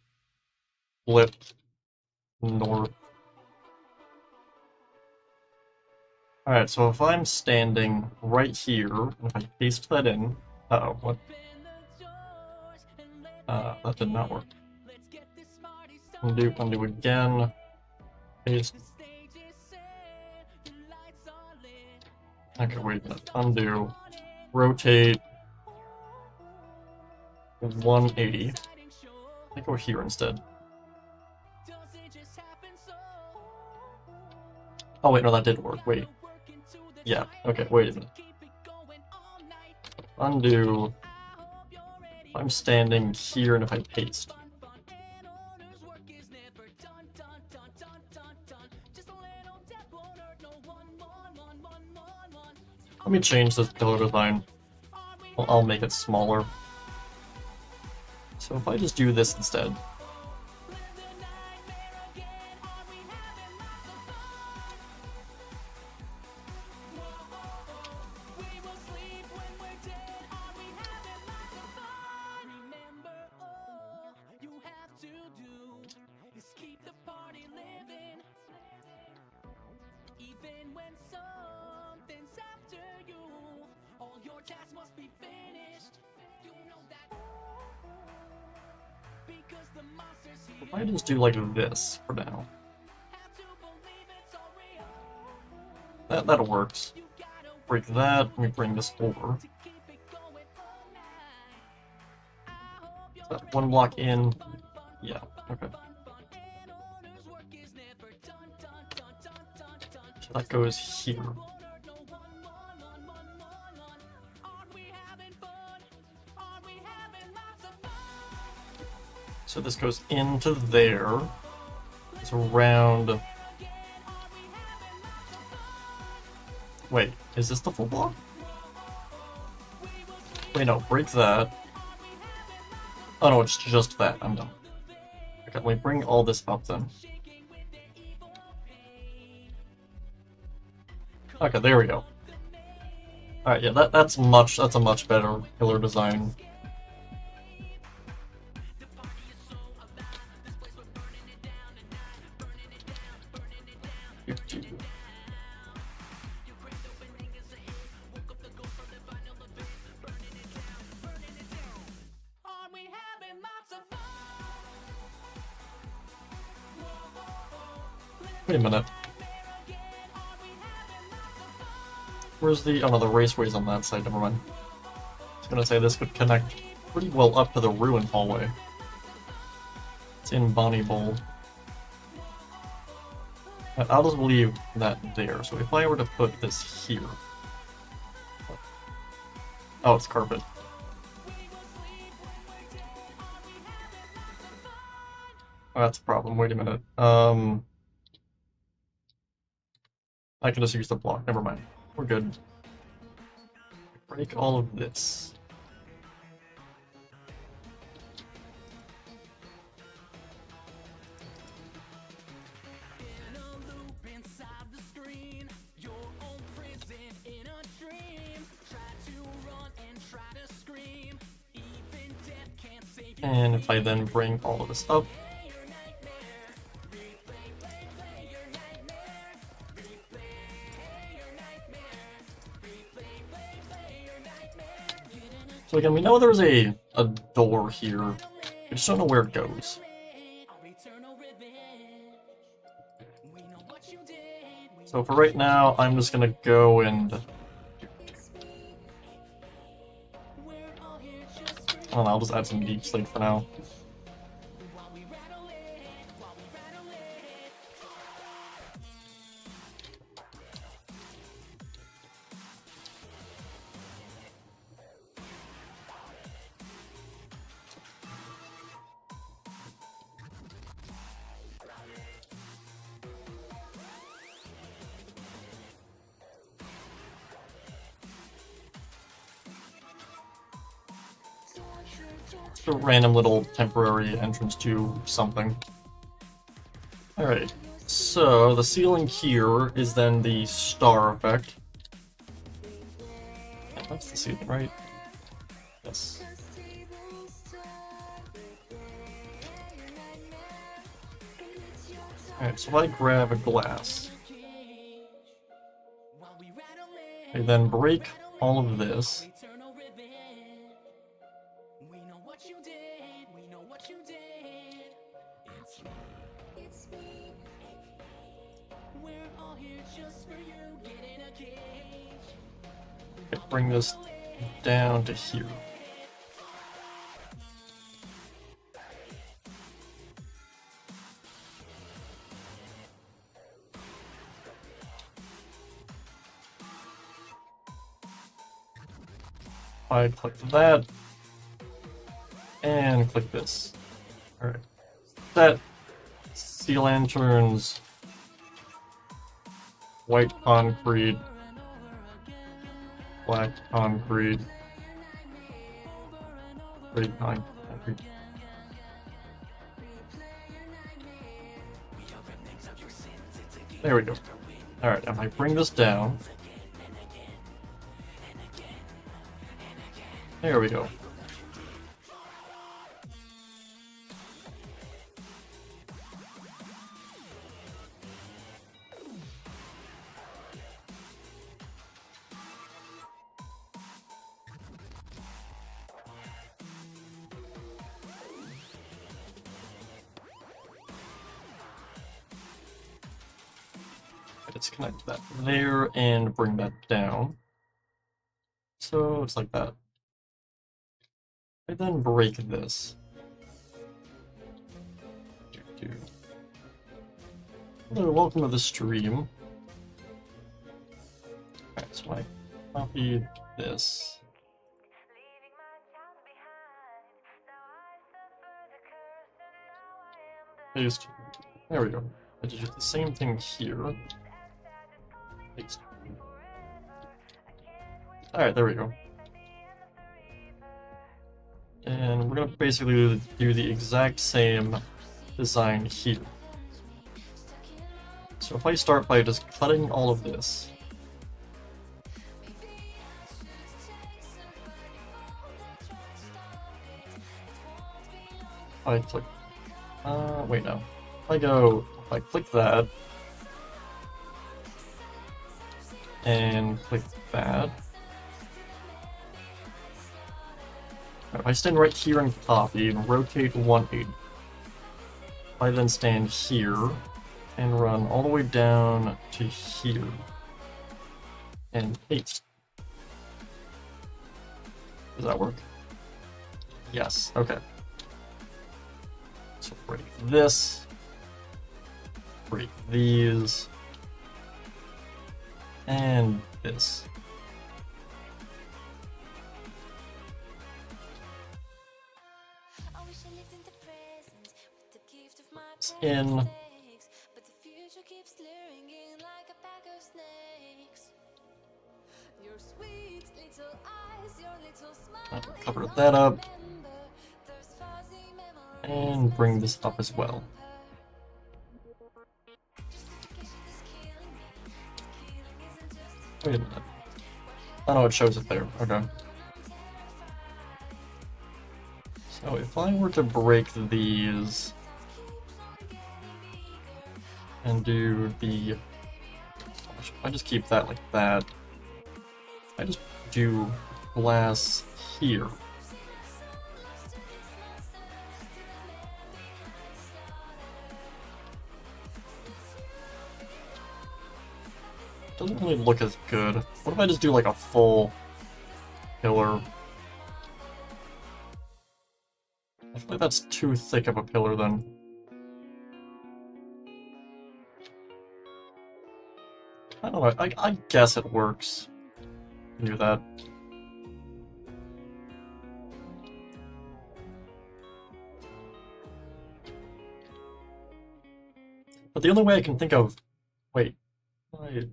flip north. Alright, so if I'm standing right here, and if I paste that in... Uh-oh, what? That did not work. Undo again. Paste. Okay, wait a minute. Undo. Rotate 180. I go here instead. Oh wait, no, that did work. Wait. Yeah, okay, wait a minute. Undo. I'm standing here, and if I paste. Let me change this pillar design. I'll make it smaller. So if I just do this instead. If I just do like this for now. that works. Break that, let me bring this over. Is that one block in? Yeah, okay. So that goes here. So this goes into there. It's around... Wait, is this the full block? Wait, no, break that. Oh no, it's just that. I'm done. Okay, let me bring all this up then. Okay, there we go. Alright, yeah, that's a much better pillar design. Wait a minute. Where's the... Oh no, the raceway's on that side, never mind. I was gonna say this could connect pretty well up to the ruin hallway. It's in Bonnie Bowl. I'll just leave that there, so if I were to put this here... Oh, it's carpet. Oh, that's a problem, wait a minute. I can just use the block, never mind. We're good. Break all of this. And if I then bring all of this up, so again, we know there's a door here. We just don't know where it goes. So for right now, I'm just gonna go and... I don't know, I'll just add some deep slate for now. Just a random little temporary entrance to something. Alright, so the ceiling here is then the star effect. Yeah, that's the ceiling, right? Yes. Alright, so if I grab a glass, I then break all of this. Bring this down to here. I click that and click this. Alright. That sea lanterns, white concrete, black concrete, gray concrete. There we go. Alright, and I bring this down. There we go. Disconnect that there and bring that down. So it's like that. I then break this. Hello, welcome to the stream. Alright, so I copy this. Paste. There we go. I did the same thing here. Paste. Alright, there we go. And we're gonna basically do the exact same design here. So if I start by just cutting all of this, I click, wait no, if I click that, and click that, if I stand right here and copy and rotate 180, if I then stand here and run all the way down to here and paste. Does that work? Yes, okay. So break this, break these, and this. It's in. I'll cover that up and bring this up as well. Wait a minute. Oh no, it shows it there. Okay. So if I were to break these and do the... I just keep that like that. I just do glass here. Doesn't really look as good. What if I just do like a full pillar? I feel like that's too thick of a pillar then. I don't know, I guess it works. Do that. But the only way I can think of... Wait. If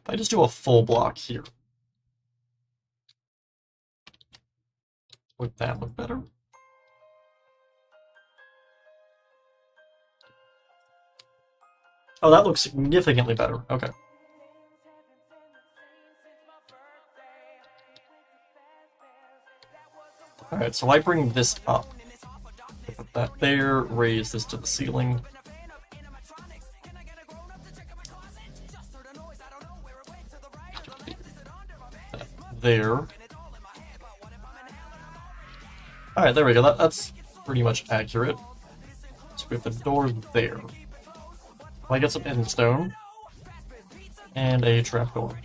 I just do a full block here, would that look better? Oh, that looks significantly better. Okay. Alright, so I bring this up. Put that there, raise this to the ceiling. That there. Alright, there we go. That's pretty much accurate. So we have the door there. I get some hidden stone and a trapdoor.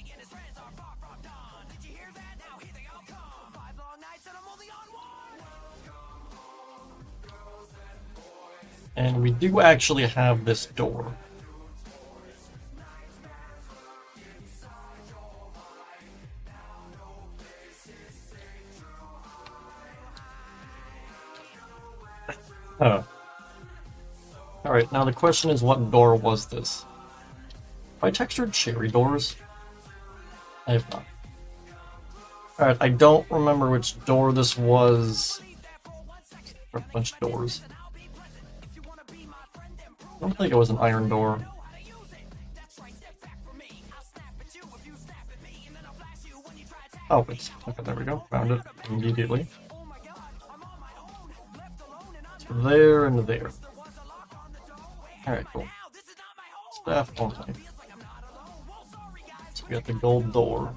And we do actually have this door. Huh. Alright, now the question is, what door was this? Have I textured cherry doors? I have not. Alright, I don't remember which door this was. There are a bunch of doors. I don't think it was an iron door. Oh, it's okay, there we go. Found it immediately. So there and there. Alright, cool. Staff only. So we got the gold door.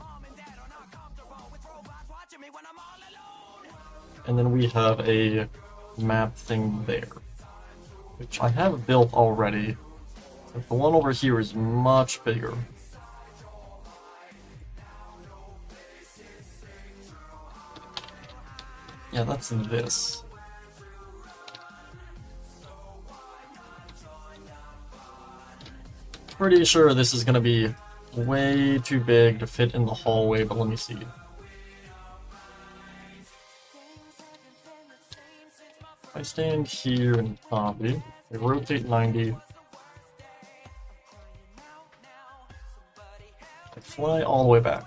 And then we have a map thing there, which I have built already. The one over here is much bigger. Yeah, that's this. Pretty sure this is gonna be way too big to fit in the hallway, but let me see. If I stand here and copy, I rotate 90. I fly all the way back.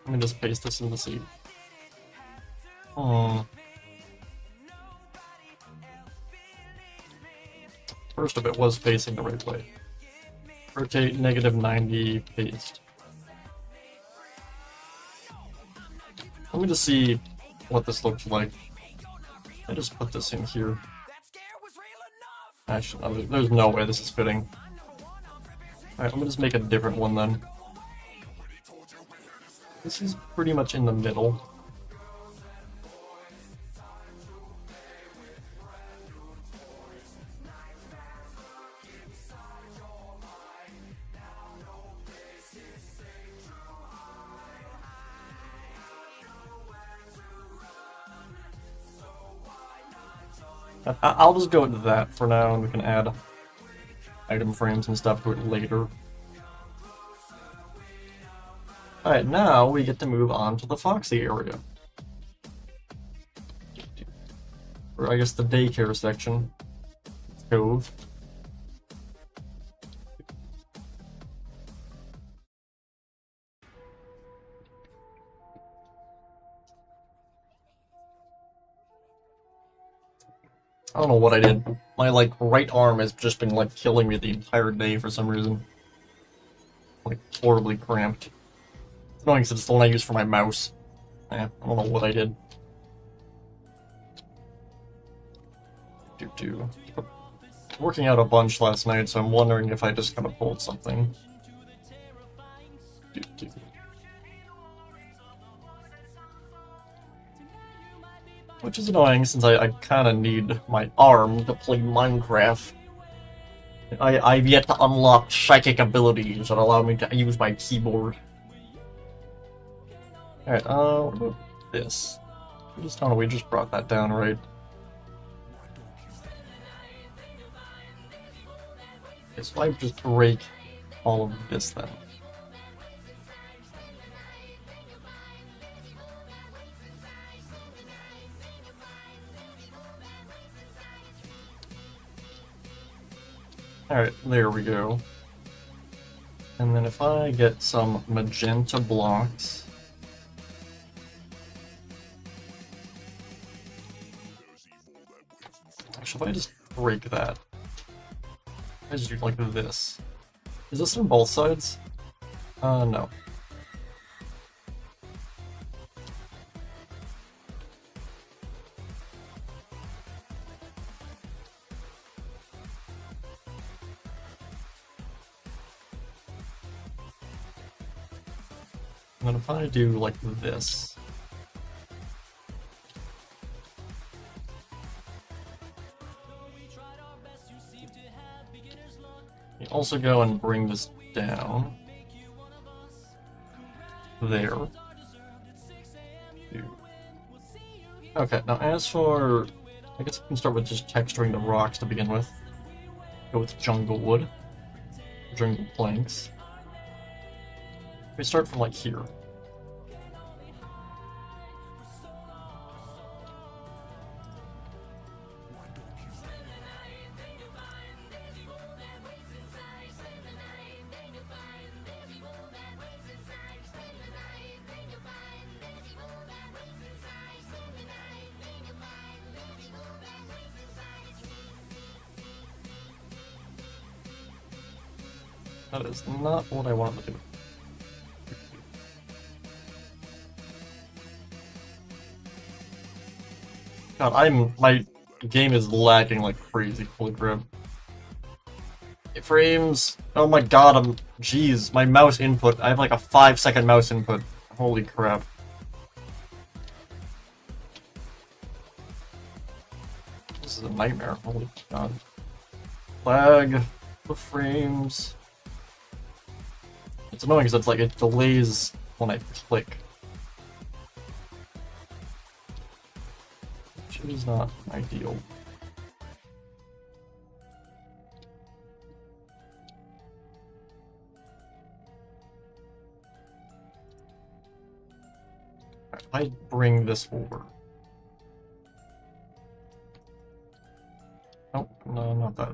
Let me just paste this in the seat. First of it was facing the right way. Rotate -90, paste. Let me just see what this looks like. I just put this in here. Actually, no, there's no way this is fitting. Alright, let me just make a different one then. This is pretty much in the middle. I'll just go with that for now, and we can add item frames and stuff to it later. Alright, now we get to move on to the Foxy area. Or I guess the daycare section. Cove. I don't know what I did. My, like, right arm has just been, like, killing me the entire day for some reason. Like, horribly cramped. It's annoying because it's the one I use for my mouse. I don't know what I did. Working out a bunch last night, so I'm wondering if I just kind of pulled something. Which is annoying since I kind of need my arm to play Minecraft. I've yet to unlock psychic abilities that allow me to use my keyboard. Alright, what about this? We just brought that down, right? Okay, so I just break all of this then. Alright, there we go. And then if I get some magenta blocks... Actually, if I just break that... I just do like this. Is this on both sides? No. And then if I do like this, you also go and bring this down there. Okay, now as for, I guess we can start with just texturing the rocks to begin with. Go with jungle wood, jungle planks. We start from like here. That is not what I wanted to do. God, my game is lagging like crazy. Holy crap. It frames. Oh my god, jeez, my mouse input. I have like a 5-second mouse input. Holy crap. This is a nightmare. Holy god. lag the frames. It's annoying because it's like it delays when I click. Which is not ideal. I bring this over. Oh, no, not that.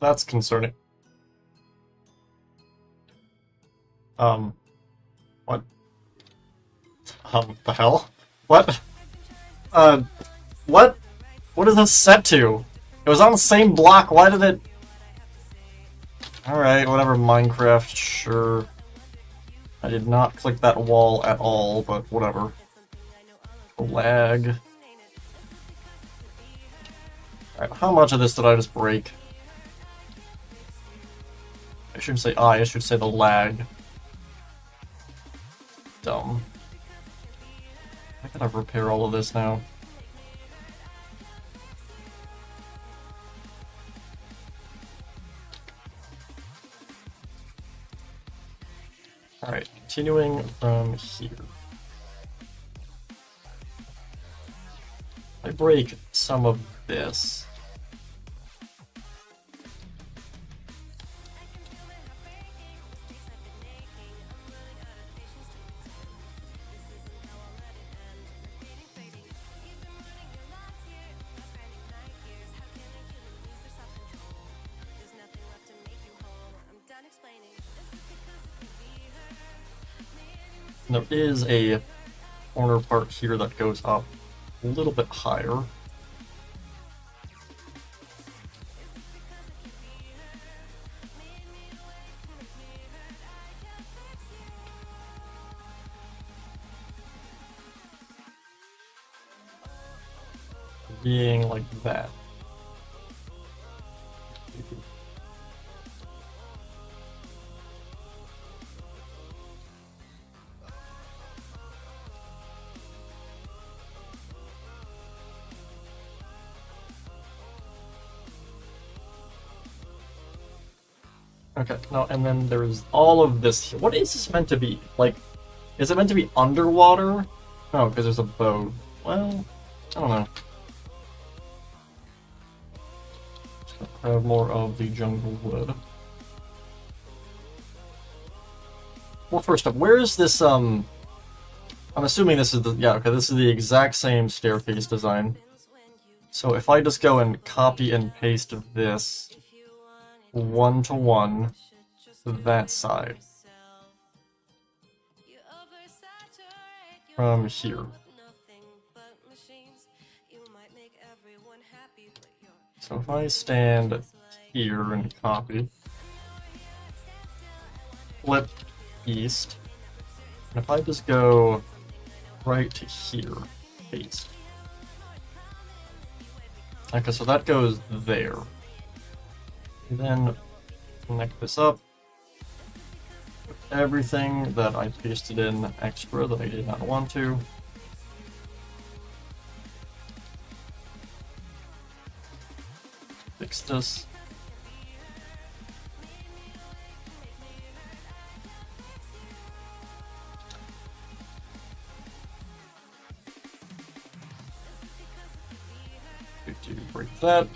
That's concerning. What? The hell? What? What? What is this set to? It was on the same block, why did it... Alright, whatever, Minecraft, sure. I did not click that wall at all, but whatever. Lag. Alright, how much of this did I just break? I shouldn't say I should say the lag. Dumb. I gotta repair all of this now. Alright, continuing from here. I break some of this. And there is a corner part here that goes up a little bit higher. Being like that. Okay, no, and then there's all of this here. What is this meant to be? Like, is it meant to be underwater? No, because there's a boat. Well, I don't know. Just gonna have more of the jungle wood. Well, first up, where is this, I'm assuming this is the, yeah, okay, this is the exact same staircase design. So if I just go and copy and paste this one-to-one to that side from here. So if I stand here and copy, flip east, and if I just go right to here, paste. Okay, so that goes there. Then connect this up with everything that I pasted in extra that I did not want to. Fix this. To break that.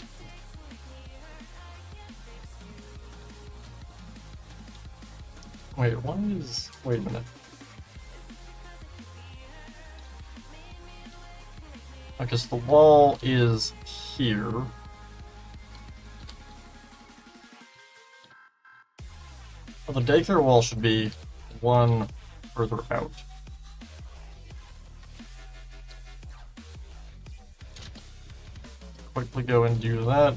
Wait, why is... wait a minute. Because the wall is here. Well, the daycare wall should be one further out. Quickly go and do that.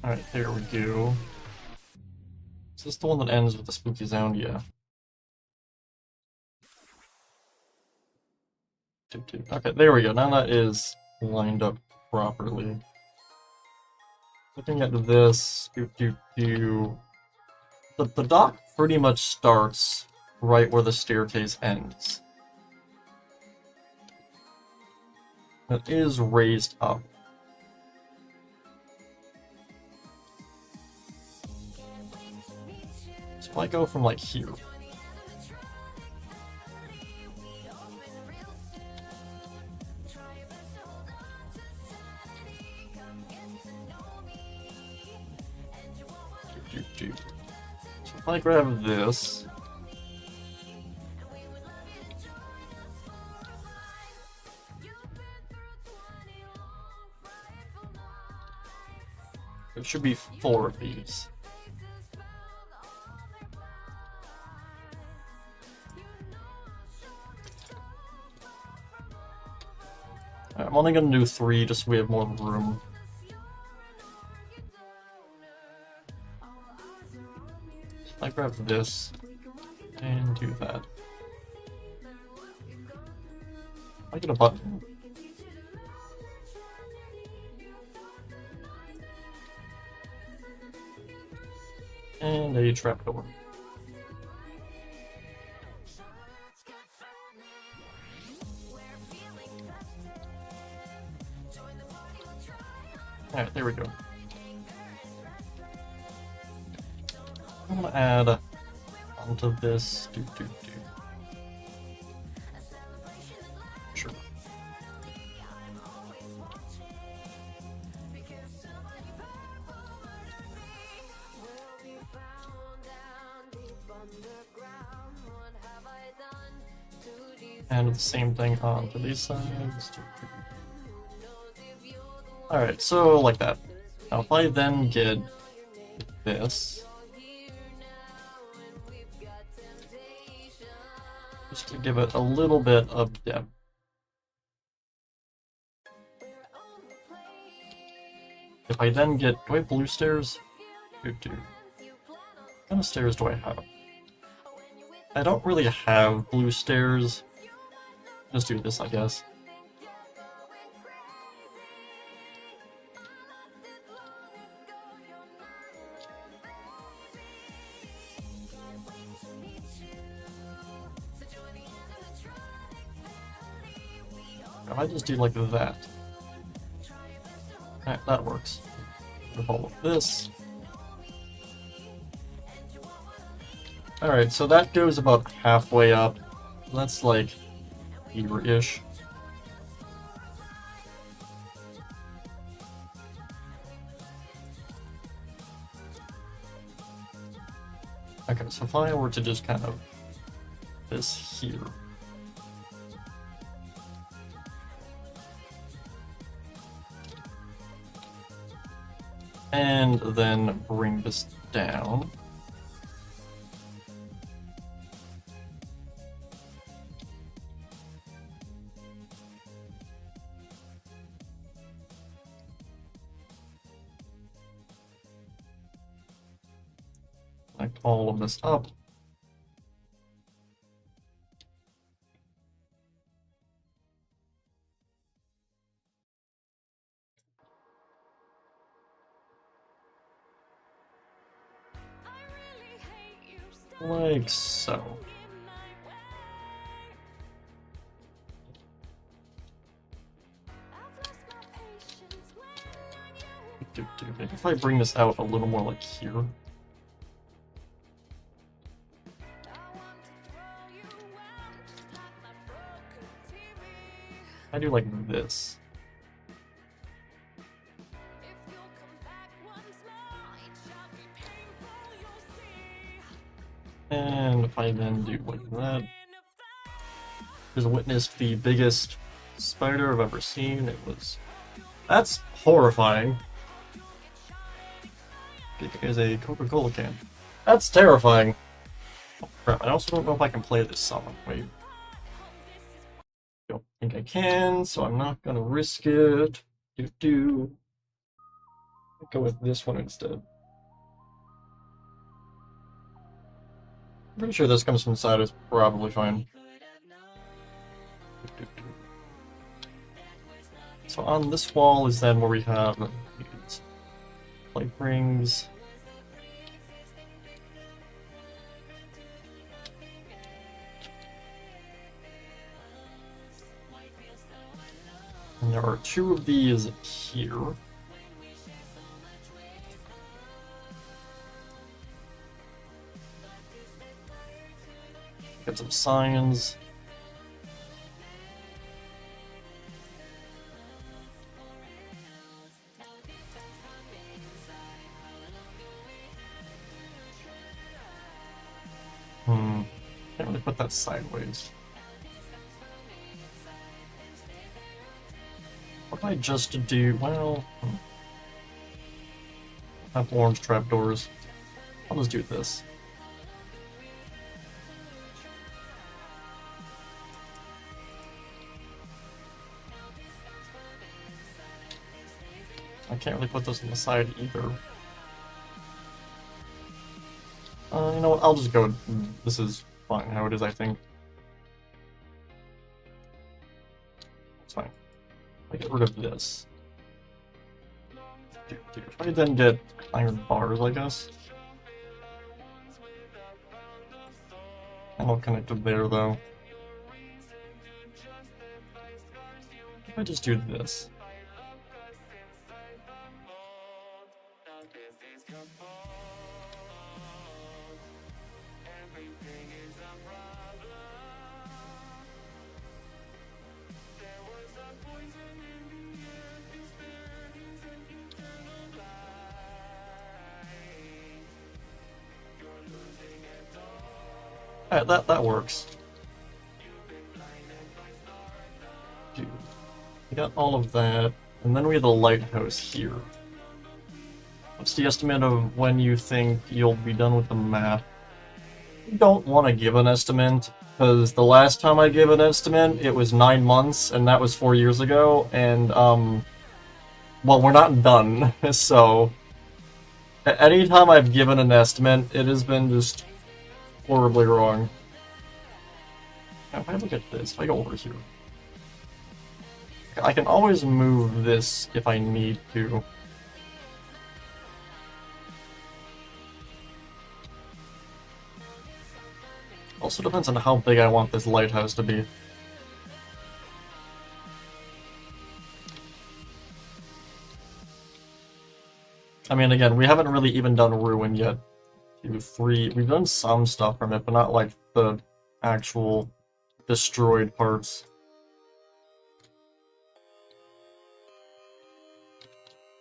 Alright, there we go. Is this the one that ends with the spooky sound? Yeah. Okay, there we go. Now that is lined up properly. Looking at this, the dock pretty much starts right where the staircase ends. It is raised up. So if I go from like here, so if I grab this, there should be 4 of these. I'm only gonna do 3 just so we have more room. I grab this and do that. I get a button. And a trapdoor. Alright, there we go. I'm gonna add onto this. Sure. And the same thing onto these sides. Alright, so like that. Now if I then get this, just to give it a little bit of depth. If I then get, do I have blue stairs? What kind of stairs do I have? I don't really have blue stairs. Just do this, I guess. If I just do like that. Alright, that works. With all of this. Alright, so that goes about halfway up. That's like here-ish. Okay, so if I were to just kind of this here. And then bring this down. Connect all of this up. Like so. Maybe if I bring this out a little more like here. I do like this. And if I then do like that, just witnessed the biggest spider I've ever seen. That's horrifying. Big as a Coca-Cola can. That's terrifying. Oh, crap, I also don't know if I can play this song. Wait. Don't think I can, so I'm not gonna risk it. I'll go with this one instead. I'm pretty sure this comes from the side, it's probably fine. So on this wall is then where we have these light rings. And there are 2 of these here. Get some signs. Can't really put that sideways. What if I just do, well, have orange trapdoors. I'll just do this. I can't really put those on the side either. You know what, I'll just go, this is fine how it is, I think. It's fine. I get rid of this. If I then get iron bars, I guess. I'm not connected there, though. If I just do this. Alright, that works. Dude. We got all of that, and then we have the lighthouse here. What's the estimate of when you think you'll be done with the map? I don't want to give an estimate, because the last time I gave an estimate, it was 9 months, and that was 4 years ago, and, well, we're not done, so... Anytime I've given an estimate, it has been just horribly wrong. Now, if I look at this, if I go over here, I can always move this if I need to. Also depends on how big I want this lighthouse to be. I mean, again, we haven't really even done Ruin yet. 2, 3, we've done some stuff from it, but not like the actual destroyed parts.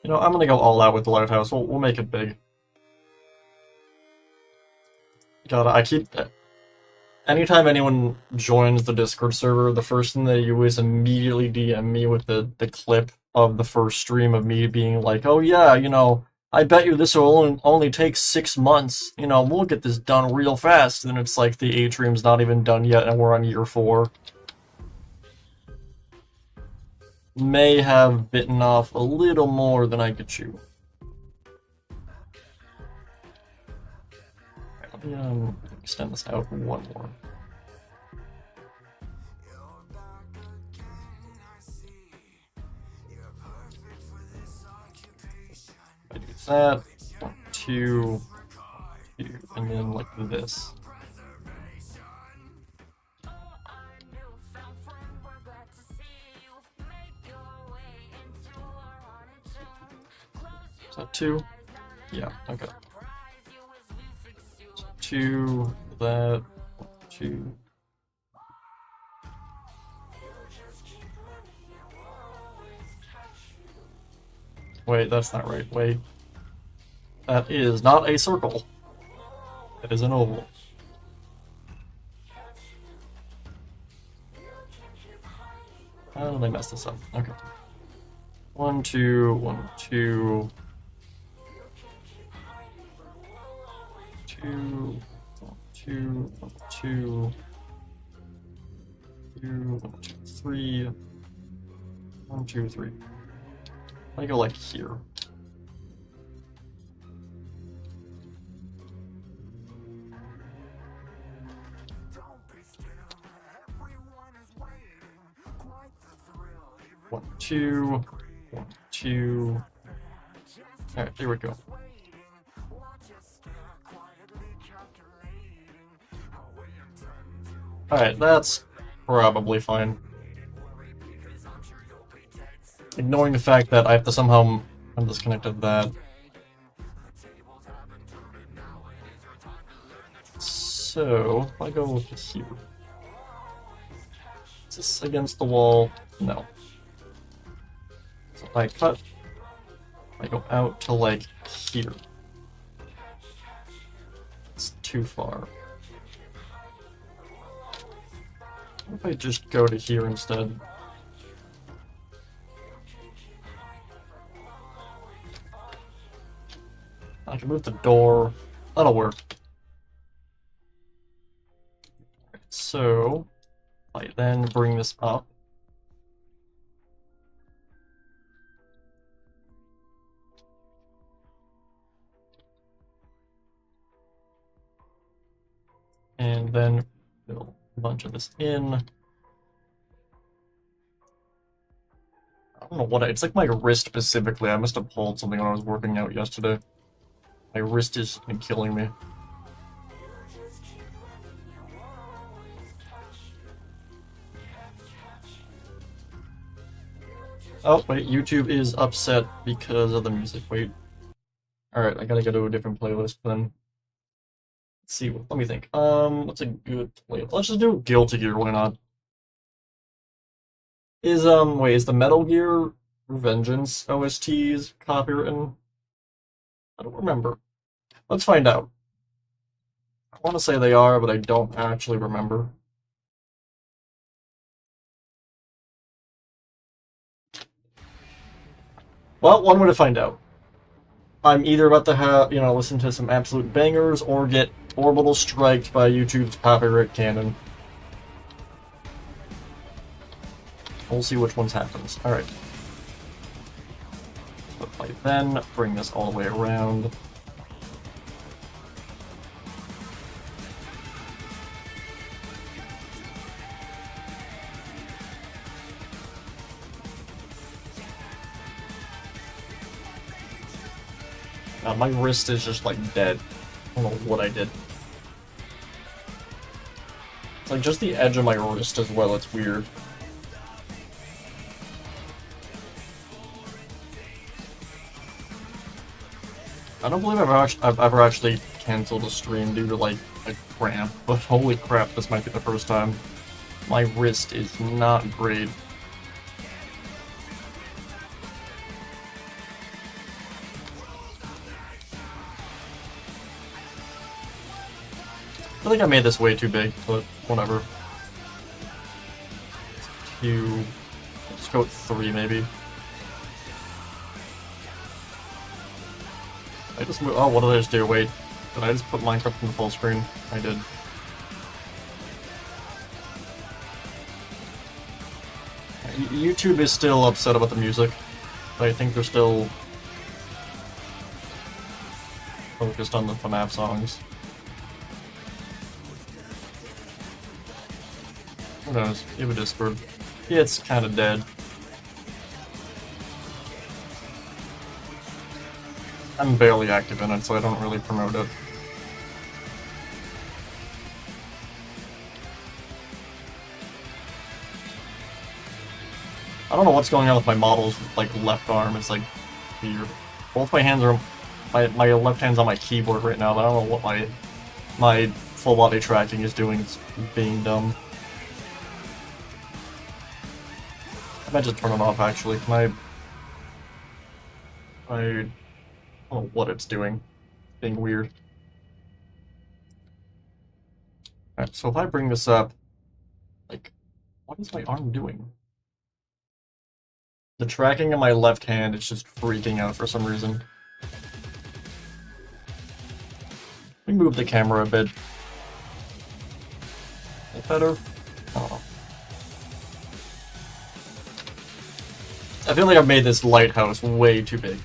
You know, I'm gonna go all out with the lighthouse. We'll make it big. God, I keep... Anytime anyone joins the Discord server, the first thing they do is immediately DM me with the clip of the first stream of me being like, oh yeah, you know, I bet you this will only take 6 months. You know, we'll get this done real fast. And it's like the Atrium's not even done yet and we're on year 4. May have bitten off a little more than I could chew. Let me extend this out one more. I do that, 2, 2, and then like this. Is that 2? Yeah, okay. 2, that, 2. Wait, that's not right. Wait. That is not a circle. It is an oval. How did I mess this up? Okay. 1, 2, 1, 2. 2, 2, 2, 2, 3, 1, 2, 3. Let me go like here. 1, 2, 1, 2. Alright, here we go. Alright, that's probably fine. Ignoring the fact that I have to somehow undisconnected that. So, if I go to here. Is this against the wall? No. So if I cut, I go out to like here. It's too far. What if I just go to here instead? I can move the door. That'll work. So, I then bring this up. And then fill a bunch of this in. I don't know what it's like my wrist specifically. I must have pulled something when I was working out yesterday. My wrist is killing me. Oh, wait, YouTube is upset because of the music. Wait. Alright, I gotta go to a different playlist then. Let's see, let me think. What's a good playlist? Let's just do Guilty Gear, why not? Wait, is the Metal Gear Vengeance OSTs copywritten? I don't remember. Let's find out. I want to say they are, but I don't actually remember. Well, one way to find out. I'm either about to have, listen to some absolute bangers or get orbital striked by YouTube's copyright canon. We'll see which ones happens. Alright. So if I then bring this all the way around. My wrist is just like dead. I don't know what I did. It's like just the edge of my wrist as well, it's weird. I don't believe I've ever actually canceled a stream due to like a cramp, but holy crap, this might be the first time. My wrist is not great. I think I made this way too big, but whatever. Let's go with 3 maybe. I just moved. Oh, what did I just do? Wait, did I just put Minecraft in the full screen? I did. YouTube is still upset about the music. I think they're still focused on the FNAF songs. Who knows? You have a Discord. Yeah, it's kind of dead. I'm barely active in it, so I don't really promote it. I don't know what's going on with my model's like left arm. It's like weird. Both my hands are my left hand's on my keyboard right now, but I don't know what my full body tracking is doing. It's being dumb. I might just turn it off actually. I don't know what it's doing. It's being weird. Alright, so if I bring this up, like, what is my arm doing? The tracking of my left hand is just freaking out for some reason. Let me move the camera a bit. Is that better? I don't know. I feel like I've made this lighthouse way too big.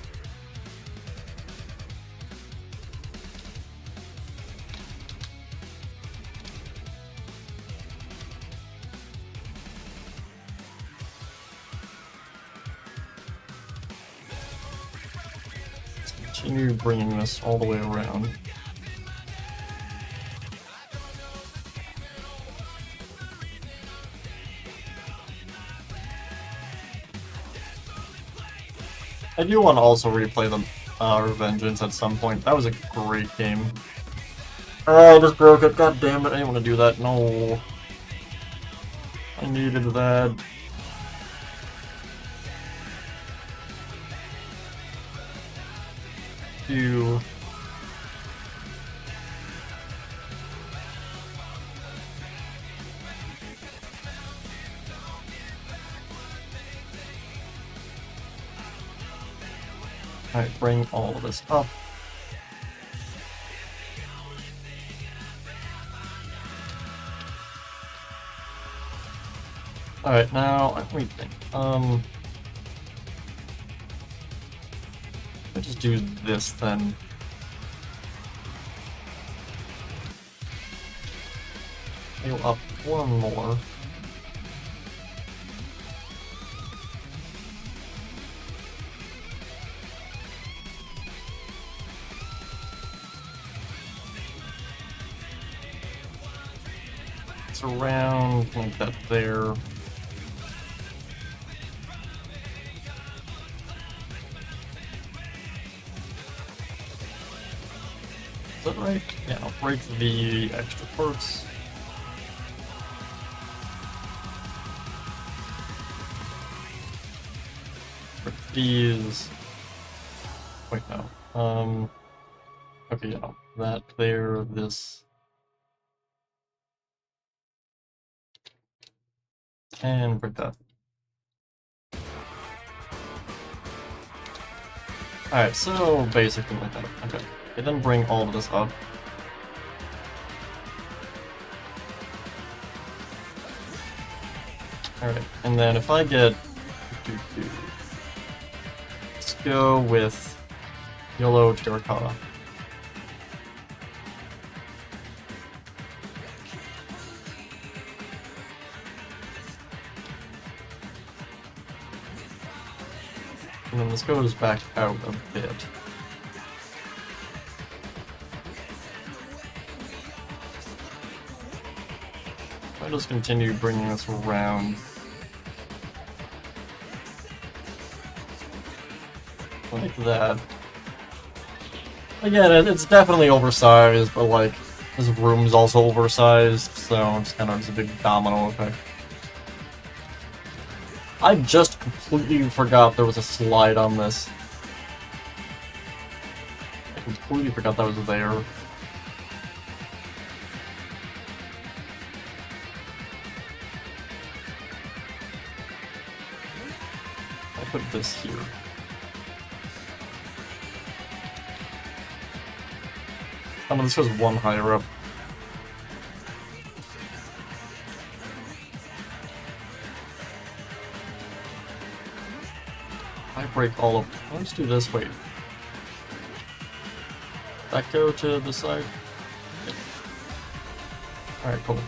continue bringing this all the way around. I do want to also replay the Revengeance at some point. That was a great game. Oh, I just broke it. God damn it. I didn't want to do that. No. I needed that. You. Alright, bring all of this up. Alright, now, let me think. I'll just do this then. Go up one more. It's around like that there. Is that right? Yeah, I'll break the extra parts. Break these. Wait, no. Okay, yeah, that there, this. And break that. Alright, so basically like that. Okay. And then bring all of this up. Alright, and then if I get... Let's go with yellow terracotta. And then this goes back out a bit. I'll just continue bringing this around. Like that. Again, it's definitely oversized, but like, this room's also oversized, so it's kind of just a big domino effect. I just completely forgot there was a slide on this. I completely forgot that was there. I put this here. Oh no, this goes one higher up. I break all of... Let's do this, wait. That go to the side? Yeah. Alright, cool.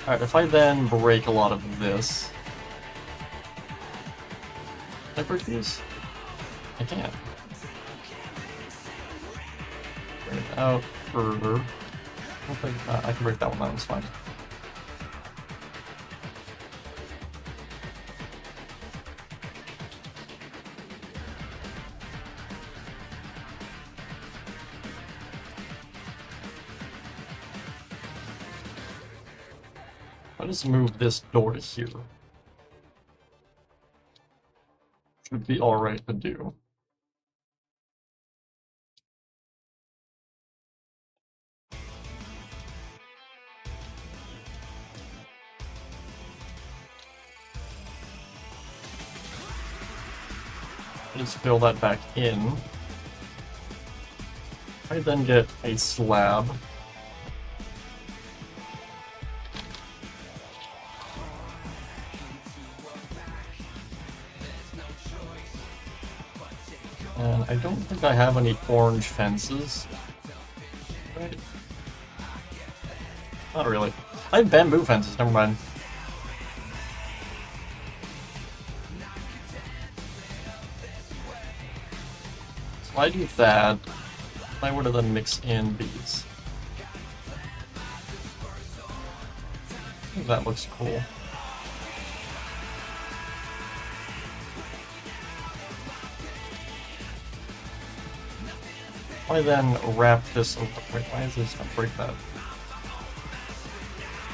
Alright, if I then break a lot of this... Can I break these? I can't. Bring it out further. I think I can break that one down, it's fine. I'll just move this door to here. Should be alright to do. Just fill that back in. I then get a slab. And I don't think I have any orange fences. Right? Not really. I have bamboo fences, never mind. If I do that, I were to then mix in these. I think that looks cool. I then wrap this over. Wait, why is this not break that?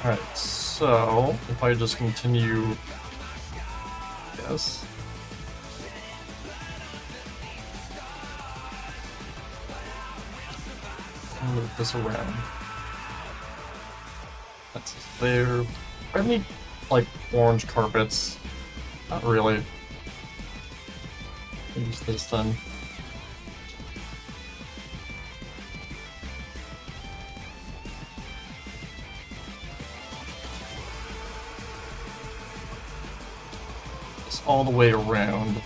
Alright, so if I just continue. Yes. Move this around. That's there. I need like orange carpets. Not really. Use this then. Just all the way around.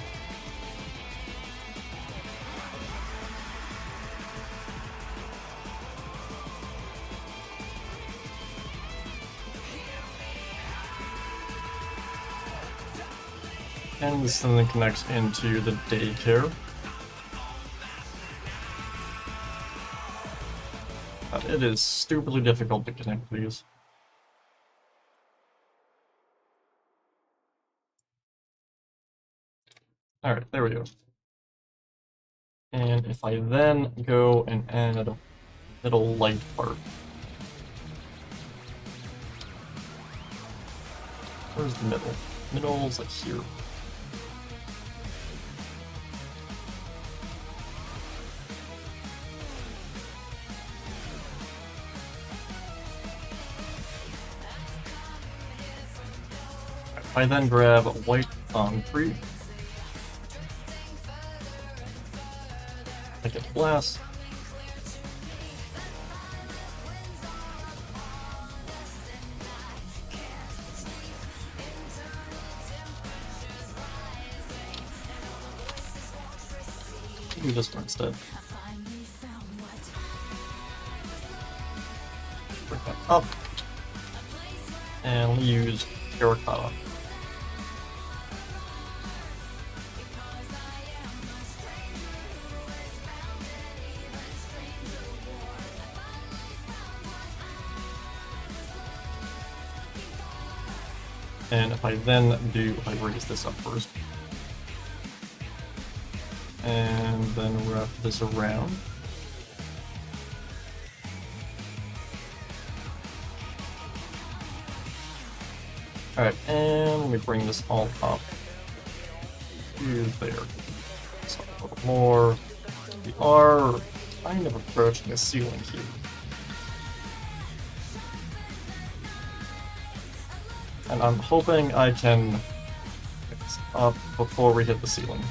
And this then connects into the Daycare. But it is stupidly difficult to connect these. Alright, there we go. And if I then go and add a middle light part. Where's the middle? Middle's like here. I then grab white concrete, make it glass, do this one instead. Bring that up, and we'll use terracotta. And if I then do, I raise this up first. And then wrap this around. Alright, and let me bring this all up to there. So a little more. We are kind of approaching a ceiling here. And I'm hoping I can fix up before we hit the ceiling.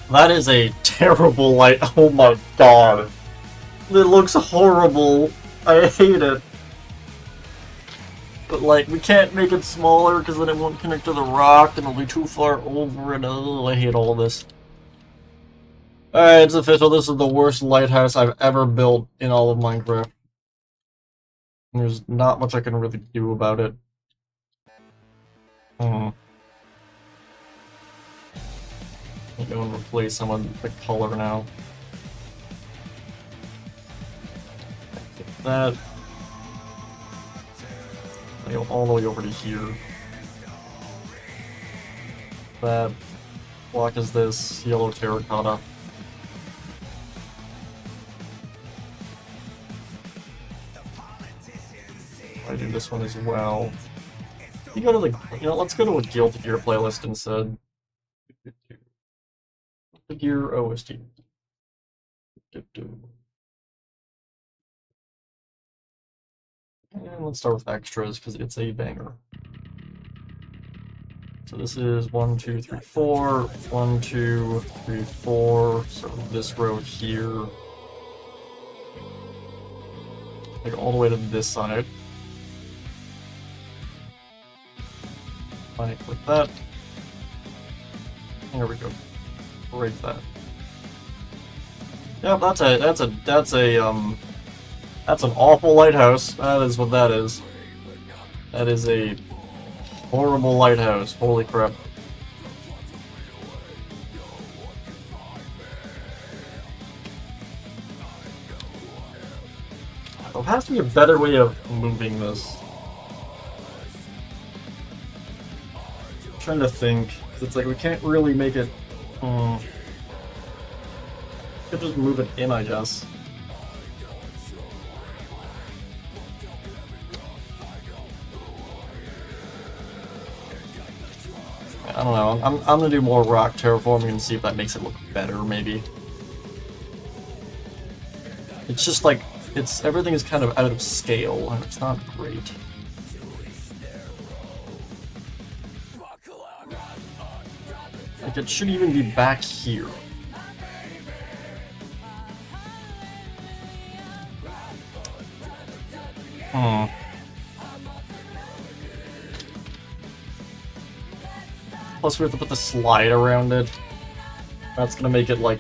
That is a terrible light. Oh my god. It looks horrible. I hate it. But like, we can't make it smaller because then it won't connect to the rock and it'll be too far over and oh, I hate all this. Alright, it's official. This is the worst lighthouse I've ever built in all of Minecraft. There's not much I can really do about it. I'm going to replace some of the color now. That I go all the way over to here. That block is this yellow terracotta. I do this one as well. You go to the, let's go to a Guilty Gear playlist instead. The Gear OST. And let's start with extras because it's a banger. So this is 1, 2, 3, 4, 1, 2, 3, 4. So this row here, like all the way to this side. I click that. Here we go. Right that. Yep, that's an awful lighthouse. That is what that is. That is a horrible lighthouse. Holy crap. There has to be a better way of moving this. I'm trying to think. It's like we can't really make it. Could just move it in, I guess. I don't know. I'm gonna do more rock terraforming and see if that makes it look better, maybe. It's just like everything is kind of out of scale, and it's not great. Like it should even be back here. Plus we have to put the slide around it. That's gonna make it like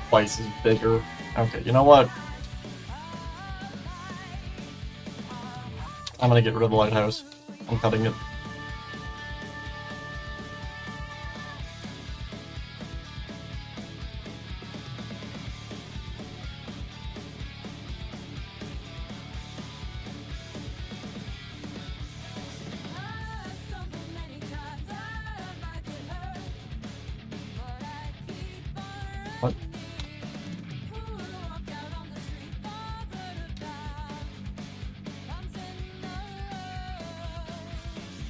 twice as bigger. Okay, you know what? I'm gonna get rid of the lighthouse. I'm cutting it. What?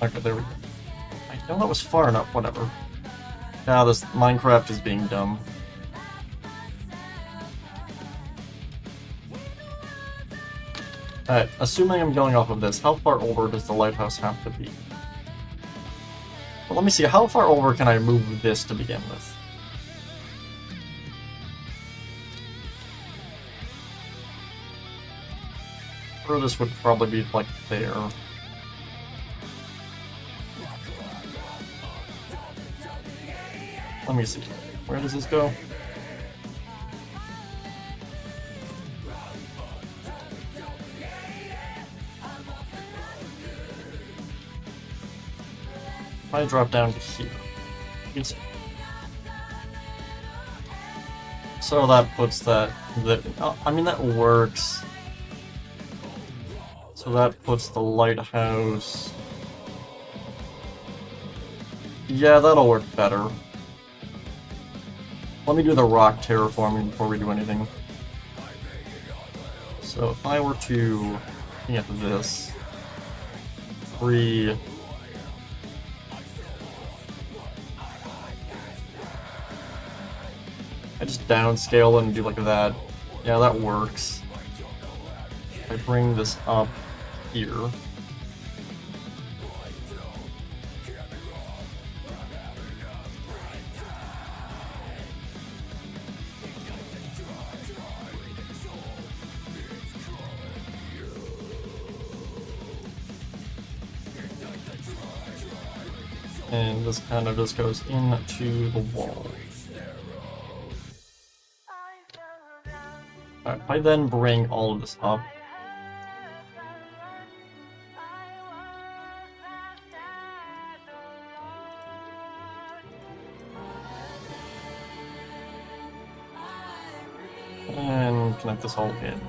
Okay, there we go. I know that was far enough, whatever. Now this Minecraft is being dumb. Alright, assuming I'm going off of this, how far over does the lighthouse have to be? Well, let me see, how far over can I move this to begin with? This would probably be like there. Let me see. Where does this go? If I drop down to here, you can see. So that puts that. I mean, that works. So that puts the lighthouse. Yeah, that'll work better. Let me do the rock terraforming before we do anything. So if I were to get this, free. I just downscale it and do like that. Yeah, that works. If I bring this up here. And this kind of just goes into the wall. Alright, if I then bring all of this up, and connect this all in.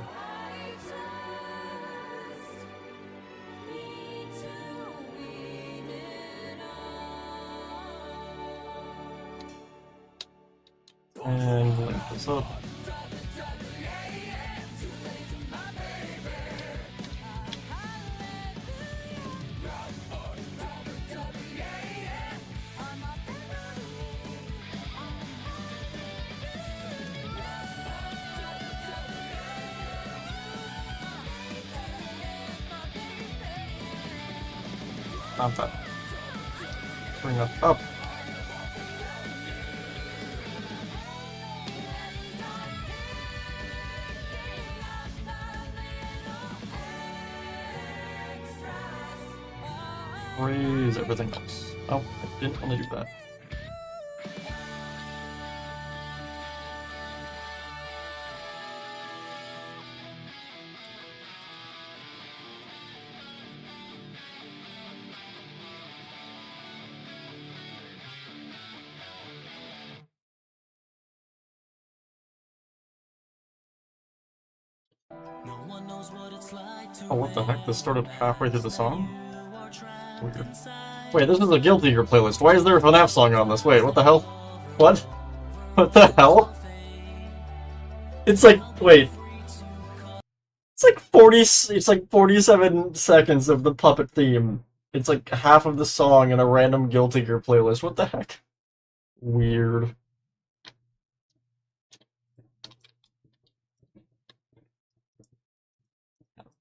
And link this up. Not that. Bring that up. Raise everything else. Oh, I didn't want to do that. Oh, what the heck? This started halfway through the song? Weird. Wait, this is a Guilty Gear playlist. Why is there a FNAF song on this? Wait, what the hell? What? What the hell? It's like, wait. It's like 40, it's like 47 seconds of the puppet theme. It's like half of the song in a random Guilty Gear playlist. What the heck? Weird.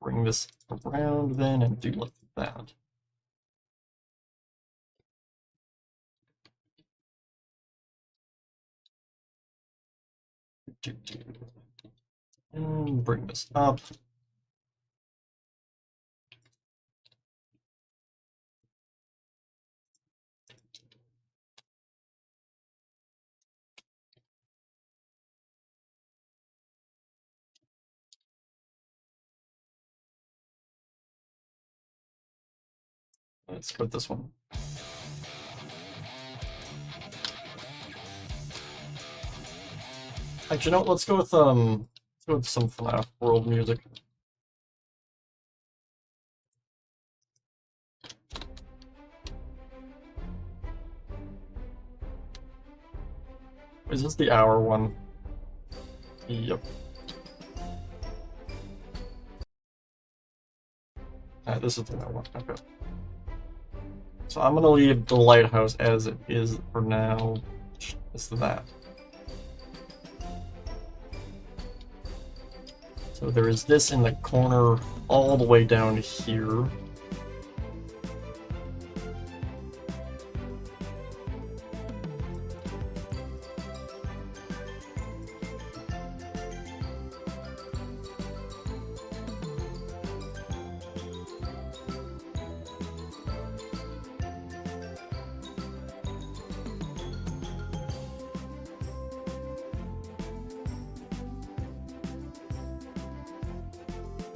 Bring this around then and do like that. And bring this up. Let's go with this one. Actually, you know what? Let's go with some FNAF world music. Is this the hour one? Yep. This is the hour one. Okay. So I'm gonna leave the lighthouse as it is for now. It's that. So there is this in the corner all the way down here.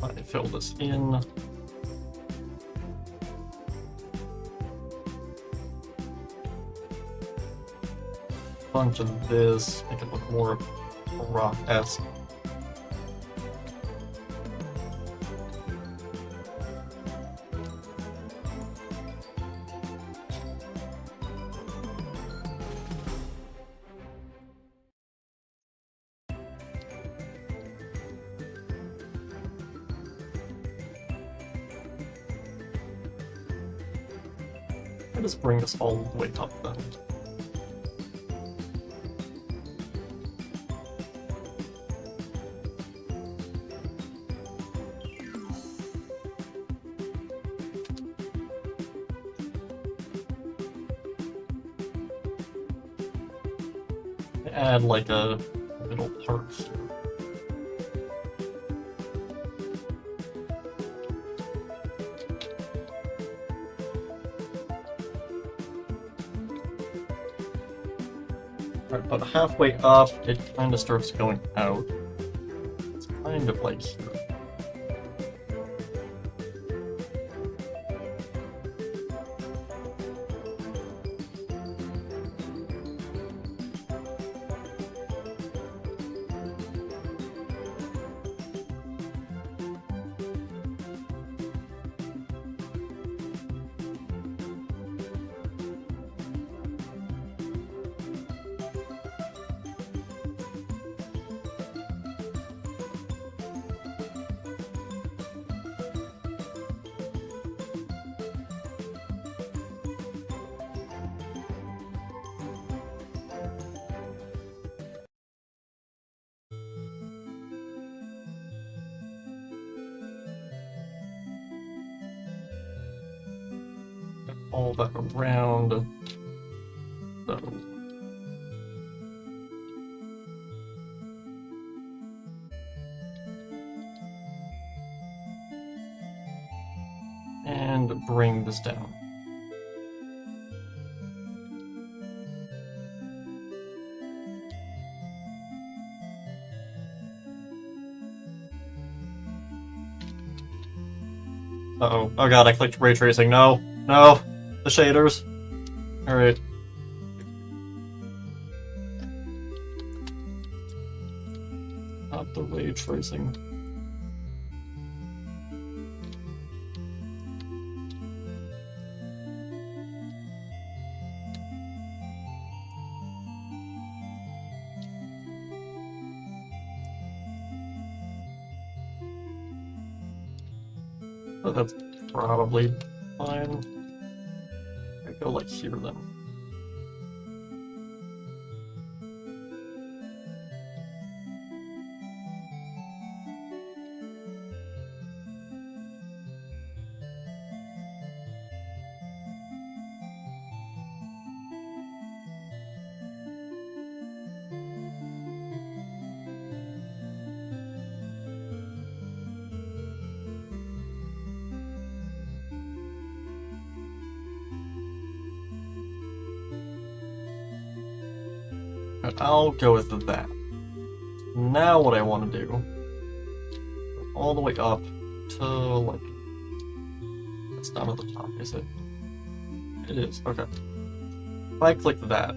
I fill this in. Bunch of this, make it look more rock-esque. Just bring this all the way up then. Add like a little part here. But halfway up, it kind of starts going out. It's kind of like here. All that around. So. And bring this down. Uh-oh. Oh god, I clicked ray tracing. No. No. The shaders. Alright. Not the ray tracing. So that's probably fine. I go like here then. I'll go with that. Now what I want to do, all the way up to, like, it's not at the top, is it? It is, okay. If I click that,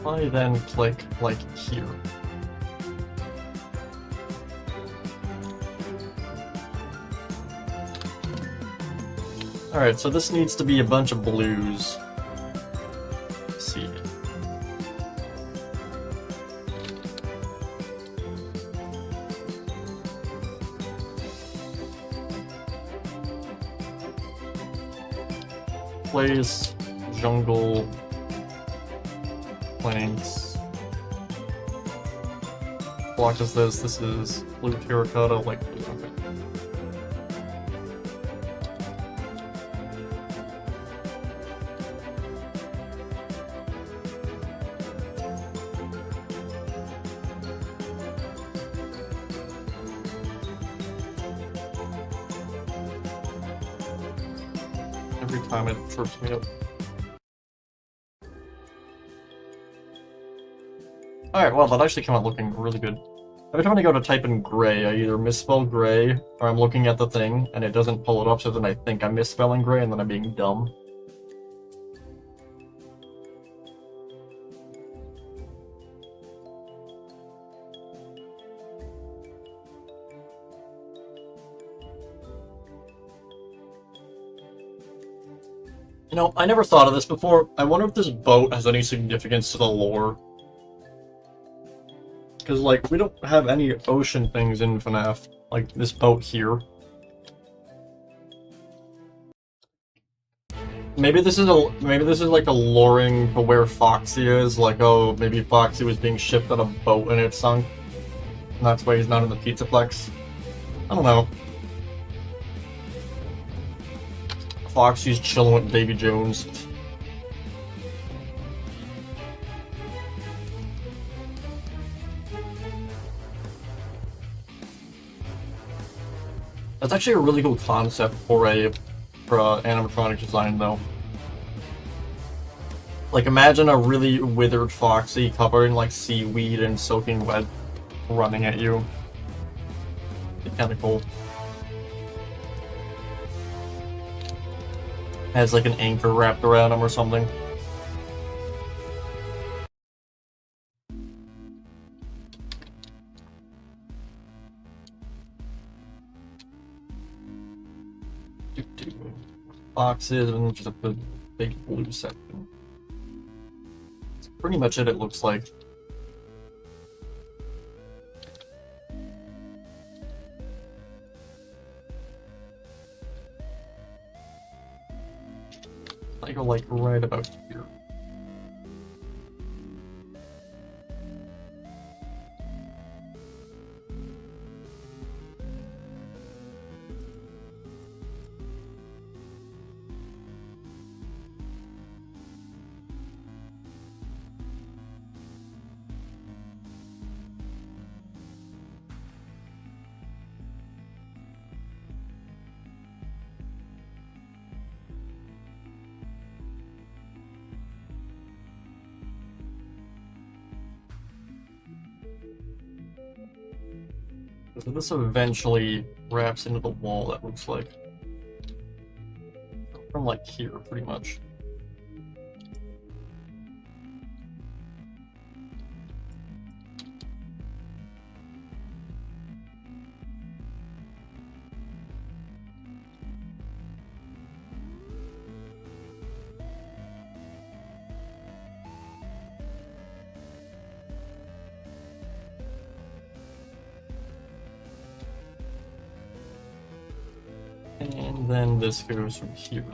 I then click, like, here. Alright, so this needs to be a bunch of blues. Let's see. Place, jungle, planks. Block is this. This is blue terracotta, like blue. Okay. Every time it trips me up. Alright, well, that actually came out looking really good. Every time I go to type in gray, I either misspell gray, or I'm looking at the thing, and it doesn't pull it up, so then I think I'm misspelling gray, and then I'm being dumb. You know, I never thought of this before. I wonder if this boat has any significance to the lore. Because, like, we don't have any ocean things in FNAF. Like, this boat here. Maybe this is like a luring to where Foxy is. Like, oh, maybe Foxy was being shipped on a boat and it sunk. And that's why he's not in the Pizzaplex. I don't know. Foxy's chilling with Davy Jones. That's actually a really cool concept for animatronic design, though. Like, imagine a really withered Foxy covered in, like, seaweed and soaking wet running at you. It's kinda cool. Has, like, an anchor wrapped around him or something. Boxes and just a big blue section. That's pretty much it looks like. I go like right about here. So this eventually wraps into the wall, that looks like. From like here, pretty much. And then this goes from here.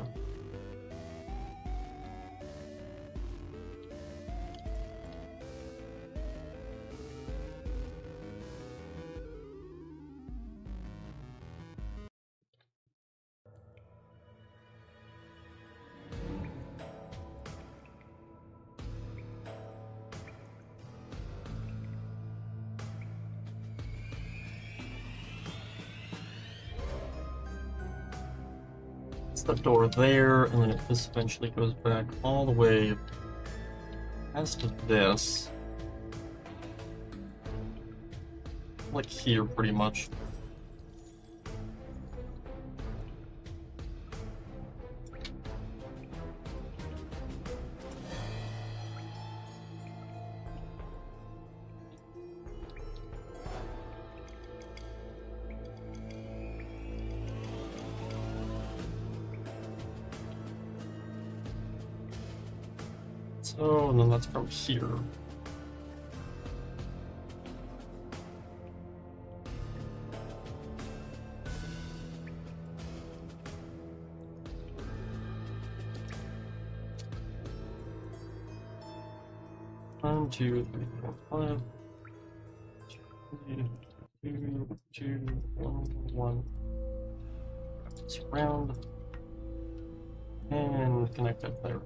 The door there, and then this eventually goes back all the way as to this. Like here, pretty much. So, and then that's from here. One, two, three, four, five. 3, 2, 2, 1. It's round. And connect up there.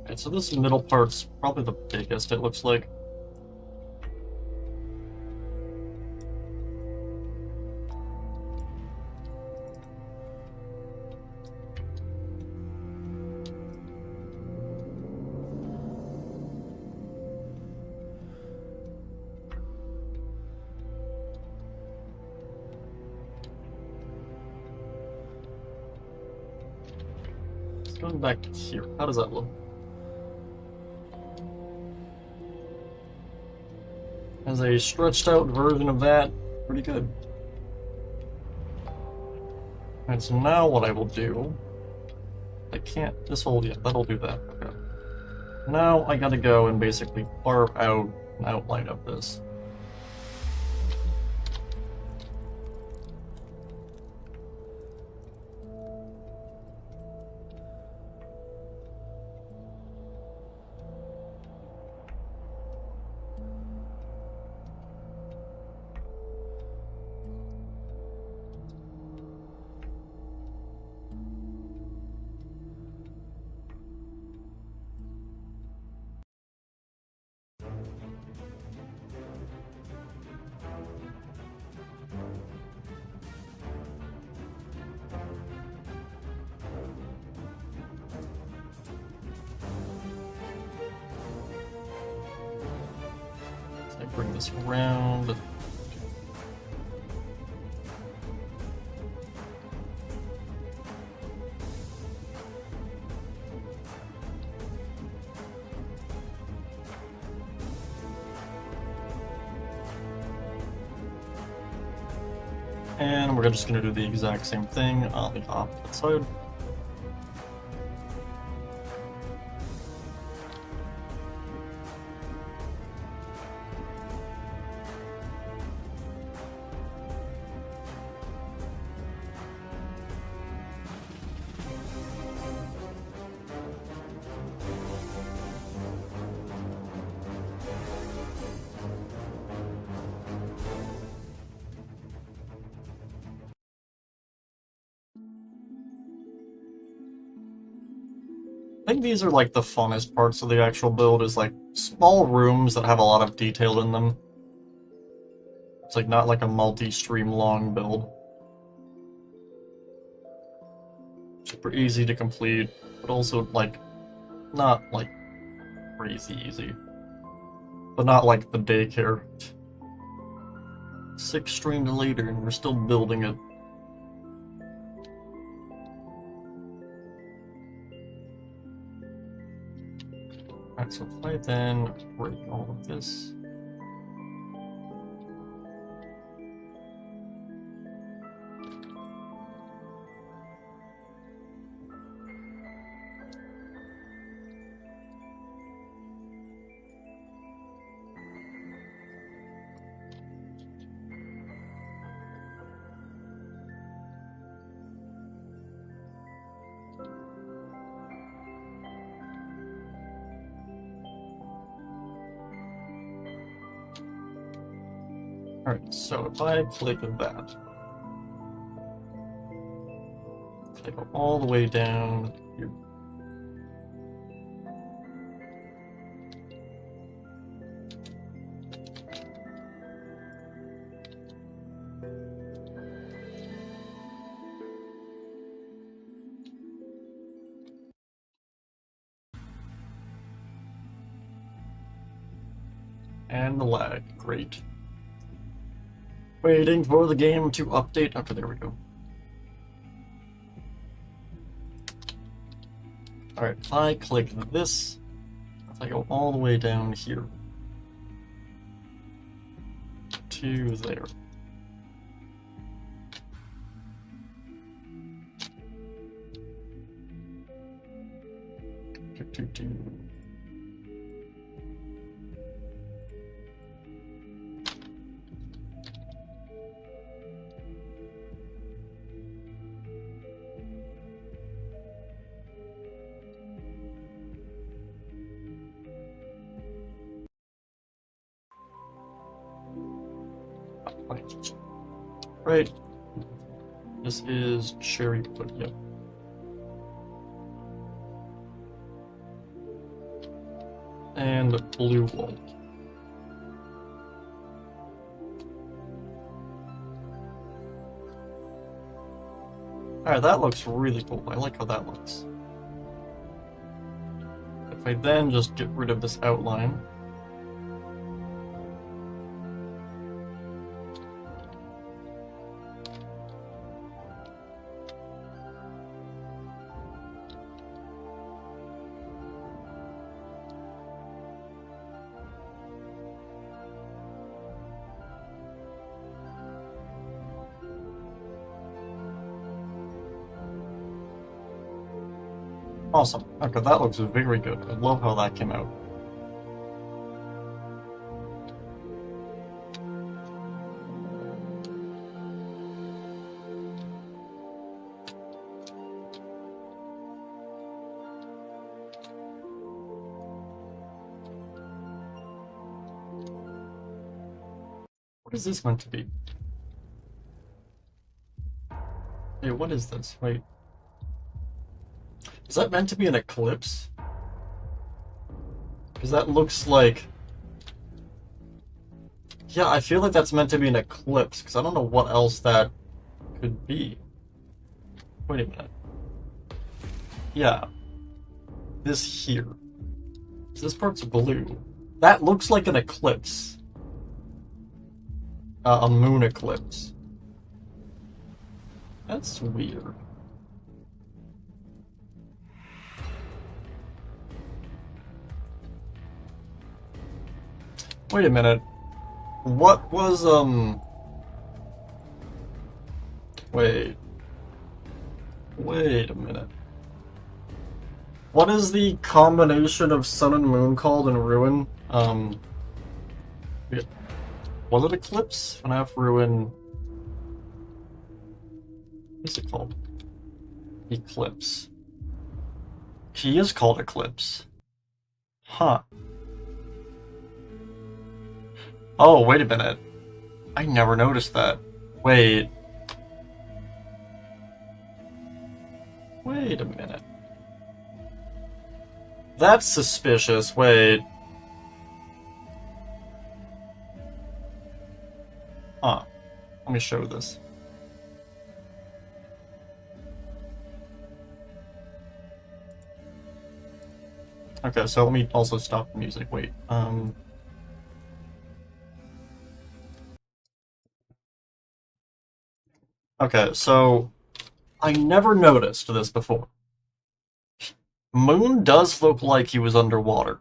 Alright, so this middle part's probably the biggest, it looks like. Going back to here, how does that look? As a stretched out version of that, pretty good. And so now what I will do, I can't, this will, yeah, that'll do that, okay. Now I gotta go and basically carve out an outline of this. Bring this around. And we're just going to do the exact same thing on the opposite side. I think these are like the funnest parts of the actual build, is like small rooms that have a lot of detail in them. It's like not like a multi-stream long build. Super easy to complete, but also like not like crazy easy. But not like the Daycare. 6 streams later and we're still building it. Alright, so if I then break all of this. Alright, so if I click that, if I go all the way down here. And the lag, great. Waiting for the game to update. Okay, there we go. Alright, if I click this, if I go all the way down here to there. Right. This is cherry pudding. Yep. And the blue wall. Alright, that looks really cool. I like how that looks. If I then just get rid of this outline. Awesome. Okay, that looks very good. I love how that came out. What is this meant to be? Hey, what is this? Wait. Is that meant to be an eclipse? Because that looks like... Yeah, I feel like that's meant to be an eclipse, because I don't know what else that could be. Wait a minute. Yeah. This here. So this part's blue. That looks like an eclipse. A moon eclipse. That's weird. Wait a minute. What was, Wait. Wait a minute. What is the combination of sun and moon called in Ruin? Was it Eclipse? FNAF Ruin... What's it called? Eclipse. He is called Eclipse. Huh. Oh, wait a minute. I never noticed that. Wait. Wait a minute. That's suspicious. Wait. Huh. Let me show this. Okay, so let me also stop the music. Wait. Okay, so I never noticed this before. Moon does look like he was underwater.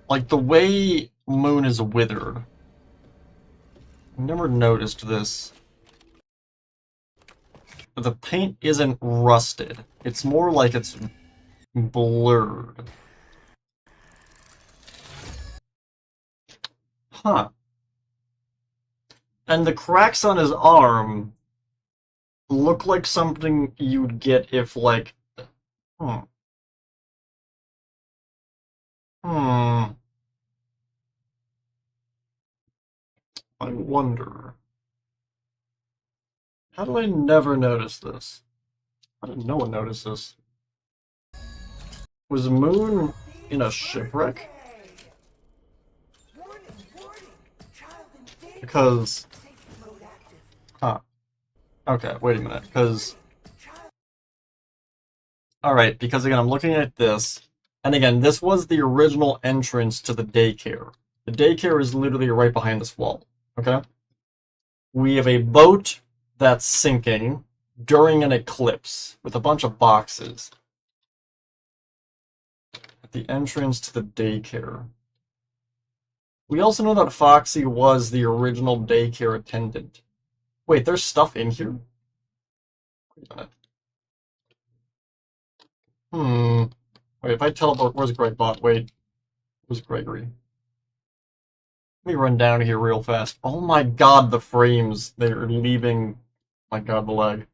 Like the way Moon is withered. I never noticed this. But the paint isn't rusted. It's more like it's blurred. Huh. And the cracks on his arm look like something you'd get if, like... Hmm. I wonder. How do I never notice this? How did no one notice this? Was Moon in a shipwreck? Because... Huh. Okay, wait a minute, because... Alright, because again, I'm looking at this, and again, this was the original entrance to the daycare. The daycare is literally right behind this wall, okay? We have a boat that's sinking during an eclipse with a bunch of boxes at the entrance to the daycare. We also know that Foxy was the original daycare attendant. Wait, there's stuff in here? Wait a minute. Wait, if I teleport, where's Gregbot? Wait, where's Gregory? Let me run down here real fast. Oh my god, the frames. They're leaving. My god, the lag.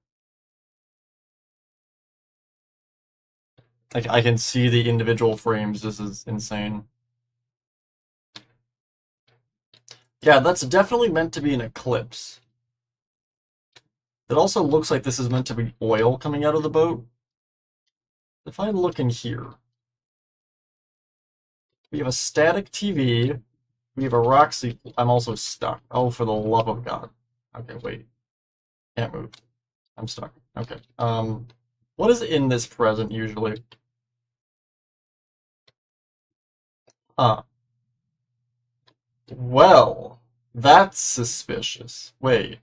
I can see the individual frames. This is insane. Yeah, that's definitely meant to be an eclipse. It also looks like this is meant to be oil coming out of the boat. If I look in here, we have a static TV. We have a Roxy. I'm also stuck. Oh, for the love of God. Okay, wait. Can't move. I'm stuck. Okay. What is in this present usually? Huh. Well, that's suspicious. Wait.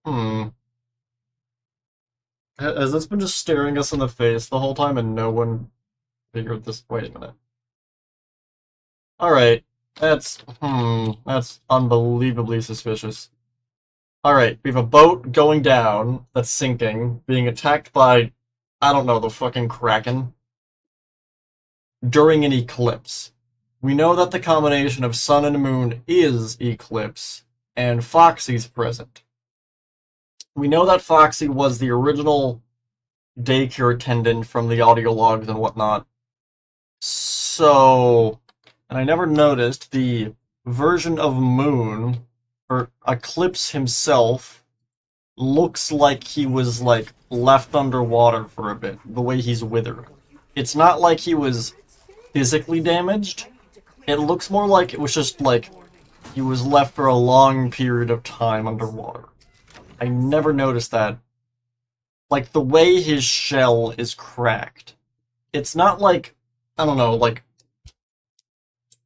Hmm. Has this been just staring us in the face the whole time and no one figured this? Wait a minute. Alright. That's unbelievably suspicious. Alright, we have a boat going down that's sinking, being attacked by, I don't know, the fucking Kraken during an eclipse. We know that the combination of sun and moon is eclipse, and Foxy's present. We know that Foxy was the original daycare attendant from the audio logs and whatnot. So, and I never noticed the version of Moon, or Eclipse himself, looks like he was, like, left underwater for a bit, the way he's withered. It's not like he was physically damaged. It looks more like it was just, like, he was left for a long period of time underwater. I never noticed that. Like, the way his shell is cracked. It's not like, I don't know, like,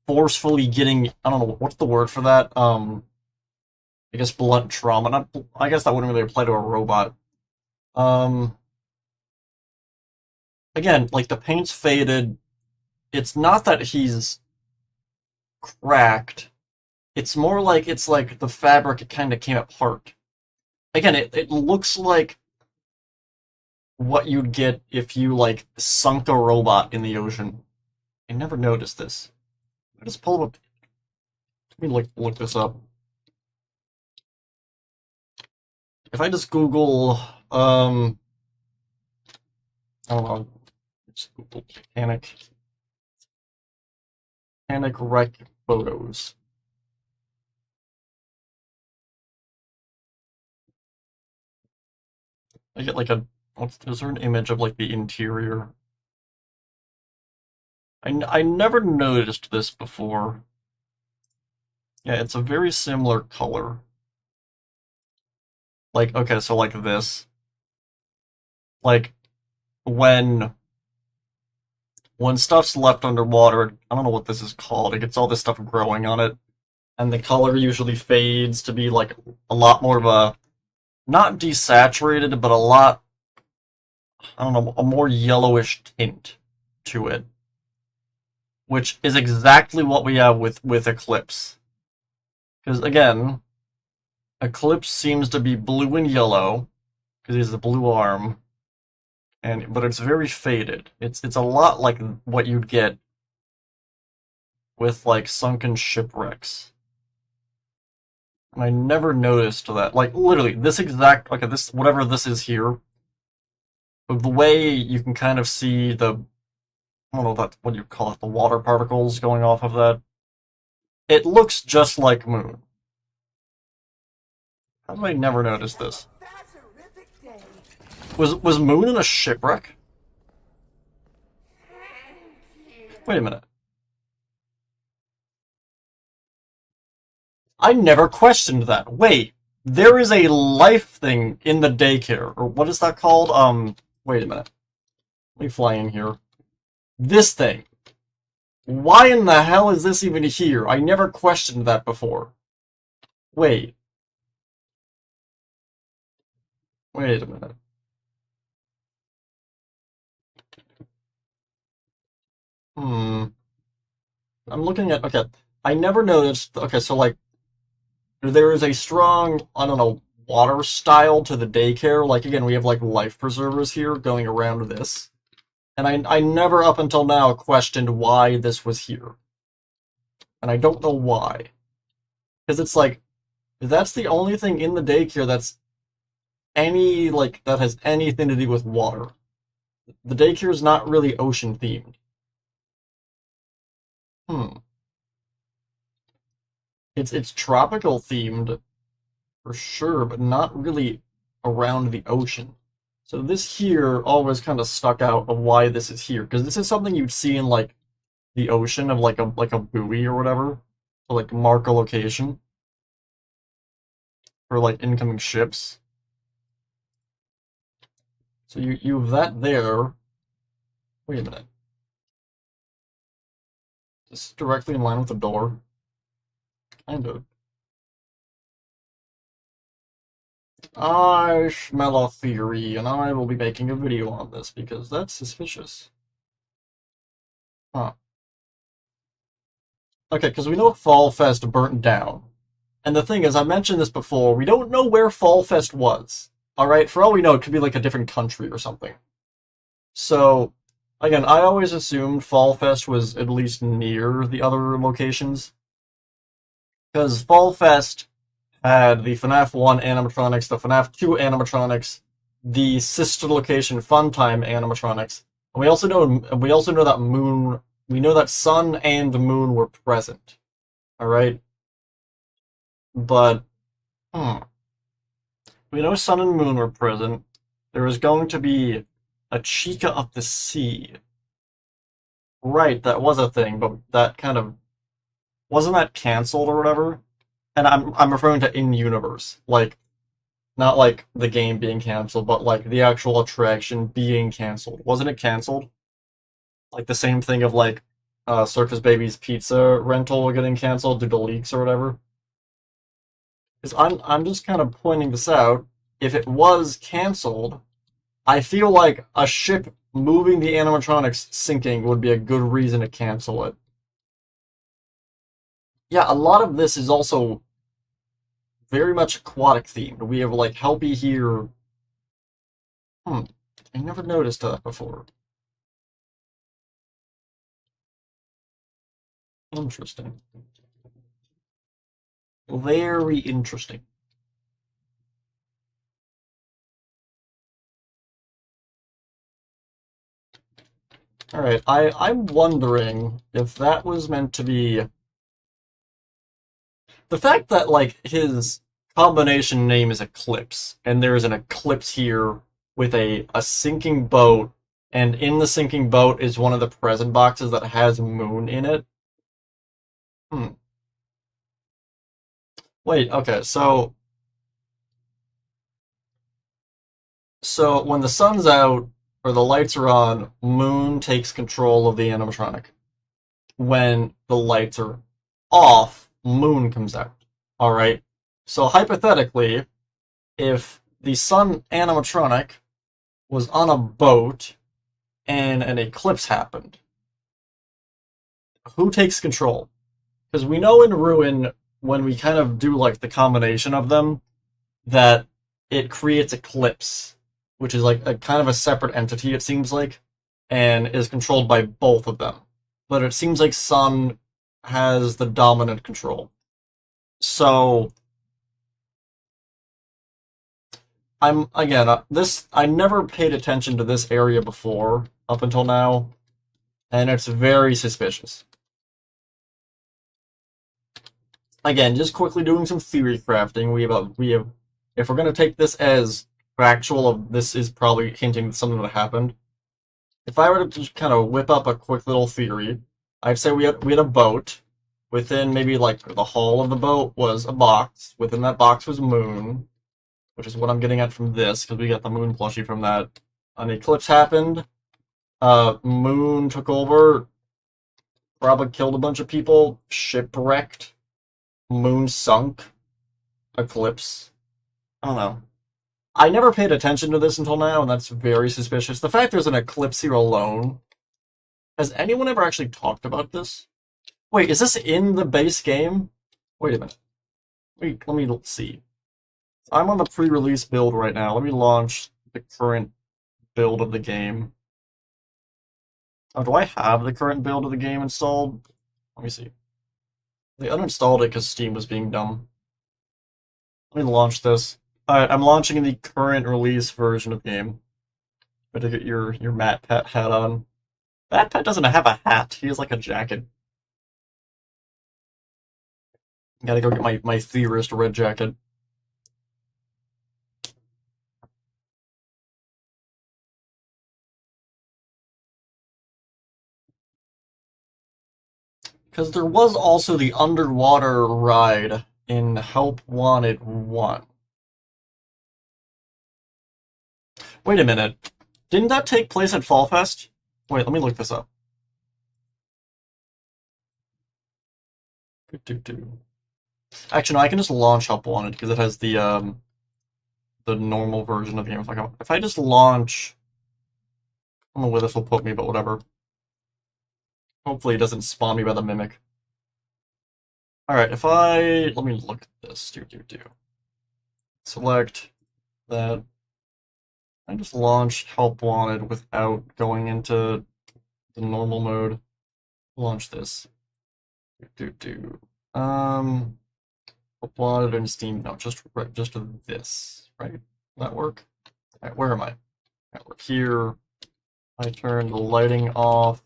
forcefully getting, I don't know, what's the word for that? I guess blunt trauma. I guess that wouldn't really apply to a robot. Again, like, the paint's faded. It's not that he's cracked. It's more like, it's like the fabric, it kind of came apart. Again, it looks like what you'd get if you, like, sunk a robot in the ocean. I never noticed this. I just pull up. Let me, like, look this up. If I just Google, I don't know, just Google Titanic wreck photos. I get like a, is there an image of like the interior? I never noticed this before. Yeah, it's a very similar color. Like, okay, so like this. Like, when stuff's left underwater, I don't know what this is called, it gets all this stuff growing on it, and the color usually fades to be like a lot more of a, not desaturated, but a lot, I don't know, a more yellowish tint to it. Which is exactly what we have with Eclipse. Because, again, Eclipse seems to be blue and yellow, because he has the blue arm, but it's very faded. It's a lot like what you'd get with, like, sunken shipwrecks. And I never noticed that. Like, literally, this exact, like, this, whatever this is here, the way you can kind of see the I don't know what you call it, the water particles going off of that. It looks just like Moon. How did I never notice this? Was Moon in a shipwreck? Wait a minute. I never questioned that. Wait, there is a life thing in the daycare, or what is that called? Wait a minute. Let me fly in here. This thing. Why in the hell is this even here? I never questioned that before. Wait. Wait a minute. I'm looking at, okay, I never noticed, okay, so like, there is a strong, I don't know, water style to the daycare. Like, again, we have like life preservers here going around this. And I never up until now questioned why this was here. And I don't know why. Because it's like, that's the only thing in the daycare that's that has anything to do with water. The daycare is not really ocean themed. It's tropical themed for sure, but not really around the ocean. So this here always kind of stuck out of why this is here, because this is something you'd see in like the ocean of like a buoy or whatever, to like mark a location for like incoming ships. So you have that there. Wait a minute. Is this directly in line with the door? Kind of. I smell a theory, and I will be making a video on this because that's suspicious. Huh. Okay, because we know Fall Fest burnt down. And the thing is, I mentioned this before, we don't know where Fall Fest was. Alright, for all we know, it could be like a different country or something. So, again, I always assumed Fall Fest was at least near the other locations. Because Fall Fest had the FNAF 1 animatronics, the FNAF 2 animatronics, the sister location Funtime animatronics. And we also know that we know that Sun and the Moon were present. Alright? But, we know Sun and Moon were present. There was going to be a Chica of the Sea. Right, that was a thing, but that kind of... Wasn't that cancelled or whatever? And I'm referring to in-universe. Like, not like the game being cancelled, but like the actual attraction being cancelled. Wasn't it cancelled? Like the same thing of like Circus Baby's pizza rental getting cancelled due to leaks or whatever. Because I'm just kind of pointing this out. If it was cancelled, I feel like a ship moving the animatronics sinking would be a good reason to cancel it. Yeah, a lot of this is also very much aquatic themed. We have like Helpy here. I never noticed that before. Interesting. Very interesting. Alright, I'm wondering if that was meant to be... The fact that, like, his combination name is Eclipse, and there's an eclipse here with a sinking boat, and in the sinking boat is one of the present boxes that has Moon in it. Wait, okay, so when the sun's out, or the lights are on, Moon takes control of the animatronic. When the lights are off, Moon comes out. Alright? So hypothetically, if the sun animatronic was on a boat and an eclipse happened, who takes control? Because we know in Ruin, when we kind of do like the combination of them, that it creates Eclipse, which is like a kind of a separate entity, it seems like, and is controlled by both of them. But it seems like Sun has the dominant control. So, I never paid attention to this area before, up until now. And it's very suspicious. Again, just quickly doing some theory crafting. We have, if we're gonna take this as factual, of this is probably hinting at something that happened. If I were to just kind of whip up a quick little theory, I'd say we had a boat. Within maybe like the hull of the boat was a box. Within that box was moon, which is what I'm getting at from this, because we got the moon plushie from that. An eclipse happened. Moon took over. Probably killed a bunch of people. Shipwrecked. Moon sunk. Eclipse. I don't know. I never paid attention to this until now, and that's very suspicious. The fact there's an eclipse here alone. Has anyone ever actually talked about this? Wait, is this in the base game? Wait a minute. Wait, let me see. I'm on the pre-release build right now. Let me launch the current build of the game. Oh, do I have the current build of the game installed? Let me see. They uninstalled it because Steam was being dumb. Let me launch this. Alright, I'm launching the current release version of the game. Better get your Matt Pet hat on. Matt Pet doesn't have a hat. He has like a jacket. Gotta go get my theorist red jacket. Because there was also the underwater ride in Help Wanted 1. Wait a minute. Didn't that take place at Fall Fest? Wait, let me look this up. Actually, no, I can just launch Help Wanted because it has the normal version of the game. If I just launch, I don't know where this will put me, but whatever. Hopefully it doesn't spawn me by the mimic. Alright, let me look at this. Select that. I just launched Help Wanted without going into the normal mode. Launch this. Help Wanted in Steam. No, just this, right? Will that work? Alright, where am I? Alright, we're here. I turn the lighting off.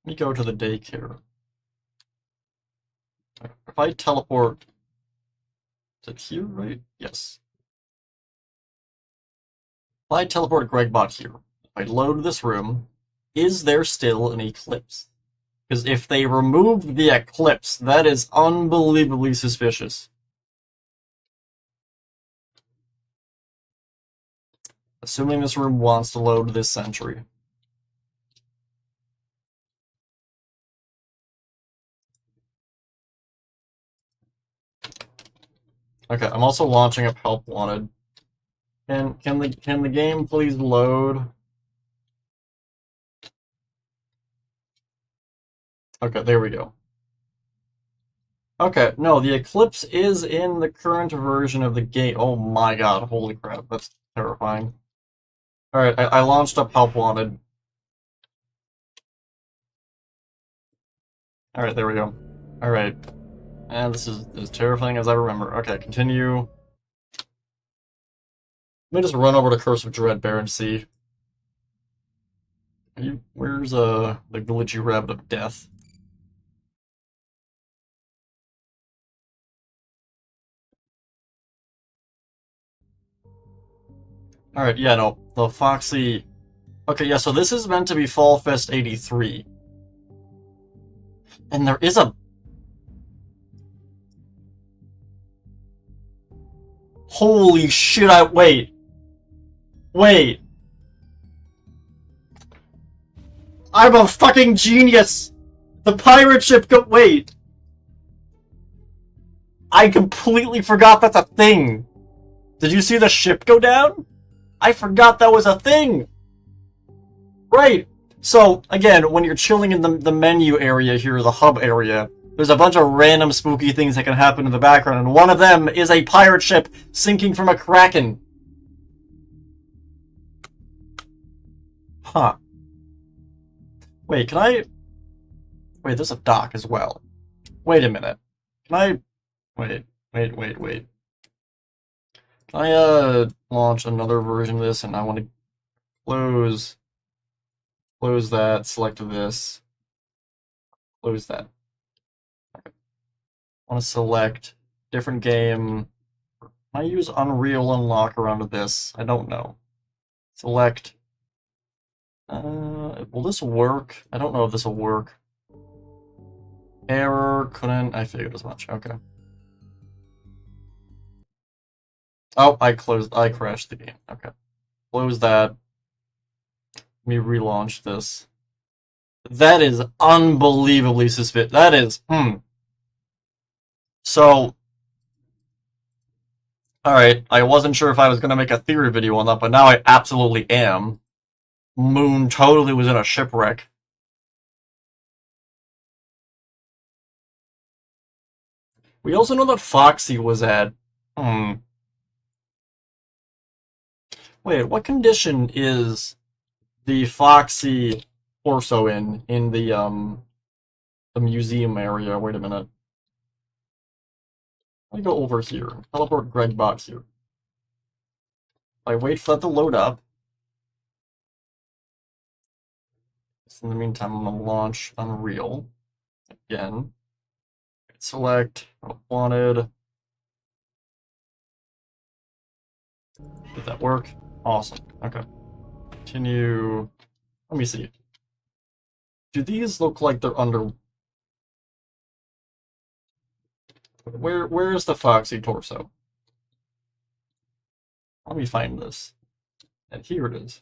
Let me go to the Daycare. If I teleport, is it here, right? Yes. If I teleport Gregbot here, if I load this room, is there still an eclipse? Because if they removed the eclipse, that is unbelievably suspicious. Assuming this room wants to load this century. Okay, I'm also launching up Help Wanted. Can the game please load? Okay, there we go. Okay, no, the eclipse is in the current version of the game. Oh my god, holy crap, that's terrifying. Alright, I launched up Help Wanted. Alright, there we go. Alright. And this is as terrifying as I remember. Okay, continue. Let me just run over to Curse of Dreadbear and see. Where's the glitchy rabbit of death? Alright, yeah, no. The Foxy... Okay, yeah, so this is meant to be Fall Fest 83. And there is a... Holy shit, wait. Wait. I'm a fucking genius! The pirate ship wait. I completely forgot that's a thing. Did you see the ship go down? I forgot that was a thing! Right! So, again, when you're chilling in the menu area here, the hub area, there's a bunch of random spooky things that can happen in the background, and one of them is a pirate ship sinking from a kraken. Huh. Wait, can I... Wait, there's a dock as well. Wait a minute. Can I... Wait. Can I, launch another version of this, and I want to Close that, select this, close that. Okay. I want to select different game. Can I use Unreal Unlock around this? I don't know. Select. Will this work? I don't know if this will work. Error, couldn't. I figured as much. Okay. Oh, I crashed the game. Okay. Close that. Let me relaunch this. That is unbelievably suspicious. That is, So, alright, I wasn't sure if I was going to make a theory video on that, but now I absolutely am. Moon totally was in a shipwreck. We also know that Foxy was at, Wait, what condition is the Foxy torso in the museum area? Wait a minute. Let me go over here. Teleport Gregbot here. I wait for that to load up. So in the meantime, I'm gonna launch Unreal again. Select wanted. Did that work? Awesome. Okay. Continue. Let me see. Do these look like they're under? Where is the Foxy torso? Let me find this. And here it is.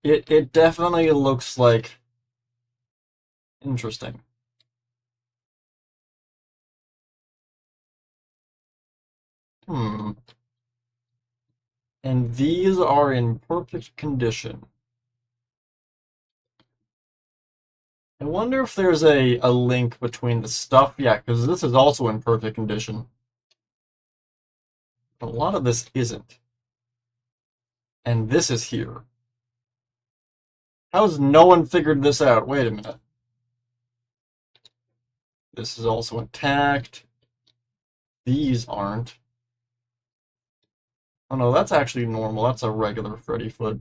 It definitely looks like interesting. And these are in perfect condition. I wonder if there's a link between the stuff. Yeah, because this is also in perfect condition. But a lot of this isn't. And this is here. How's no one figured this out? Wait a minute. This is also intact. These aren't. Oh no, that's actually normal. That's a regular Freddy foot.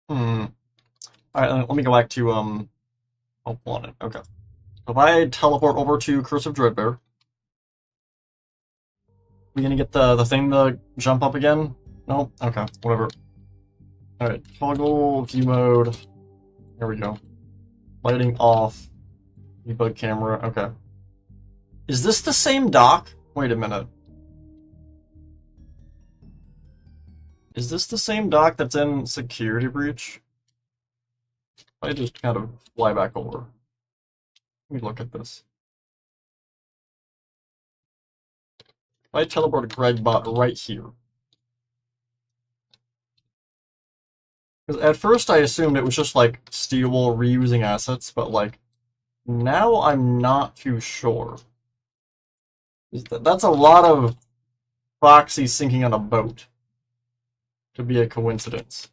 Alright, let me go back to, oh, wanted. Okay. So if I teleport over to Curse of Dreadbear, we gonna get the thing to jump up again? No? Okay, whatever. Alright, toggle view mode. There we go. Lighting off. Debug camera. Okay. Is this the same dock? Wait a minute. Is this the same dock that's in Security Breach? I just kind of fly back over. Let me look at this. I teleport Gregbot right here. Because at first I assumed it was just like stealable reusing assets, but like now I'm not too sure. That's a lot of Foxy sinking on a boat to be a coincidence.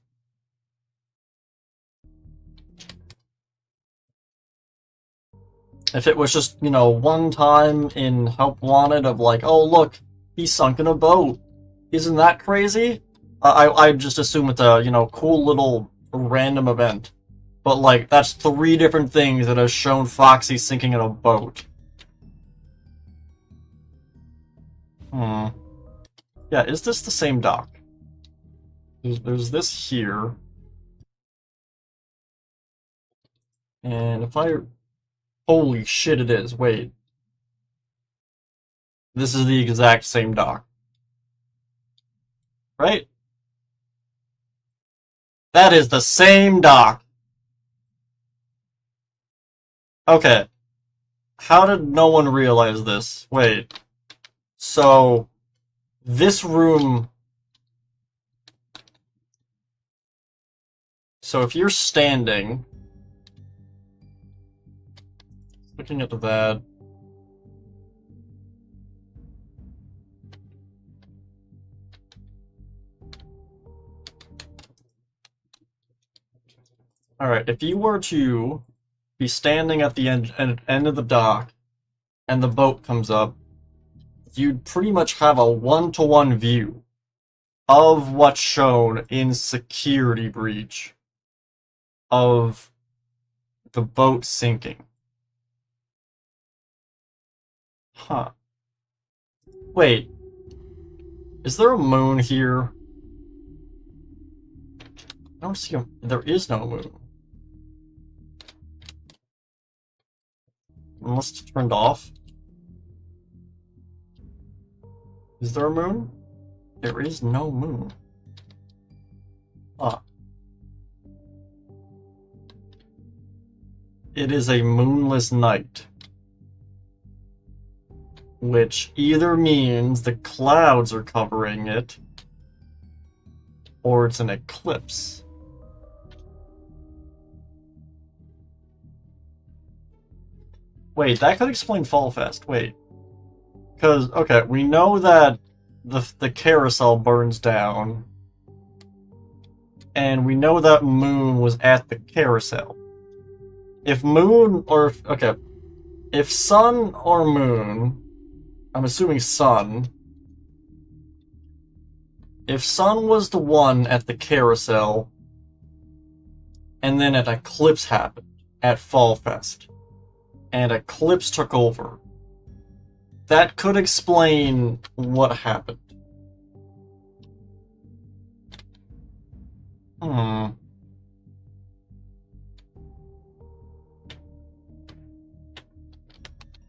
If it was just, you know, one time in Help Wanted of like, oh look, he sunk in a boat. Isn't that crazy? I just assume it's a, you know, cool little random event. But like, that's 3 different things that have shown Foxy sinking in a boat. Yeah, is this the same dock? There's this here. And if I... Holy shit, it is. Wait. This is the exact same dock. Right? That is the same dock. Okay. How did no one realize this? Wait. So, this room... So if you're standing... Looking at that... Alright, if you were to be standing at the end of the dock, and the boat comes up, you'd pretty much have a one-to-one view of what's shown in security breach of the boat sinking. Huh. Wait. Is there a moon here? I don't see a... There is no moon. Unless it's turned off. Is there a moon? There is no moon. Ah. It is a moonless night. Which either means the clouds are covering it, or it's an eclipse. Wait, that could explain Fall Fest. Wait. Because, okay, we know that the carousel burns down, and we know that Moon was at the carousel. If Moon, or, okay, if Sun or Moon, I'm assuming Sun, if Sun was the one at the carousel, and then an eclipse happened at Fall Fest, and eclipse took over, that could explain what happened.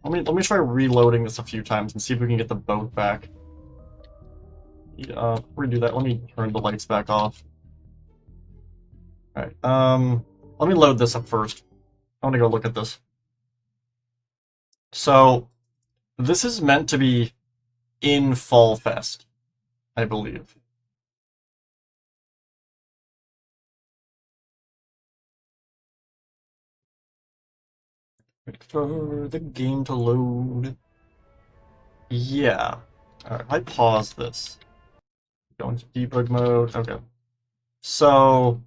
Let me try reloading this a few times and see if we can get the boat back. Yeah, before we do that, let me turn the lights back off. Alright, let me load this up first. I want to go look at this. So, this is meant to be in Fall Fest, I believe. Wait for the game to load. Yeah. Alright, I pause this. Go into debug mode. Okay. So,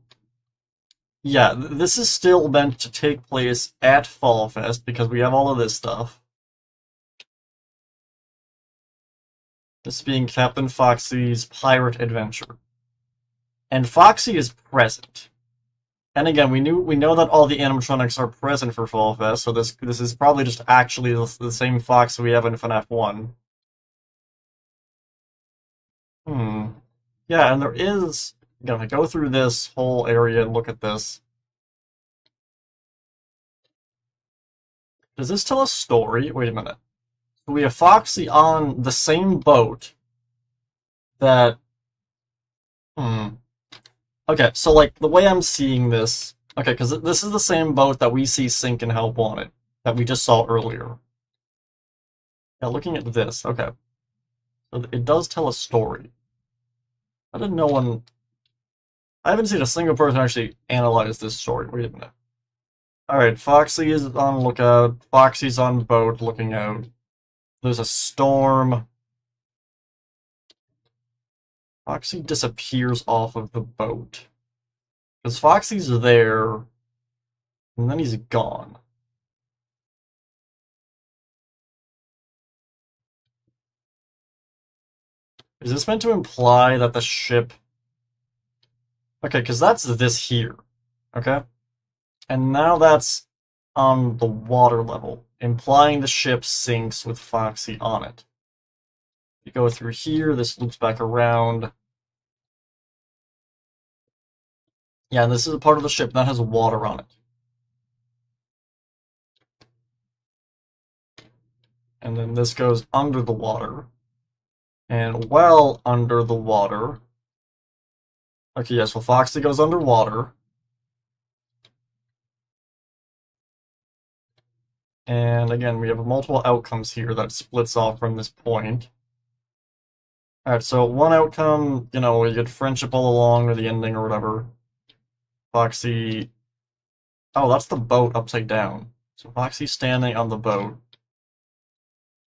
yeah, this is still meant to take place at Fall Fest because we have all of this stuff. This being Captain Foxy's pirate adventure. And Foxy is present. And again, we know that all the animatronics are present for Fall Fest, so this is probably just actually the same Fox we have in FNAF 1. Yeah, and there is... Again, if I go through this whole area and look at this... Does this tell a story? Wait a minute. So we have Foxy on the same boat that... Okay, so like, the way I'm seeing this... Okay, because this is the same boat that we see sink in Help Wanted, that we just saw earlier. Yeah, looking at this, okay. So it does tell a story. I haven't seen a single person actually analyze this story. Wait a minute. Alright, Foxy is on lookout. Foxy's on boat looking out. There's a storm. Foxy disappears off of the boat. Because Foxy's there, and then he's gone. Is this meant to imply that the ship... Okay, because that's this here, okay? And now that's on the water level, implying the ship sinks with Foxy on it. You go through here, this loops back around. Yeah, and this is a part of the ship that has water on it. And then this goes under the water. And well under the water... Okay, yeah, so Foxy goes underwater. And again, we have multiple outcomes here that splits off from this point. Alright, so one outcome, you know, you get friendship all along, or the ending, or whatever. Foxy... Oh, that's the boat upside down. So Foxy's standing on the boat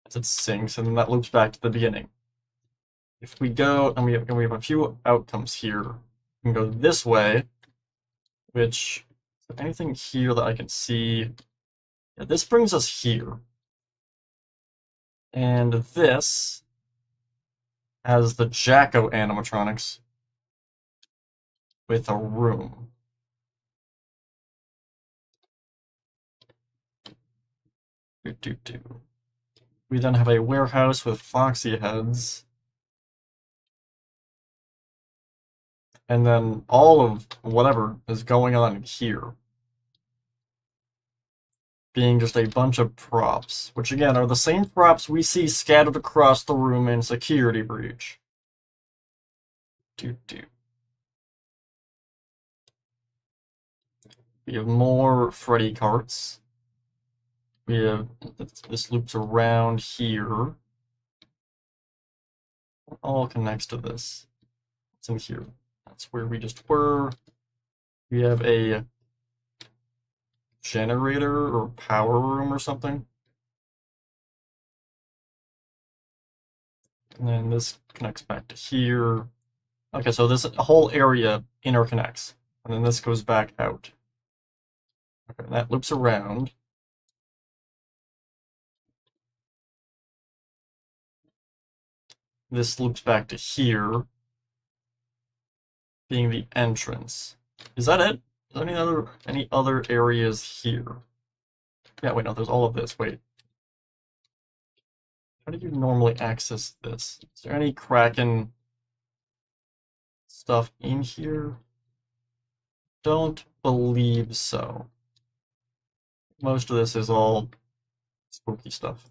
as it sinks, and then that loops back to the beginning. If we go, and we have a few outcomes here. We can go this way, which... Is there anything here that I can see? Yeah, this brings us here. And this has the Jacko animatronics with a room. We then have a warehouse with foxy heads. And then all of whatever is going on here being just a bunch of props, which again are the same props we see scattered across the room in Security Breach. We have more Freddy carts. We have this loops around here. It all connects to this. What's in here? That's where we just were. We have a generator or power room or something. And then this connects back to here. Okay, so this whole area interconnects. And then this goes back out. Okay, that loops around. This loops back to here, being the entrance. Is that it? Is there any other areas here? Yeah, wait, no, there's all of this. Wait. How do you normally access this? Is there any Kraken stuff in here? Don't believe so. Most of this is all spooky stuff.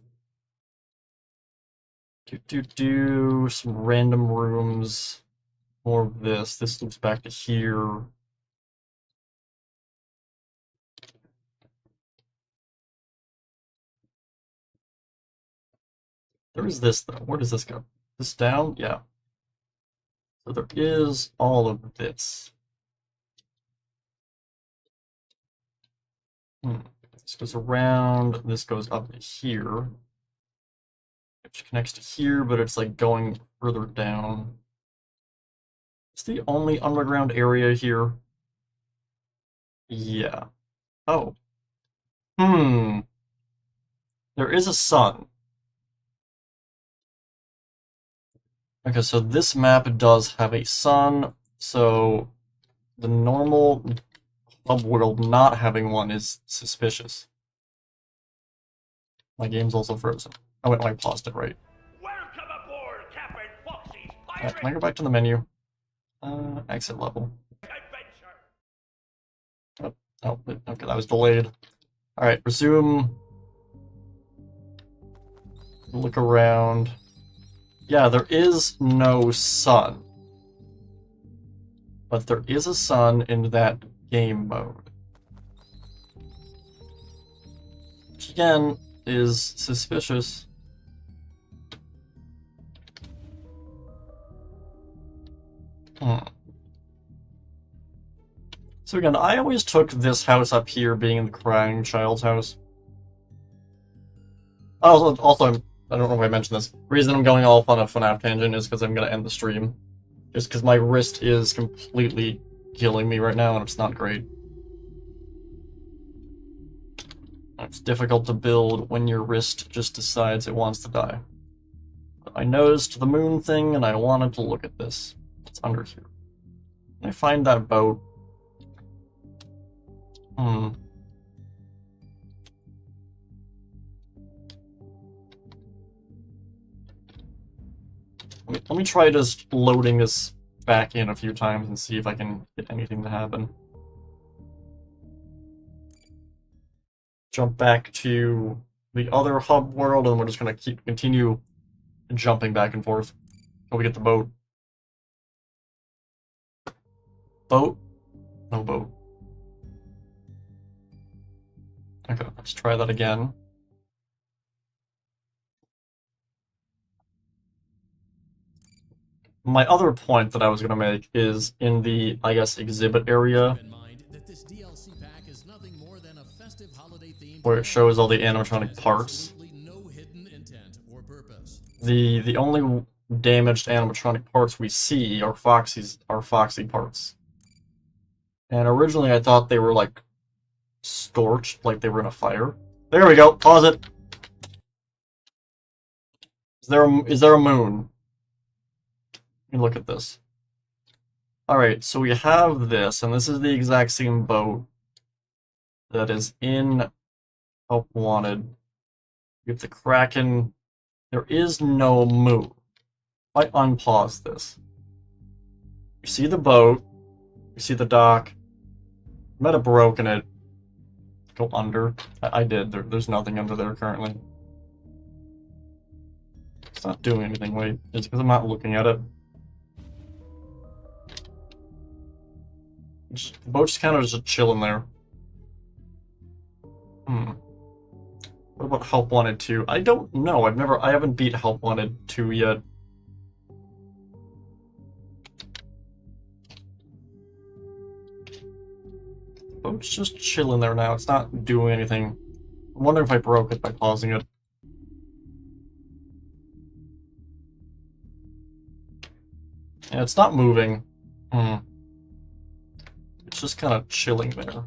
Some random rooms. More of this. This loops back to here. There is this, though. Where does this go? This down? Yeah. So there is all of this. This goes around. This goes up to here. Which connects to here, but it's like going further down. It's the only underground area here. Yeah. Oh. There is a sun. Okay, so this map does have a sun, so the normal hub world not having one is suspicious. My game's also frozen. Oh wait, I paused it, right. Welcome aboard, Captain Foxy's Alright, can I go back to the menu? Exit level. adventure. Oh, okay, that was delayed. Alright, resume. Look around. Yeah, there is no sun. But there is a sun in that game mode. Which again is suspicious. So again, I always took this house up here being the crying child's house. Also, I don't know if I mentioned this. The reason I'm going off on a FNAF tangent is because I'm going to end the stream. Just because my wrist is completely killing me right now, and it's not great. It's difficult to build when your wrist just decides it wants to die. But I noticed the moon thing, and I wanted to look at this. It's under here. Can I find that boat? Let me try just loading this back in a few times and see if I can get anything to happen. Jump back to the other hub world, and we're just gonna continue jumping back and forth until we get the boat. Boat? No boat. Okay, let's try that again. My other point that I was going to make is in the, I guess, exhibit area, where it shows all the animatronic parts. The only damaged animatronic parts we see are Foxy parts. And originally I thought they were like scorched, like they were in a fire. There we go, pause it! Is there a moon? Let me look at this. Alright, so we have this, and this is the exact same boat that is in Help Wanted. We have the Kraken. There is no moon. If I unpause this, you see the boat, you see the dock. I might have broken it. Go under. I did. There's nothing under there currently. It's not doing anything. Wait, it's because I'm not looking at it. The boat's kind of just chilling there. What about Help Wanted 2? I don't know. I haven't beat Help Wanted 2 yet. The boat's just chilling there now. It's not doing anything. I'm wondering if I broke it by pausing it. Yeah, it's not moving. It's just kind of chilling there.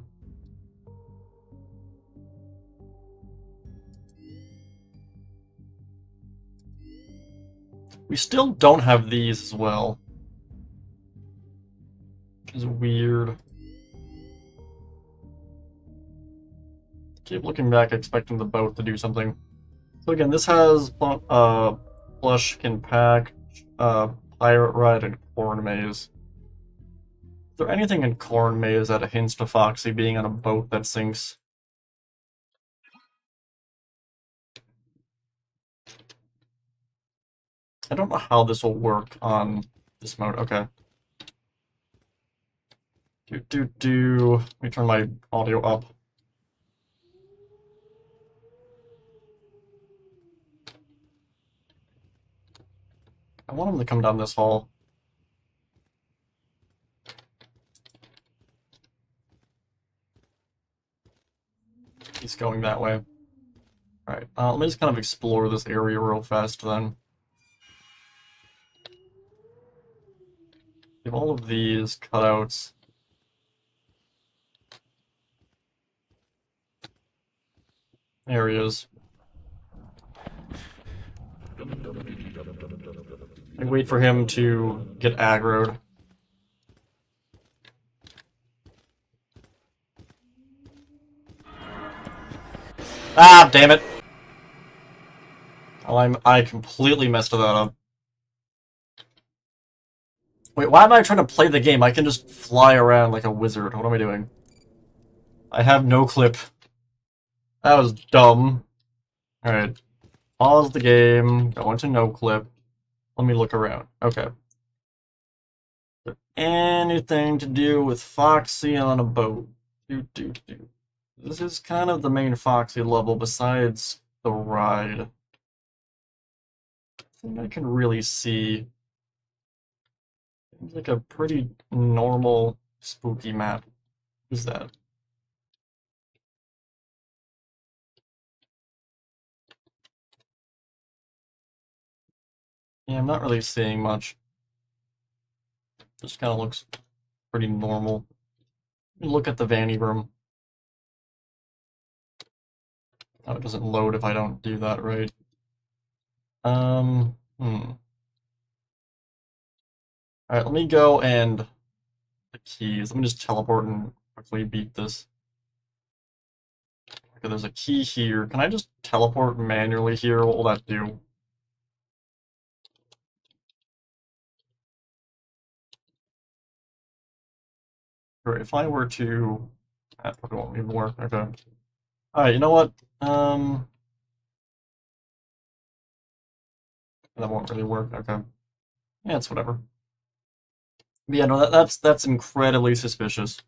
We still don't have these as well. Which is weird. Keep looking back, expecting the boat to do something. So again, this has Plush Can Pack, Pirate Ride, and Corn Maze. Is there anything in Corn Maze that hints to Foxy being on a boat that sinks? I don't know how this will work on this mode. Okay. Let me turn my audio up. I want him to come down this hall. He's going that way. Alright, let me just kind of explore this area real fast then. We have all of these cutouts. Areas. I wait for him to get aggroed. Ah, damn it! Oh, I completely messed that up. Wait, why am I trying to play the game? I can just fly around like a wizard. What am I doing? I have no clip. That was dumb. Alright. Pause the game. Go into no clip. Let me look around. Okay. Is there anything to do with Foxy on a boat? This is kind of the main Foxy level besides the ride. I think I can really see. It's like a pretty normal spooky map. Who's that? Yeah, I'm not really seeing much. Just kind of looks pretty normal. Look at the vanity room. Oh, it doesn't load if I don't do that right. Alright, let me go and the keys. Let me just teleport and quickly beat this. Okay, there's a key here. Can I just teleport manually here? What will that do? Or if I were to... That probably won't even work. Okay. Alright, you know what? That won't really work. Okay. Yeah, it's whatever. But yeah, no, that's incredibly suspicious.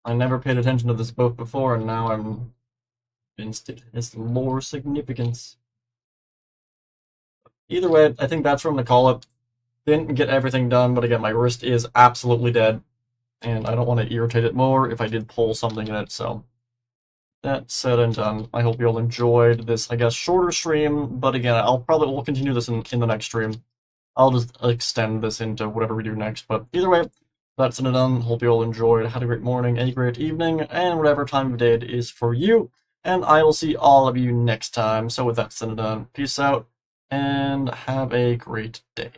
I never paid attention to this boat before, and now I'm it's more significance. Either way, I think that's what I'm gonna call it. Didn't get everything done, but again, my wrist is absolutely dead, and I don't want to irritate it more if I did pull something in it, so... That said and done, I hope you all enjoyed this, I guess, shorter stream, but again, we'll continue this in the next stream. I'll just extend this into whatever we do next, but either way, that's it and done. Hope you all enjoyed, had a great morning, a great evening, and whatever time of day it is for you, and I will see all of you next time. So with that said and done, peace out, and have a great day.